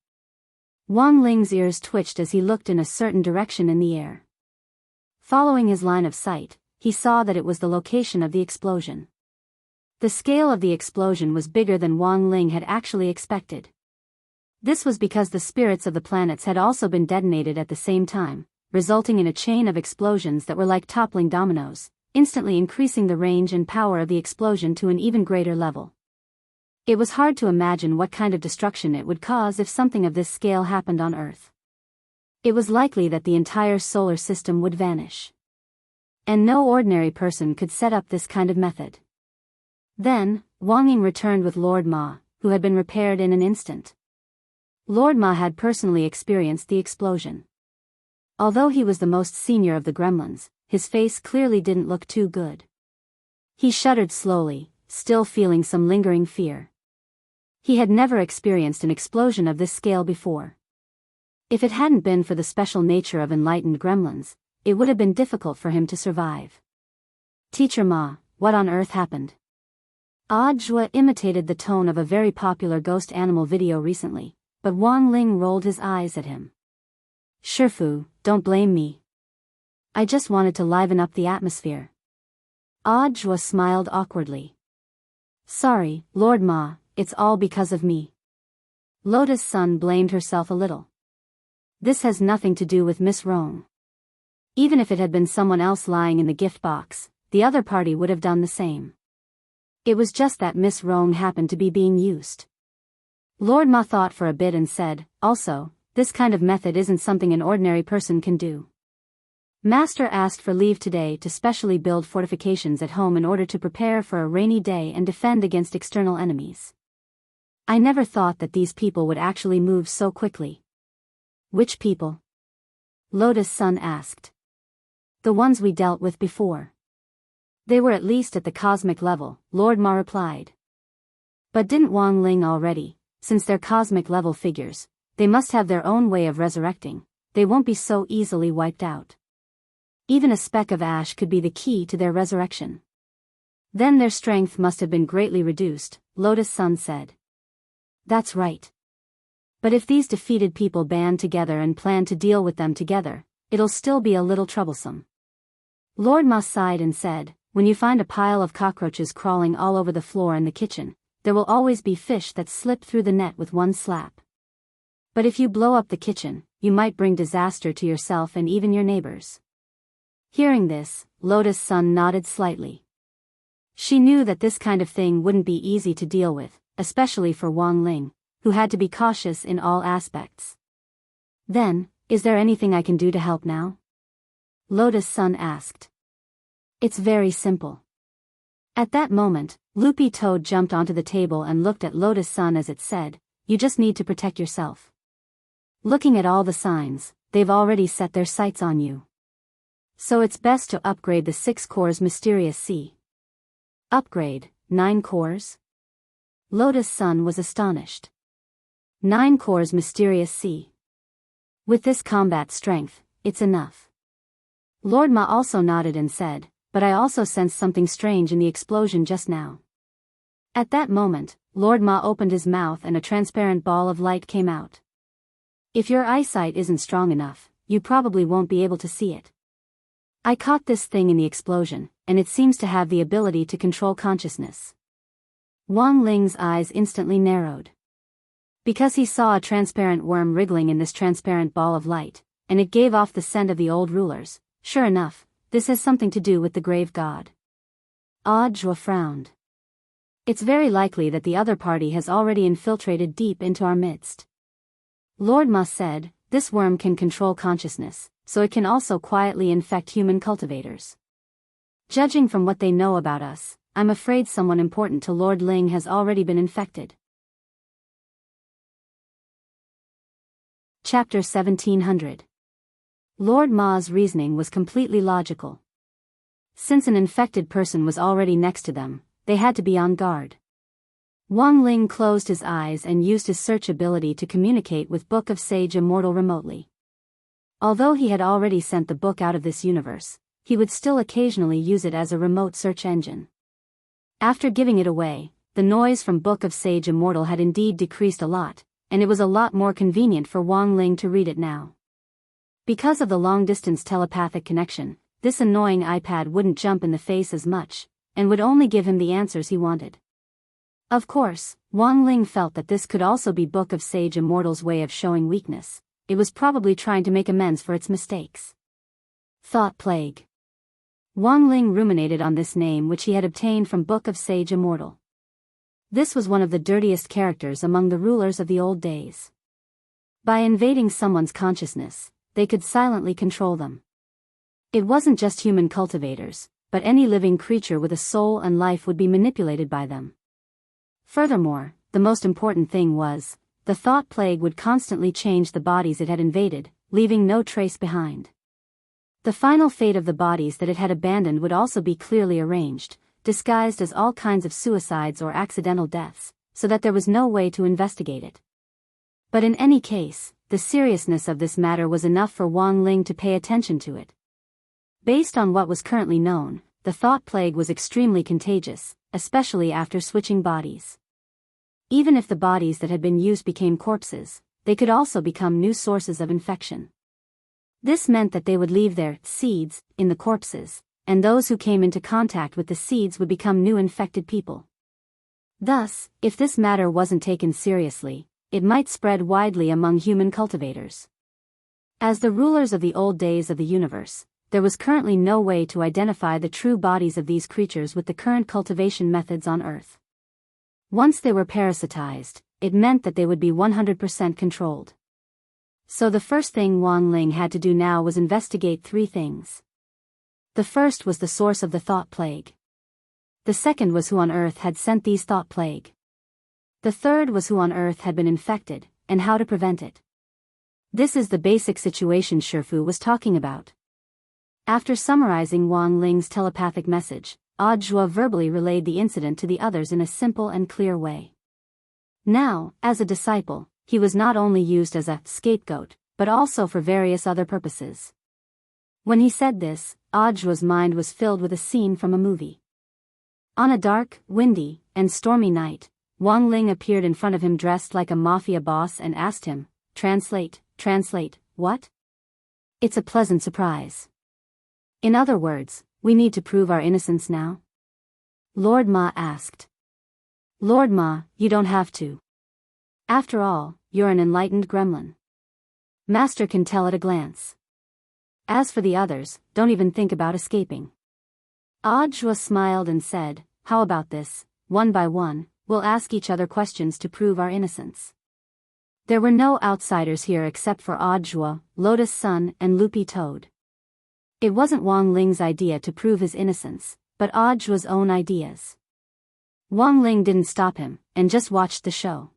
Wang Ling's ears twitched as he looked in a certain direction in the air. Following his line of sight, he saw that it was the location of the explosion. The scale of the explosion was bigger than Wang Ling had actually expected. This was because the spirits of the planets had also been detonated at the same time, resulting in a chain of explosions that were like toppling dominoes, instantly increasing the range and power of the explosion to an even greater level. It was hard to imagine what kind of destruction it would cause if something of this scale happened on Earth. It was likely that the entire solar system would vanish. And no ordinary person could set up this kind of method. Then, Wang Ying returned with Lord Ma, who had been repaired in an instant. Lord Ma had personally experienced the explosion. Although he was the most senior of the gremlins, his face clearly didn't look too good. He shuddered slowly, still feeling some lingering fear. He had never experienced an explosion of this scale before. If it hadn't been for the special nature of enlightened gremlins, it would have been difficult for him to survive. Teacher Ma, what on earth happened? Zhua imitated the tone of a very popular ghost animal video recently, but Wang Ling rolled his eyes at him. Shifu, don't blame me. I just wanted to liven up the atmosphere. Zhua smiled awkwardly. Sorry, Lord Ma, it's all because of me. Lotus Sun blamed herself a little. This has nothing to do with Miss Rong. Even if it had been someone else lying in the gift box, the other party would have done the same. It was just that Miss Rong happened to be being used. Lord Ma thought for a bit and said, also, this kind of method isn't something an ordinary person can do. Master asked for leave today to specially build fortifications at home in order to prepare for a rainy day and defend against external enemies. I never thought that these people would actually move so quickly. Which people? Lotus Sun asked. The ones we dealt with before. They were at least at the cosmic level, Lord Ma replied. But didn't Wang Ling already, since they're cosmic level figures, they must have their own way of resurrecting, they won't be so easily wiped out. Even a speck of ash could be the key to their resurrection. Then their strength must have been greatly reduced, Lotus Sun said. That's right. But if these defeated people band together and plan to deal with them together, it'll still be a little troublesome. Lord Ma sighed and said, when you find a pile of cockroaches crawling all over the floor in the kitchen, there will always be fish that slip through the net with one slap. But if you blow up the kitchen, you might bring disaster to yourself and even your neighbors. Hearing this, Lotus Sun nodded slightly. She knew that this kind of thing wouldn't be easy to deal with, especially for Wang Ling, who had to be cautious in all aspects. Then, is there anything I can do to help now? Lotus Sun asked. It's very simple. At that moment, Loopy Toad jumped onto the table and looked at Lotus Sun as it said, you just need to protect yourself. Looking at all the signs, they've already set their sights on you. So it's best to upgrade the 6 cores Mysterious Sea. Upgrade, 9 cores? Lotus Sun was astonished. 9 cores mysterious C. With this combat strength, it's enough. Lord Ma also nodded and said, but I also sensed something strange in the explosion just now. At that moment, Lord Ma opened his mouth and a transparent ball of light came out. If your eyesight isn't strong enough, you probably won't be able to see it. I caught this thing in the explosion, and it seems to have the ability to control consciousness. Wang Ling's eyes instantly narrowed. Because he saw a transparent worm wriggling in this transparent ball of light, and it gave off the scent of the old rulers. Sure enough, this has something to do with the grave god. Audiobook frowned. It's very likely that the other party has already infiltrated deep into our midst. Lord Ma said, this worm can control consciousness, so it can also quietly infect human cultivators. Judging from what they know about us, I'm afraid someone important to Lord Ling has already been infected. Chapter 1700. Lord Ma's reasoning was completely logical. Since an infected person was already next to them, they had to be on guard. Wang Ling closed his eyes and used his search ability to communicate with Book of Sage Immortal remotely. Although he had already sent the book out of this universe, he would still occasionally use it as a remote search engine. After giving it away, the noise from Book of Sage Immortal had indeed decreased a lot, and it was a lot more convenient for Wang Ling to read it now. Because of the long-distance telepathic connection, this annoying iPad wouldn't jump in the face as much, and would only give him the answers he wanted. Of course, Wang Ling felt that this could also be Book of Sage Immortal's way of showing weakness. It was probably trying to make amends for its mistakes. Thought Plague. Wang Ling ruminated on this name which he had obtained from Book of Sage Immortal. This was one of the dirtiest characters among the rulers of the old days. By invading someone's consciousness, they could silently control them. It wasn't just human cultivators, but any living creature with a soul and life would be manipulated by them. Furthermore, the most important thing was, the thought plague would constantly change the bodies it had invaded, leaving no trace behind. The final fate of the bodies that it had abandoned would also be clearly arranged, disguised as all kinds of suicides or accidental deaths, so that there was no way to investigate it. But in any case, the seriousness of this matter was enough for Wang Ling to pay attention to it. Based on what was currently known, the thought plague was extremely contagious, especially after switching bodies. Even if the bodies that had been used became corpses, they could also become new sources of infection. This meant that they would leave their seeds in the corpses, and those who came into contact with the seeds would become new infected people. Thus, if this matter wasn't taken seriously, it might spread widely among human cultivators. As the rulers of the old days of the universe, there was currently no way to identify the true bodies of these creatures with the current cultivation methods on Earth. Once they were parasitized, it meant that they would be 100% controlled. So the first thing Wang Ling had to do now was investigate 3 things. The first was the source of the thought plague. The second was who on Earth had sent these thought plague. The third was who on Earth had been infected, and how to prevent it. This is the basic situation Shifu was talking about. After summarizing Wang Ling's telepathic message, Audiobook verbally relayed the incident to the others in a simple and clear way. Now, as a disciple, he was not only used as a scapegoat, but also for various other purposes. When he said this, Audiobook's mind was filled with a scene from a movie. On a dark, windy, and stormy night, Wang Ling appeared in front of him dressed like a mafia boss and asked him, translate, what? It's a pleasant surprise. In other words, we need to prove our innocence now? Lord Ma asked. Lord Ma, you don't have to. After all, you're an enlightened gremlin. Master can tell at a glance. As for the others, don't even think about escaping. Audiobook smiled and said, how about this, one by one, we'll ask each other questions to prove our innocence. There were no outsiders here except for Audiobook, Lotus Sun, and Loopy Toad. It wasn't Wang Ling's idea to prove his innocence, but Audiobook's own ideas. Wang Ling didn't stop him, and just watched the show.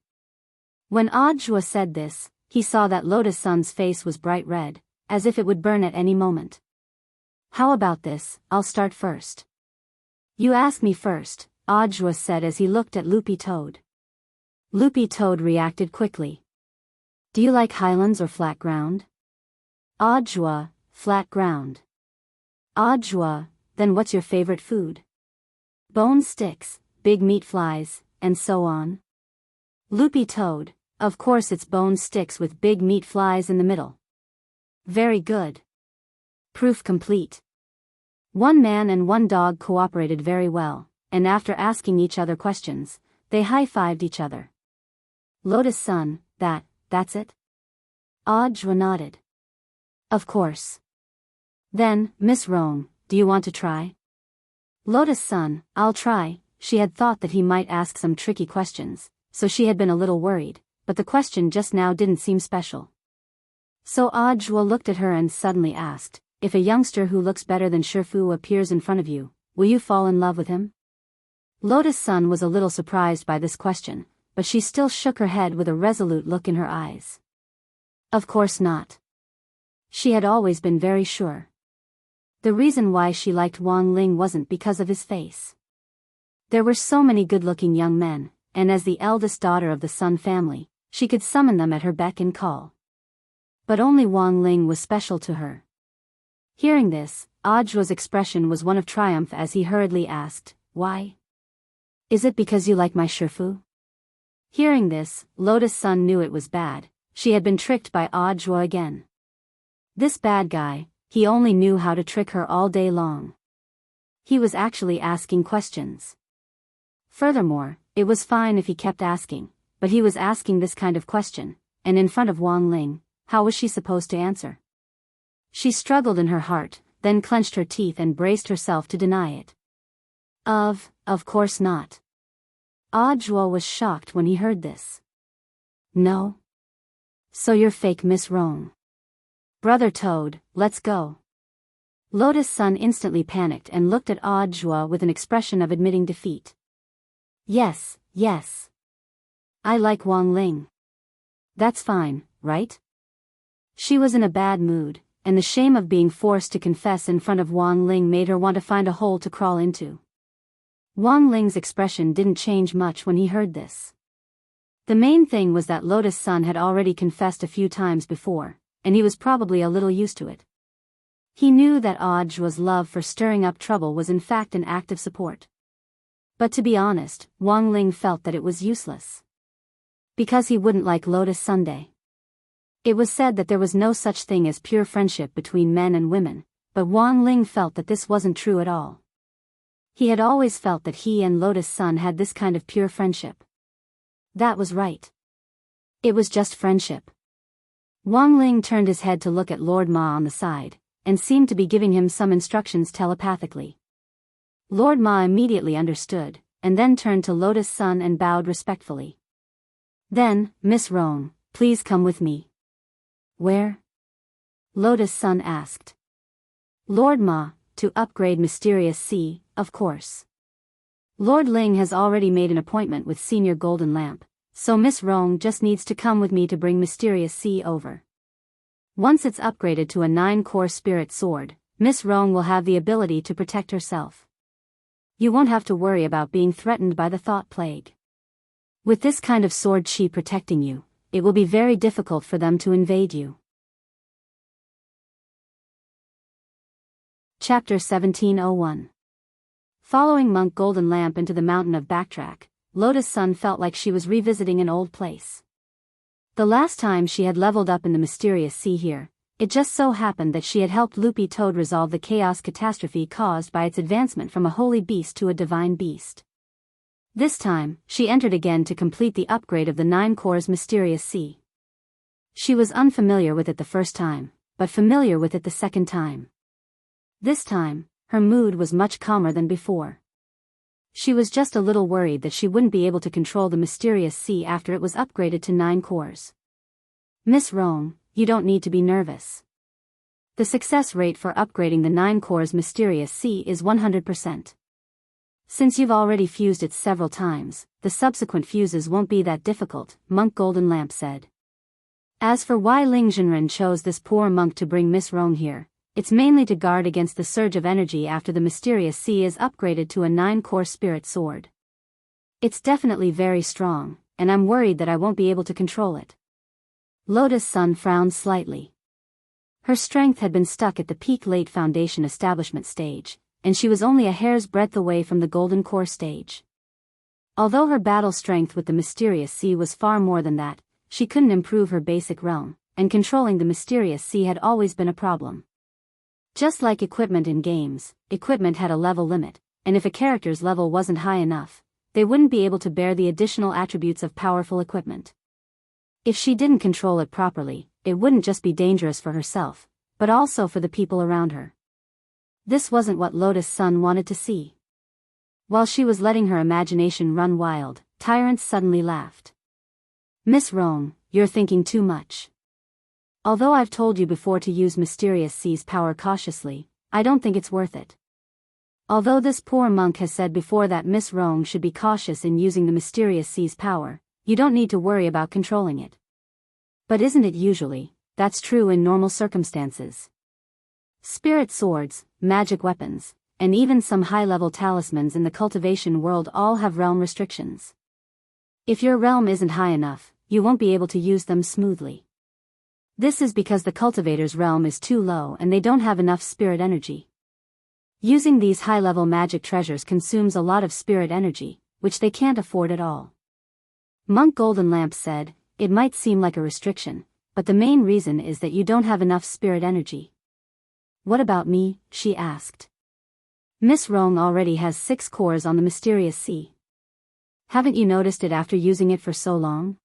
When Audiobook said this, he saw that Lotus Sun's face was bright red, as if it would burn at any moment. How about this, I'll start first. You ask me first, Audiobook said as he looked at Loopy Toad. Loopy Toad reacted quickly. Do you like highlands or flat ground? Joie, flat ground. Joie, then what's your favorite food? Bone sticks, big meat flies, and so on. Loopy Toad, of course it's bone sticks with big meat flies in the middle. Very good. Proof complete. One man and one dog cooperated very well, and after asking each other questions, they high-fived each other. Lotus Sun, that's it? Joie nodded. Of course. Then, Miss Roan, do you want to try? Lotus Sun, I'll try. She had thought that he might ask some tricky questions, so she had been a little worried, but the question just now didn't seem special. So Joie looked at her and suddenly asked, if a youngster who looks better than Shifu appears in front of you, will you fall in love with him? Lotus Sun was a little surprised by this question, but she still shook her head with a resolute look in her eyes. Of course not. She had always been very sure. The reason why she liked Wang Ling wasn't because of his face. There were so many good-looking young men, and as the eldest daughter of the Sun family, she could summon them at her beck and call. But only Wang Ling was special to her. Hearing this, Joie's expression was one of triumph as he hurriedly asked, why? Is it because you like my Shifu? Hearing this, Lotus Sun knew it was bad. She had been tricked by Joie again. This bad guy, he only knew how to trick her all day long. He was actually asking questions. Furthermore, it was fine if he kept asking, but he was asking this kind of question, and in front of Wang Ling, how was she supposed to answer? She struggled in her heart, then clenched her teeth and braced herself to deny it. Of course not. Joie was shocked when he heard this. No? So you're fake Miss Roan. Brother Toad, let's go. Lotus Sun instantly panicked and looked at Joie with an expression of admitting defeat. Yes. I like Wang Ling. That's fine, right? She was in a bad mood, and the shame of being forced to confess in front of Wang Ling made her want to find a hole to crawl into. Wang Ling's expression didn't change much when he heard this. The main thing was that Lotus Sun had already confessed a few times before, and he was probably a little used to it. He knew that Joie's love for stirring up trouble was in fact an act of support. But to be honest, Wang Ling felt that it was useless. Because he wouldn't like Lotus Sunday. It was said that there was no such thing as pure friendship between men and women, but Wang Ling felt that this wasn't true at all. He had always felt that he and Lotus Sun had this kind of pure friendship. That was right. It was just friendship. Wang Ling turned his head to look at Lord Ma on the side, and seemed to be giving him some instructions telepathically. Lord Ma immediately understood, and then turned to Lotus Sun and bowed respectfully. Then, Miss Roan, please come with me. Where? Lotus Sun asked. Lord Ma, to upgrade Mysterious Sea, of course. Lord Ling has already made an appointment with Senior Golden Lamp, so Miss Roan just needs to come with me to bring Mysterious Sea over. Once it's upgraded to a 9-core spirit sword, Miss Roan will have the ability to protect herself. You won't have to worry about being threatened by the thought plague. With this kind of sword chi protecting you, it will be very difficult for them to invade you. Chapter 1701. Following Monk Golden Lamp into the mountain of Backtrack, Lotus Sun felt like she was revisiting an old place. The last time she had leveled up in the Mysterious Sea here, it just so happened that she had helped Loopy Toad resolve the chaos catastrophe caused by its advancement from a holy beast to a divine beast. This time, she entered again to complete the upgrade of the 9 cores Mysterious Sea. She was unfamiliar with it the first time, but familiar with it the second time. This time, her mood was much calmer than before. She was just a little worried that she wouldn't be able to control the Mysterious Sea after it was upgraded to 9 cores. Miss Roan, you don't need to be nervous. The success rate for upgrading the 9 cores Mysterious Sea is 100%. Since you've already fused it several times, the subsequent fuses won't be that difficult, Monk Golden Lamp said. As for why Ling Jinren chose this poor monk to bring Miss Roan here, it's mainly to guard against the surge of energy after the Mysterious Sea is upgraded to a 9-core spirit sword. It's definitely very strong, and I'm worried that I won't be able to control it. Lotus Sun frowned slightly. Her strength had been stuck at the peak late foundation establishment stage, and she was only a hair's breadth away from the golden core stage. Although her battle strength with the mysterious sea was far more than that, she couldn't improve her basic realm, and controlling the mysterious sea had always been a problem. Just like equipment in games, equipment had a level limit, and if a character's level wasn't high enough, they wouldn't be able to bear the additional attributes of powerful equipment. If she didn't control it properly, it wouldn't just be dangerous for herself, but also for the people around her. This wasn't what Lotus Sun wanted to see. While she was letting her imagination run wild, Tyrant suddenly laughed. "Miss Rome, you're thinking too much. Although I've told you before to use Mysterious Sea's power cautiously, I don't think it's worth it. Although this poor monk has said before that Miss Rome should be cautious in using the Mysterious Sea's power, you don't need to worry about controlling it. But isn't it usually, that's true in normal circumstances? Spirit swords, magic weapons, and even some high-level talismans in the cultivation world all have realm restrictions. If your realm isn't high enough, you won't be able to use them smoothly. This is because the cultivator's realm is too low and they don't have enough spirit energy. Using these high-level magic treasures consumes a lot of spirit energy, which they can't afford at all." Monk Golden Lamp said, "It might seem like a restriction, but the main reason is that you don't have enough spirit energy." "What about me?" she asked. "Miss Rome already has 6 cores on the Mysterious Sea. Haven't you noticed it after using it for so long?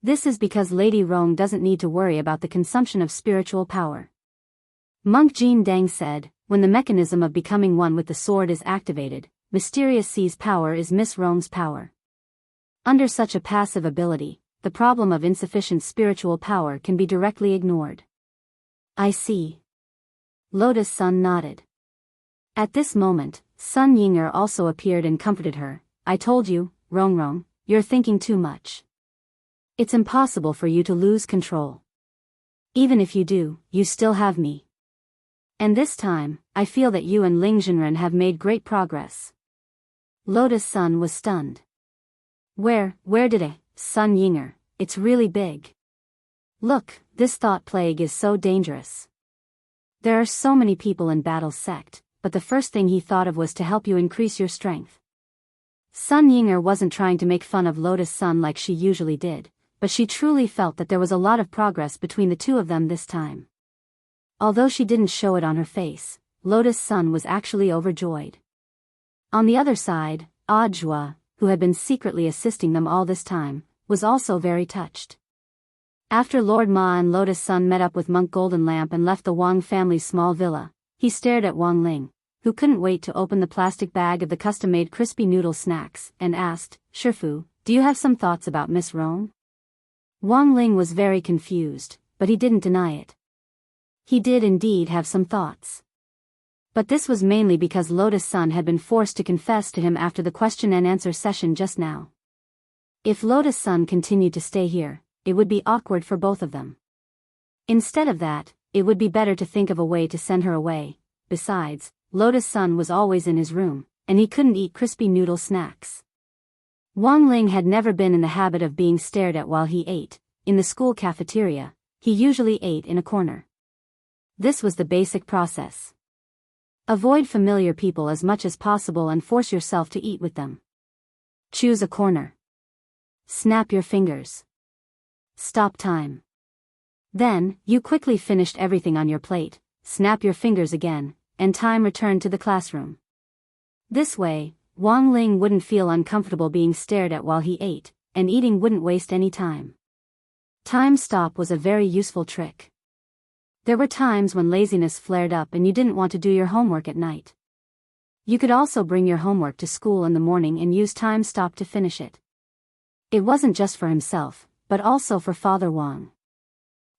This is because Lady Rome doesn't need to worry about the consumption of spiritual power." Monk Jean Deng said, "When the mechanism of becoming one with the sword is activated, Mysterious Sea's power is Miss Rome's power. Under such a passive ability, the problem of insufficient spiritual power can be directly ignored." "I see." Lotus Sun nodded. At this moment, Sun Yinger also appeared and comforted her. "I told you, Rong, you're thinking too much. It's impossible for you to lose control. Even if you do, you still have me. And this time, I feel that you and Ling Zhenren have made great progress." Lotus Sun was stunned. Where did I? Sun Yinger, it's really big. Look, this thought plague is so dangerous. There are so many people in Battle's sect, but the first thing he thought of was to help you increase your strength." Sun Yinger wasn't trying to make fun of Lotus Sun like she usually did, but she truly felt that there was a lot of progress between the two of them this time. Although she didn't show it on her face, Lotus Sun was actually overjoyed. On the other side, Ajua, who had been secretly assisting them all this time, was also very touched. After Lord Ma and Lotus Sun met up with Monk Golden Lamp and left the Wang family's small villa, he stared at Wang Ling, who couldn't wait to open the plastic bag of the custom-made crispy noodle snacks, and asked, "Shifu, do you have some thoughts about Miss Rome?" Wang Ling was very confused, but he didn't deny it. He did indeed have some thoughts. But this was mainly because Lotus Sun had been forced to confess to him after the question and answer session just now. If Lotus Sun continued to stay here, it would be awkward for both of them. Instead of that, it would be better to think of a way to send her away. Besides, Lotus Sun was always in his room, and he couldn't eat crispy noodle snacks. Wang Ling had never been in the habit of being stared at while he ate. In the school cafeteria, he usually ate in a corner. This was the basic process. Avoid familiar people as much as possible and force yourself to eat with them. Choose a corner. Snap your fingers. Stop time. Then, you quickly finished everything on your plate, snap your fingers again, and time returned to the classroom. This way, Wang Ling wouldn't feel uncomfortable being stared at while he ate, and eating wouldn't waste any time. Time stop was a very useful trick. There were times when laziness flared up and you didn't want to do your homework at night. You could also bring your homework to school in the morning and use time stop to finish it. It wasn't just for himself, but also for Father Wang.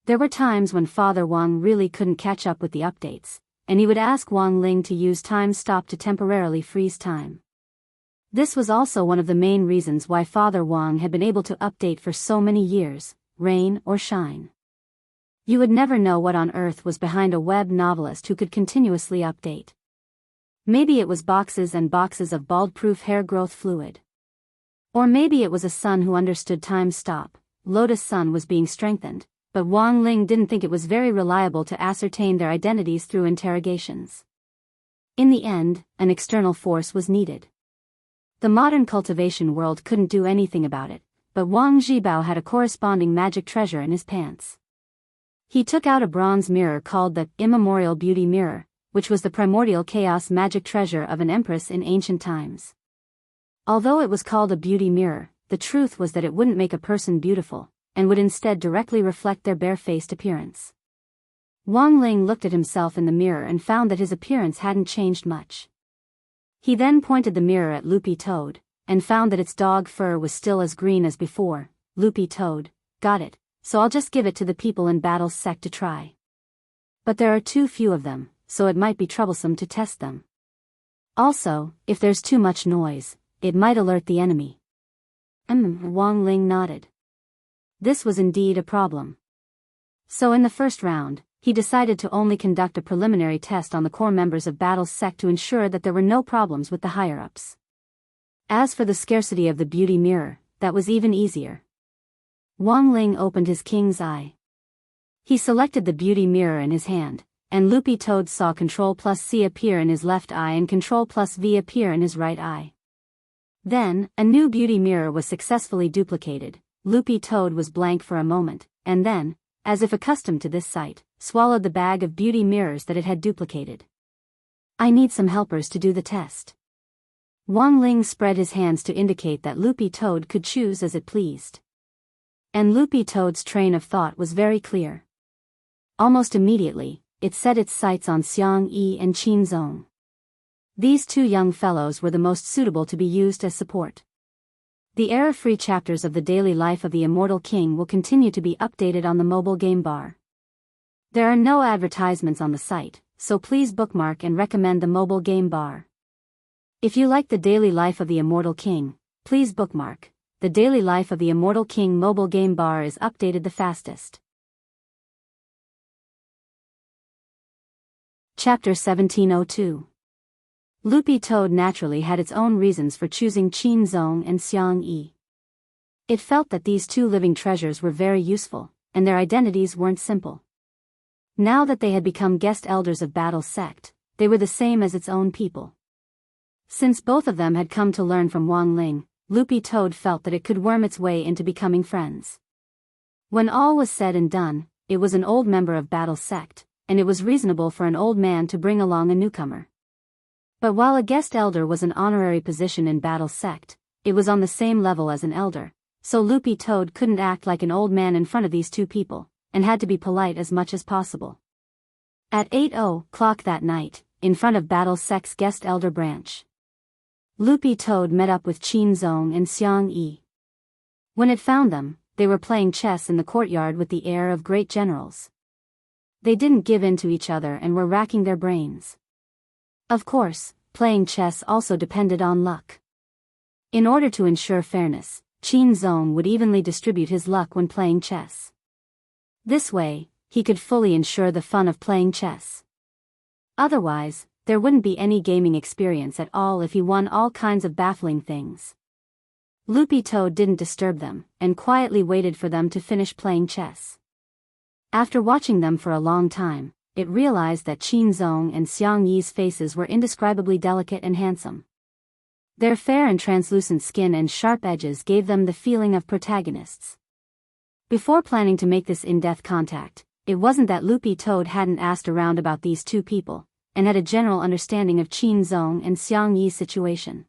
There were times when Father Wang really couldn't catch up with the updates, and he would ask Wang Ling to use time stop to temporarily freeze time. This was also one of the main reasons why Father Wang had been able to update for so many years, rain or shine. You would never know what on earth was behind a web novelist who could continuously update. Maybe it was boxes and boxes of bald-proof hair growth fluid. Or maybe it was a sun who understood time's stop. Lotus Sun was being strengthened, but Wang Ling didn't think it was very reliable to ascertain their identities through interrogations. In the end, an external force was needed. The modern cultivation world couldn't do anything about it, but Wang Zhibao had a corresponding magic treasure in his pants. He took out a bronze mirror called the Immemorial Beauty Mirror, which was the primordial chaos magic treasure of an empress in ancient times. Although it was called a beauty mirror, the truth was that it wouldn't make a person beautiful, and would instead directly reflect their bare-faced appearance. Wang Ling looked at himself in the mirror and found that his appearance hadn't changed much. He then pointed the mirror at Loopy Toad, and found that its dog fur was still as green as before. Loopy Toad, got it, so I'll just give it to the people in Battle's sect to try. But there are too few of them, so it might be troublesome to test them. Also, if there's too much noise, it might alert the enemy. Wang Ling nodded. This was indeed a problem. So in the first round, he decided to only conduct a preliminary test on the core members of Battle's sect to ensure that there were no problems with the higher-ups. As for the scarcity of the beauty mirror, that was even easier. Wang Ling opened his king's eye. He selected the beauty mirror in his hand, and Loopy Toad saw Ctrl+C appear in his left eye and Ctrl+V appear in his right eye. Then, a new beauty mirror was successfully duplicated. Loopy Toad was blank for a moment, and then, as if accustomed to this sight, swallowed the bag of beauty mirrors that it had duplicated. I need some helpers to do the test. Wang Ling spread his hands to indicate that Loopy Toad could choose as it pleased. And Loopy Toad's train of thought was very clear. Almost immediately, it set its sights on Xiang Yi and Qin Zong. These two young fellows were the most suitable to be used as support. The error-free chapters of the daily life of the Immortal King will continue to be updated on the mobile game bar. There are no advertisements on the site, so please bookmark and recommend the mobile game bar. If you like the daily life of the Immortal King, please bookmark. The daily life of the Immortal King mobile game bar is updated the fastest. Chapter 1702. Loopy Toad naturally had its own reasons for choosing Qin Zong and Xiang Yi. It felt that these two living treasures were very useful, and their identities weren't simple. Now that they had become guest elders of Battle's sect, they were the same as its own people. Since both of them had come to learn from Wang Ling, Loopy Toad felt that it could worm its way into becoming friends. When all was said and done, it was an old member of Battle's sect, and it was reasonable for an old man to bring along a newcomer. But while a guest elder was an honorary position in Battle's sect, it was on the same level as an elder, so Loopy Toad couldn't act like an old man in front of these two people, and had to be polite as much as possible. At 8:00 that night, in front of Battle's sect's guest elder branch, Loopy Toad met up with Qin Zong and Xiang Yi. When it found them, they were playing chess in the courtyard with the air of great generals. They didn't give in to each other and were racking their brains. Of course, playing chess also depended on luck. In order to ensure fairness, Qin Zong would evenly distribute his luck when playing chess. This way, he could fully ensure the fun of playing chess. Otherwise, there wouldn't be any gaming experience at all if he won all kinds of baffling things. Loopy Toad didn't disturb them, and quietly waited for them to finish playing chess. After watching them for a long time, it realized that Qin Zong and Xiang Yi's faces were indescribably delicate and handsome. Their fair and translucent skin and sharp edges gave them the feeling of protagonists. Before planning to make this in-depth contact, it wasn't that Loopy Toad hadn't asked around about these two people, and had a general understanding of Qin Zong and Xiang Yi's situation.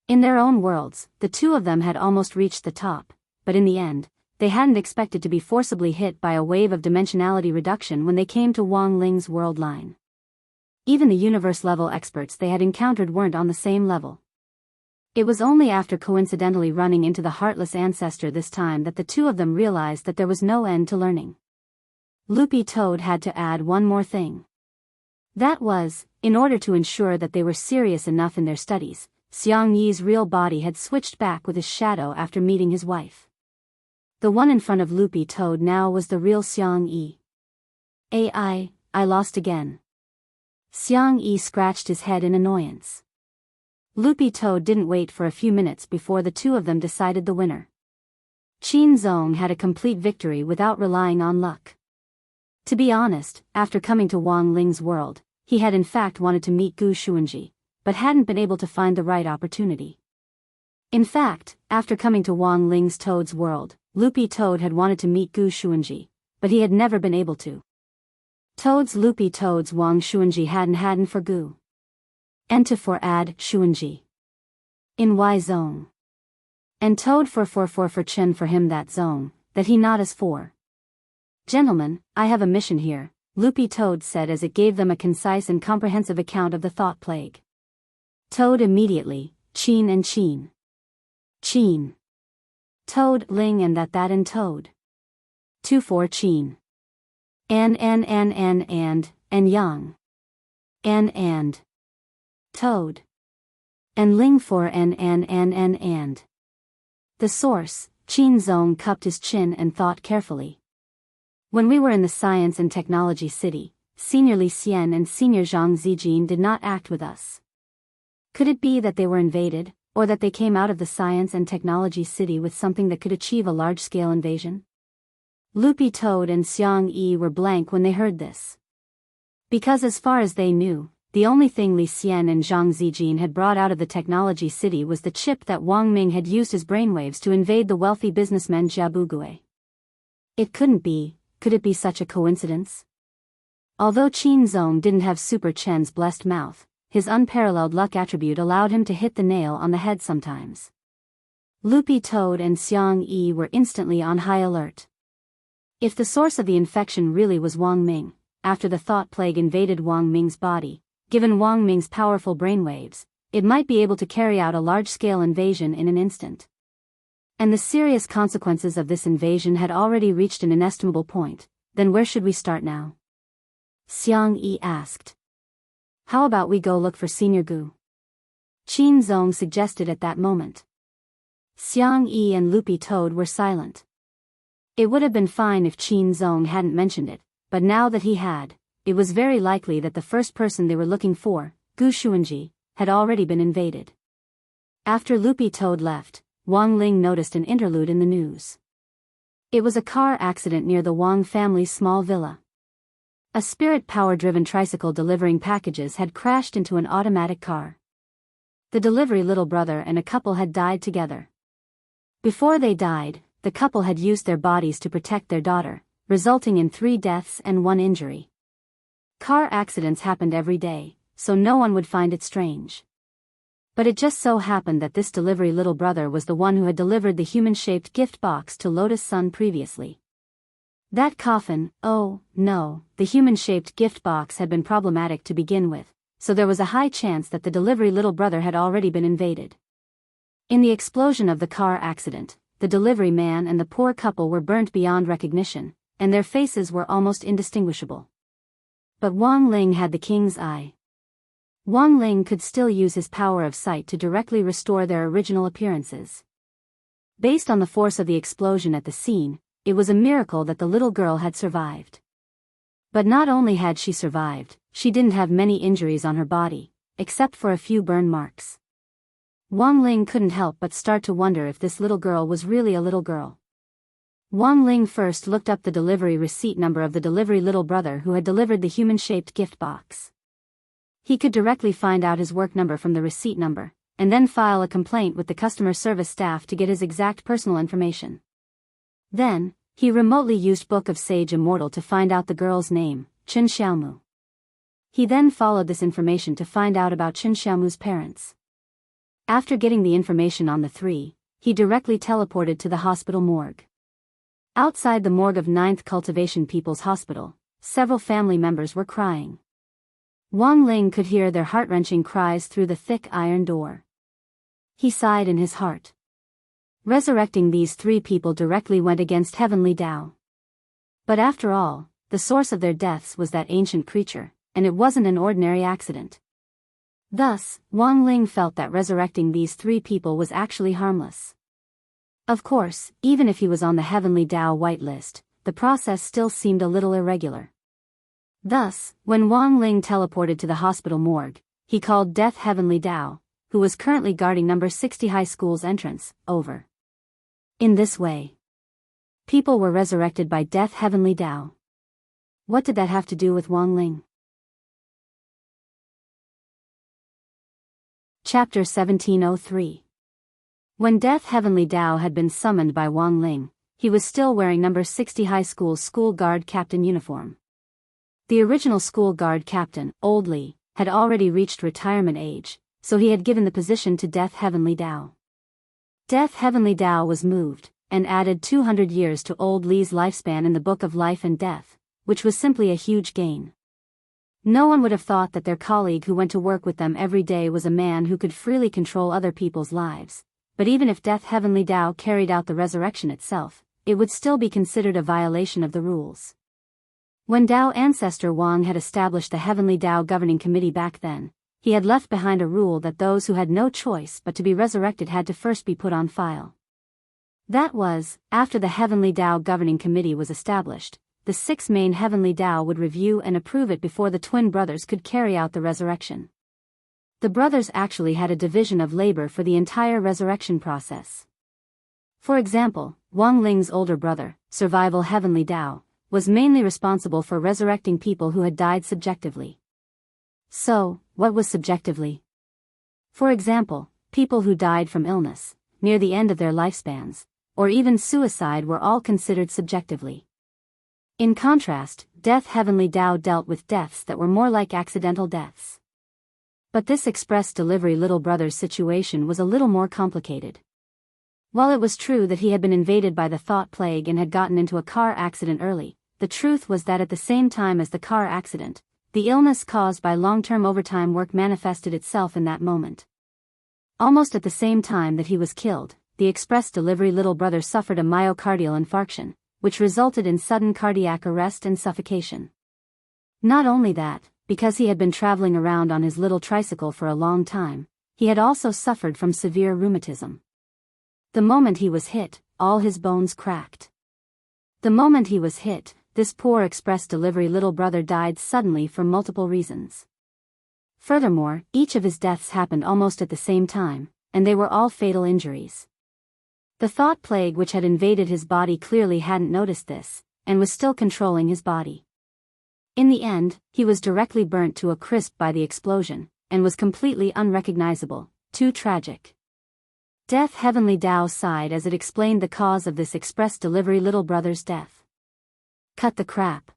In their own worlds, the two of them had almost reached the top, but in the end, they hadn't expected to be forcibly hit by a wave of dimensionality reduction when they came to Wang Ling's world line. Even the universe-level experts they had encountered weren't on the same level. It was only after coincidentally running into the heartless ancestor this time that the two of them realized that there was no end to learning. Loopy Toad had to add one more thing. That was, in order to ensure that they were serious enough in their studies, Xiang Yi's real body had switched back with his shadow after meeting his wife. The one in front of Loopy Toad now was the real Xiang Yi. I lost again. Xiang Yi scratched his head in annoyance. Loopy Toad didn't wait for a few minutes before the two of them decided the winner. Qin Zong had a complete victory without relying on luck. To be honest, after coming to Wang Ling's world, he had in fact wanted to meet Gu Xuanji, but hadn't been able to find the right opportunity. In fact, after coming to Wang Ling's Toad's world, Loopy Toad had wanted to meet Gu Xuanji, but he had never been able to. Loopy Toad's Wang Xuanji hadn't for Gu. Enta for Ad Xuanji. In Y zone. And Toad for Chen for him that zone, that he not as for. Gentlemen, I have a mission here, Loopy Toad said as it gave them a concise and comprehensive account of the thought plague. Toad immediately, Qin and Qin. Qin. Toad, Ling and that and Toad. 2 for Qin. And Yang. And. Toad. And Ling for and. The source, Qin Zong cupped his chin and thought carefully. When we were in the Science and Technology City, Senior Li Xian and Senior Zhang Zijin did not act with us. Could it be that they were invaded, or that they came out of the Science and Technology City with something that could achieve a large-scale invasion? Loopy Toad and Xiang Yi were blank when they heard this. Because as far as they knew, the only thing Li Xian and Zhang Zijin had brought out of the Technology City was the chip that Wang Ming had used his brainwaves to invade the wealthy businessman Jiabugui. It couldn't be, could it be such a coincidence? Although Qin Zong didn't have Super Chen's blessed mouth, his unparalleled luck attribute allowed him to hit the nail on the head sometimes. Loopy Toad and Xiang Yi were instantly on high alert. If the source of the infection really was Wang Ming, after the thought plague invaded Wang Ming's body, given Wang Ming's powerful brainwaves, it might be able to carry out a large-scale invasion in an instant. And the serious consequences of this invasion had already reached an inestimable point. Then where should we start now? Xiang Yi asked. How about we go look for Senior Gu? Qin Zong suggested at that moment. Xiang Yi and Loopy Toad were silent. It would have been fine if Qin Zong hadn't mentioned it, but now that he had, it was very likely that the first person they were looking for, Gu Xuanji, had already been invaded. After Loopy Toad left, Wang Ling noticed an interlude in the news. It was a car accident near the Wang family's small villa. A spirit power-driven tricycle delivering packages had crashed into an automatic car. The delivery little brother and a couple had died together. Before they died, the couple had used their bodies to protect their daughter, resulting in 3 deaths and 1 injury. Car accidents happened every day, so no one would find it strange. But it just so happened that this delivery little brother was the one who had delivered the human-shaped gift box to Lotus Sun previously. That coffin, oh, no, the human-shaped gift box had been problematic to begin with, so there was a high chance that the delivery little brother had already been invaded. In the explosion of the car accident, the delivery man and the poor couple were burnt beyond recognition, and their faces were almost indistinguishable. But Wang Ling had the king's eye. Wang Ling could still use his power of sight to directly restore their original appearances. Based on the force of the explosion at the scene, it was a miracle that the little girl had survived. But not only had she survived, she didn't have many injuries on her body, except for a few burn marks. Wang Ling couldn't help but start to wonder if this little girl was really a little girl. Wang Ling first looked up the delivery receipt number of the delivery little brother who had delivered the human-shaped gift box. He could directly find out his work number from the receipt number, and then file a complaint with the customer service staff to get his exact personal information. Then, he remotely used Book of Sage Immortal to find out the girl's name, Chen Xiaomu. He then followed this information to find out about Chen Xiaomu's parents. After getting the information on the 3, he directly teleported to the hospital morgue. Outside the morgue of 9th Cultivation People's Hospital, several family members were crying. Wang Ling could hear their heart-wrenching cries through the thick iron door. He sighed in his heart. Resurrecting these 3 people directly went against Heavenly Tao. But after all, the source of their deaths was that ancient creature, and it wasn't an ordinary accident. Thus, Wang Ling felt that resurrecting these 3 people was actually harmless. Of course, even if he was on the Heavenly Tao whitelist, the process still seemed a little irregular. Thus, when Wang Ling teleported to the hospital morgue, he called Death Heavenly Tao, who was currently guarding number 60 high school's entrance, over. In this way, people were resurrected by Death Heavenly Tao. What did that have to do with Wang Ling? Chapter 1703. When Death Heavenly Tao had been summoned by Wang Ling, he was still wearing number 60 high school's school guard captain uniform. The original school guard captain, Old Li, had already reached retirement age, so he had given the position to Death Heavenly Tao. Death Heavenly Tao was moved, and added 200 years to Old Li's lifespan in the Book of Life and Death, which was simply a huge gain. No one would have thought that their colleague who went to work with them every day was a man who could freely control other people's lives, but even if Death Heavenly Tao carried out the resurrection itself, it would still be considered a violation of the rules. When Tao ancestor Wang had established the Heavenly Tao Governing Committee back then, he had left behind a rule that those who had no choice but to be resurrected had to first be put on file. That was, after the Heavenly Tao Governing Committee was established, the 6 main Heavenly Tao would review and approve it before the twin brothers could carry out the resurrection. The brothers actually had a division of labor for the entire resurrection process. For example, Wang Ling's older brother, Survival Heavenly Tao, was mainly responsible for resurrecting people who had died subjectively. So, what was subjectively? For example, people who died from illness, near the end of their lifespans, or even suicide were all considered subjectively. In contrast, Death Heavenly Tao dealt with deaths that were more like accidental deaths. But this express delivery little brother's situation was a little more complicated. While it was true that he had been invaded by the thought plague and had gotten into a car accident early, the truth was that at the same time as the car accident, the illness caused by long-term overtime work manifested itself in that moment. Almost at the same time that he was killed, the express delivery little brother suffered a myocardial infarction, which resulted in sudden cardiac arrest and suffocation. Not only that, because he had been traveling around on his little tricycle for a long time, he had also suffered from severe rheumatism. The moment he was hit, all his bones cracked. The moment he was hit, this poor express delivery little brother died suddenly for multiple reasons. Furthermore, each of his deaths happened almost at the same time, and they were all fatal injuries. The thought plague which had invaded his body clearly hadn't noticed this, and was still controlling his body. In the end, he was directly burnt to a crisp by the explosion, and was completely unrecognizable. Too tragic. Death Heavenly Tao sighed as it explained the cause of this express delivery little brother's death. Cut the crap.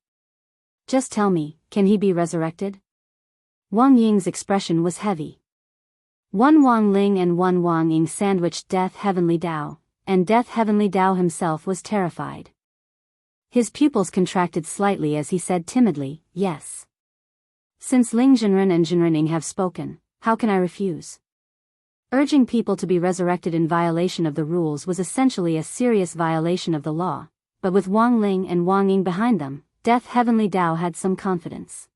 Just tell me, can he be resurrected? Wang Ying's expression was heavy. One Wang Ling and one Wang Ying sandwiched Death Heavenly Tao, and Death Heavenly Tao himself was terrified. His pupils contracted slightly as he said timidly, yes. Since Ling Jinren and Jinrening have spoken, how can I refuse? Urging people to be resurrected in violation of the rules was essentially a serious violation of the law, but with Wang Ling and Wang Ying behind them, Death Heavenly Tao had some confidence.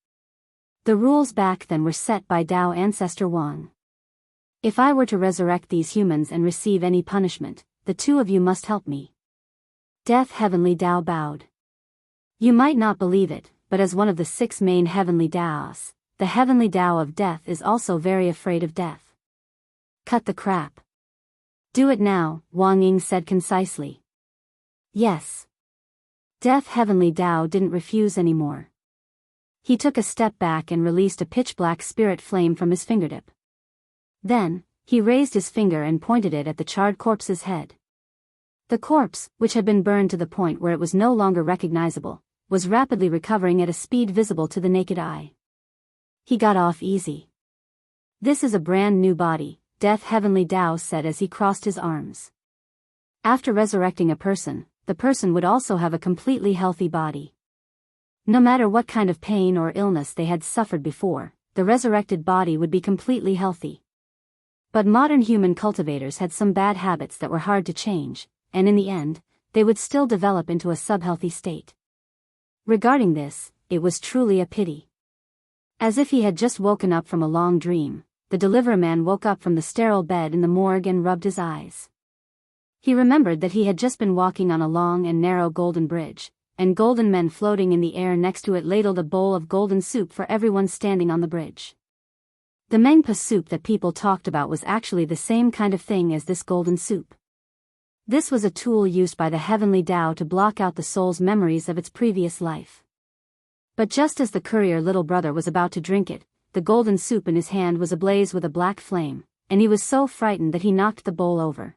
The rules back then were set by Tao ancestor Wang. If I were to resurrect these humans and receive any punishment, the two of you must help me. Death Heavenly Tao bowed. You might not believe it, but as one of the 6 main Heavenly Taos, the Heavenly Tao of Death is also very afraid of death. Cut the crap. Do it now, Wang Ying said concisely. Yes. Death Heavenly Tao didn't refuse anymore. He took a step back and released a pitch-black spirit flame from his fingertip. Then, he raised his finger and pointed it at the charred corpse's head. The corpse, which had been burned to the point where it was no longer recognizable, was rapidly recovering at a speed visible to the naked eye. He got off easy. This is a brand new body, Death Heavenly Tao said as he crossed his arms. After resurrecting a person, the person would also have a completely healthy body. No matter what kind of pain or illness they had suffered before, the resurrected body would be completely healthy. But modern human cultivators had some bad habits that were hard to change, and in the end, they would still develop into a subhealthy state. Regarding this, it was truly a pity. As if he had just woken up from a long dream, the deliverer man woke up from the sterile bed in the morgue and rubbed his eyes. He remembered that he had just been walking on a long and narrow golden bridge, and golden men floating in the air next to it ladled a bowl of golden soup for everyone standing on the bridge. The Mengpa soup that people talked about was actually the same kind of thing as this golden soup. This was a tool used by the heavenly Tao to block out the soul's memories of its previous life. But just as the courier little brother was about to drink it, the golden soup in his hand was ablaze with a black flame, and he was so frightened that he knocked the bowl over.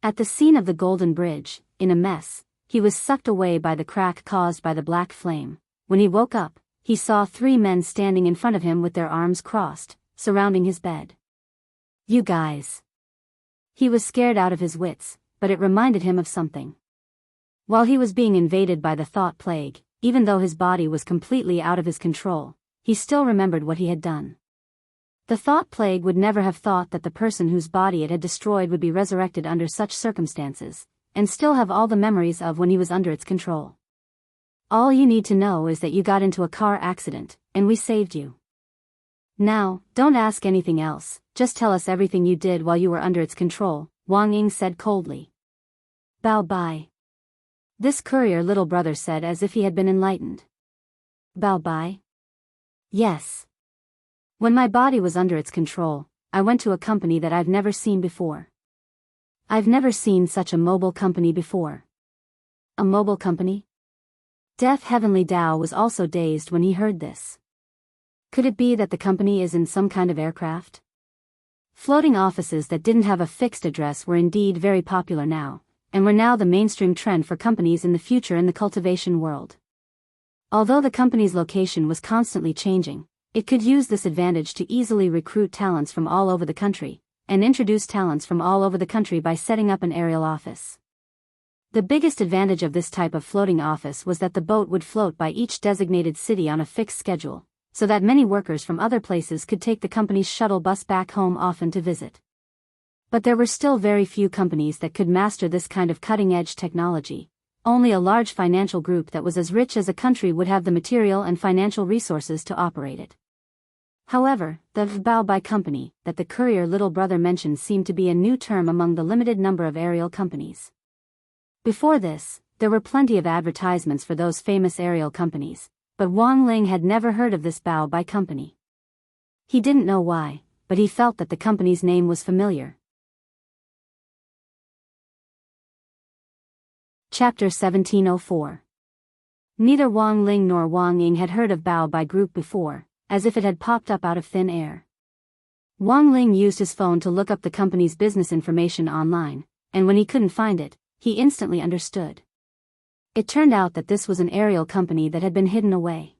At the scene of the golden bridge, in a mess, he was sucked away by the crack caused by the black flame. When he woke up, he saw 3 men standing in front of him with their arms crossed, surrounding his bed. You guys. He was scared out of his wits, but it reminded him of something. While he was being invaded by the thought plague, even though his body was completely out of his control, he still remembered what he had done. The thought plague would never have thought that the person whose body it had destroyed would be resurrected under such circumstances, and still have all the memories of when he was under its control. All you need to know is that you got into a car accident, and we saved you. Now, don't ask anything else, just tell us everything you did while you were under its control, Wang Ying said coldly. Bao Bai. This courier little brother said as if he had been enlightened. Bao Bai? Yes. When my body was under its control, I went to a company that I've never seen before. I've never seen such a mobile company before. A mobile company? Deaf Heavenly Tao was also dazed when he heard this. Could it be that the company is in some kind of aircraft? Floating offices that didn't have a fixed address were indeed very popular now, and were now the mainstream trend for companies in the future in the cultivation world. Although the company's location was constantly changing, it could use this advantage to easily recruit talents from all over the country, and introduce talents from all over the country by setting up an aerial office. The biggest advantage of this type of floating office was that the boat would float by each designated city on a fixed schedule, so that many workers from other places could take the company's shuttle bus back home often to visit. But there were still very few companies that could master this kind of cutting-edge technology. Only a large financial group that was as rich as a country would have the material and financial resources to operate it. However, the Bao Bai company that the courier little brother mentioned seemed to be a new term among the limited number of aerial companies. Before this, there were plenty of advertisements for those famous aerial companies, but Wang Ling had never heard of this Bao Bai company. He didn't know why, but he felt that the company's name was familiar. Chapter 1704. Neither Wang Ling nor Wang Ying had heard of Bao Bai Group before, as if it had popped up out of thin air. Wang Ling used his phone to look up the company's business information online, and when he couldn't find it, he instantly understood. It turned out that this was an aerial company that had been hidden away.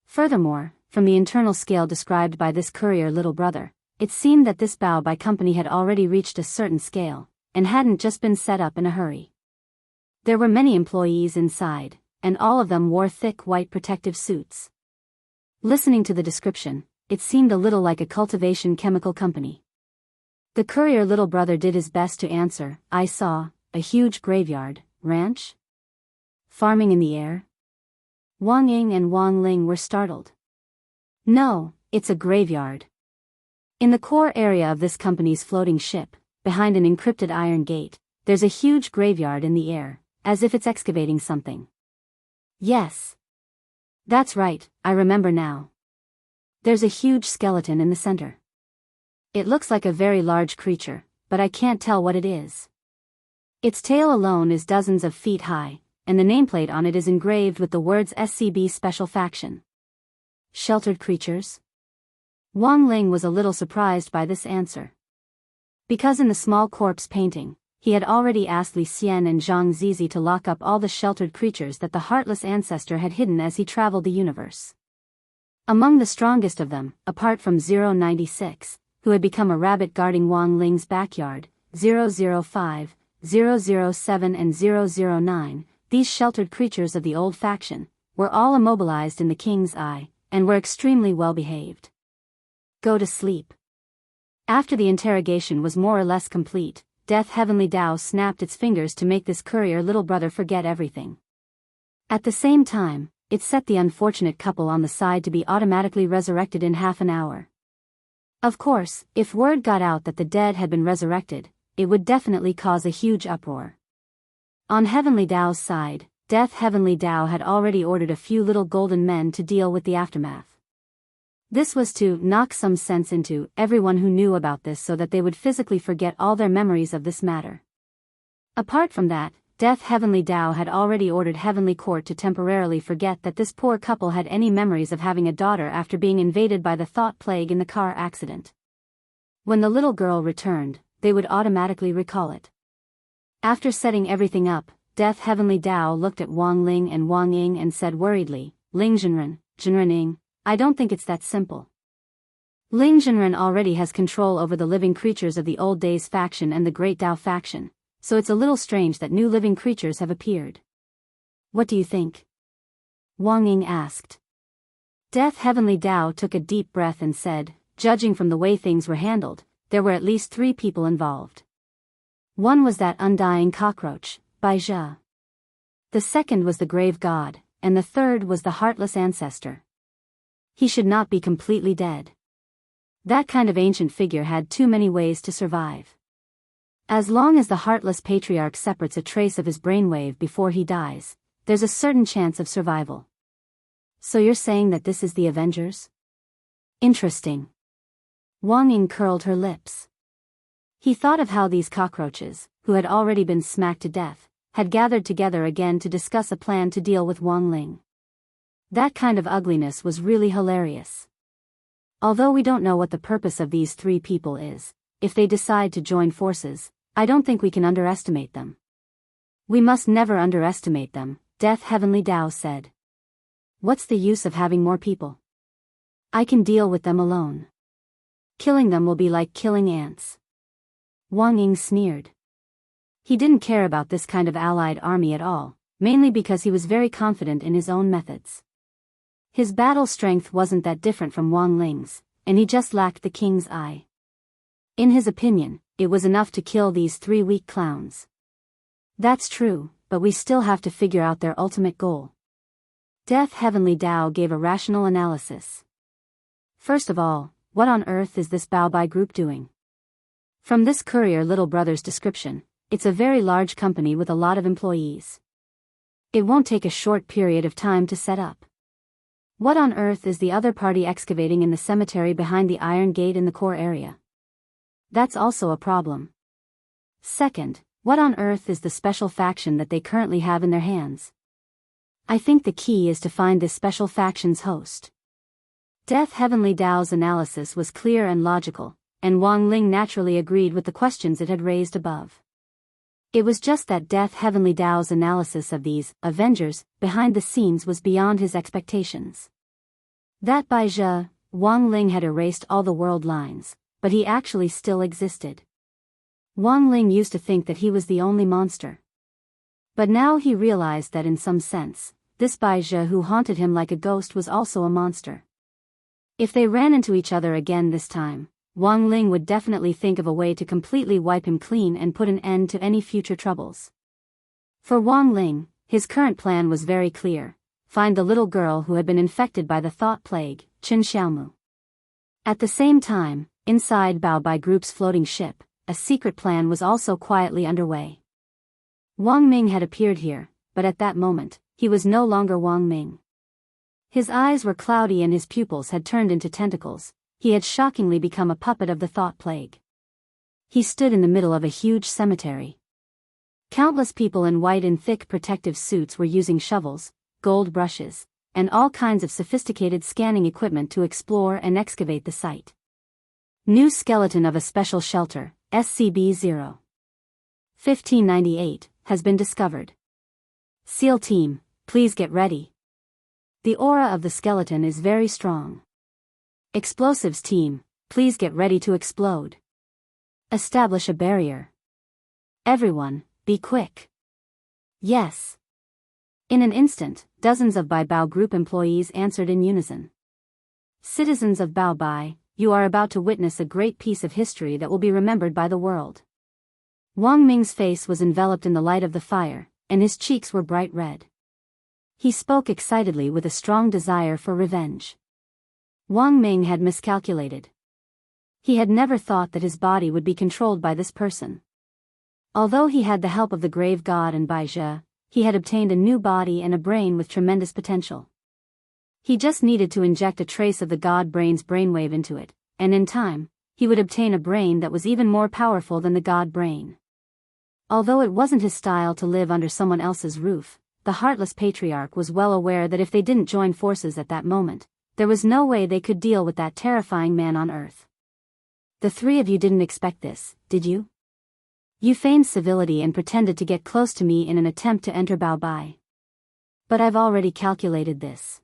Furthermore, from the internal scale described by this courier little brother, it seemed that this Bao Bai company had already reached a certain scale, and hadn't just been set up in a hurry. There were many employees inside, and all of them wore thick white protective suits. Listening to the description, it seemed a little like a cultivation chemical company. The courier little brother did his best to answer. I saw a huge graveyard, ranch? Farming in the air? Wang Ying and Wang Ling were startled. No, it's a graveyard. In the core area of this company's floating ship, behind an encrypted iron gate, there's a huge graveyard in the air, as if it's excavating something. Yes. That's right, I remember now. There's a huge skeleton in the center. It looks like a very large creature, but I can't tell what it is. Its tail alone is dozens of feet high, and the nameplate on it is engraved with the words SCB Special Faction. Sheltered creatures? Wang Ling was a little surprised by this answer. Because in the small corpse painting, he had already asked Li Xian and Zhang Zizi to lock up all the sheltered creatures that the heartless ancestor had hidden as he traveled the universe. Among the strongest of them, apart from 096, who had become a rabbit guarding Wang Ling's backyard, 005, 007 and 009, these sheltered creatures of the old faction, were all immobilized in the king's eye, and were extremely well behaved. Go to sleep. After the interrogation was more or less complete, Death Heavenly Tao snapped its fingers to make this courier little brother forget everything. At the same time, it set the unfortunate couple on the side to be automatically resurrected in half an hour. Of course, if word got out that the dead had been resurrected, it would definitely cause a huge uproar. On Heavenly Tao's side, Death Heavenly Tao had already ordered a few little golden men to deal with the aftermath. This was to knock some sense into everyone who knew about this so that they would physically forget all their memories of this matter. Apart from that, Death Heavenly Tao had already ordered Heavenly Court to temporarily forget that this poor couple had any memories of having a daughter after being invaded by the thought plague in the car accident. When the little girl returned, they would automatically recall it. After setting everything up, Death Heavenly Tao looked at Wang Ling and Wang Ying and said worriedly, Ling Zhenren, I don't think it's that simple. Ling Zhenren already has control over the living creatures of the Old Days faction and the Great Tao faction, so it's a little strange that new living creatures have appeared. What do you think? Wang Ying asked. Death Heavenly Tao took a deep breath and said, judging from the way things were handled, there were at least 3 people involved. One was that undying cockroach, Bai Zhe. The second was the grave god, and the third was the heartless ancestor. He should not be completely dead. That kind of ancient figure had too many ways to survive. As long as the heartless patriarch separates a trace of his brainwave before he dies, there's a certain chance of survival. So you're saying that this is the Avengers? Interesting. Wang Ying curled her lips. He thought of how these cockroaches, who had already been smacked to death, had gathered together again to discuss a plan to deal with Wang Ling. That kind of ugliness was really hilarious. Although we don't know what the purpose of these 3 people is, if they decide to join forces, I don't think we can underestimate them. We must never underestimate them, Death Heavenly Tao said. What's the use of having more people? I can deal with them alone. Killing them will be like killing ants. Wang Ying sneered. He didn't care about this kind of allied army at all, mainly because he was very confident in his own methods. His battle strength wasn't that different from Wang Ling's, and he just lacked the king's eye. In his opinion, it was enough to kill these 3 weak clowns. That's true, but we still have to figure out their ultimate goal. Death Heavenly Tao gave a rational analysis. First of all, what on earth is this Bao Bai group doing? From this courier little brother's description, it's a very large company with a lot of employees. It won't take a short period of time to set up. What on earth is the other party excavating in the cemetery behind the Iron Gate in the core area? That's also a problem. Second, what on earth is the special faction that they currently have in their hands? I think the key is to find this special faction's host. Death Heavenly Tao's analysis was clear and logical, and Wang Ling naturally agreed with the questions it had raised above. It was just that Death Heavenly Tao's analysis of these Avengers behind the scenes was beyond his expectations. That Bai Zhe, Wang Ling had erased all the world lines, but he actually still existed. Wang Ling used to think that he was the only monster. But now he realized that in some sense, this Bai Zhe who haunted him like a ghost was also a monster. If they ran into each other again this time, Wang Ling would definitely think of a way to completely wipe him clean and put an end to any future troubles. For Wang Ling, his current plan was very clear: find the little girl who had been infected by the thought plague, Qin Xiaomu. At the same time, inside Bao Bai Group's floating ship, a secret plan was also quietly underway. Wang Ming had appeared here, but at that moment, he was no longer Wang Ming. His eyes were cloudy and his pupils had turned into tentacles. He had shockingly become a puppet of the thought plague. He stood in the middle of a huge cemetery. Countless people in white and thick protective suits were using shovels, gold brushes, and all kinds of sophisticated scanning equipment to explore and excavate the site. New skeleton of a special shelter, SCB-0. 1598, has been discovered. SEAL team, please get ready. The aura of the skeleton is very strong. Explosives team, please get ready to explode. Establish a barrier. Everyone, be quick. Yes. In an instant, dozens of Bai Bao Group employees answered in unison. Citizens of Bao Bai, you are about to witness a great piece of history that will be remembered by the world. Wang Ming's face was enveloped in the light of the fire, and his cheeks were bright red. He spoke excitedly with a strong desire for revenge. Wang Ming had miscalculated. He had never thought that his body would be controlled by this person. Although he had the help of the grave god and Bai Zhe, he had obtained a new body and a brain with tremendous potential. He just needed to inject a trace of the god brain's brainwave into it, and in time, he would obtain a brain that was even more powerful than the god brain. Although it wasn't his style to live under someone else's roof, the heartless patriarch was well aware that if they didn't join forces at that moment, there was no way they could deal with that terrifying man on Earth. The three of you didn't expect this, did you? You feigned civility and pretended to get close to me in an attempt to enter Bao Bai. But I've already calculated this.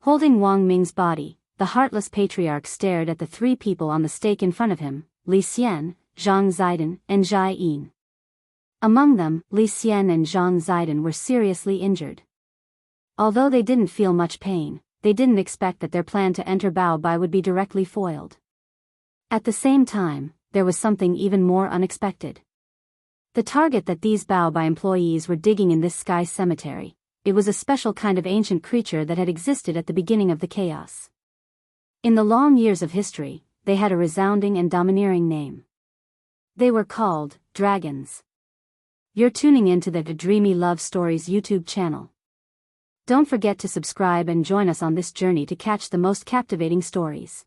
Holding Wang Ming's body, the heartless patriarch stared at the three people on the stake in front of him, Li Xian, Zhang Zaidan, and Zhai Yin. Among them, Li Xian and Zhang Zaidan were seriously injured. Although they didn't feel much pain, they didn't expect that their plan to enter Bao Bai would be directly foiled. At the same time, there was something even more unexpected. The target that these Bao Bai employees were digging in this sky cemetery, it was a special kind of ancient creature that had existed at the beginning of the chaos. In the long years of history, they had a resounding and domineering name. They were called dragons. You're tuning into the Dreamy Love Stories YouTube channel. Don't forget to subscribe and join us on this journey to catch the most captivating stories.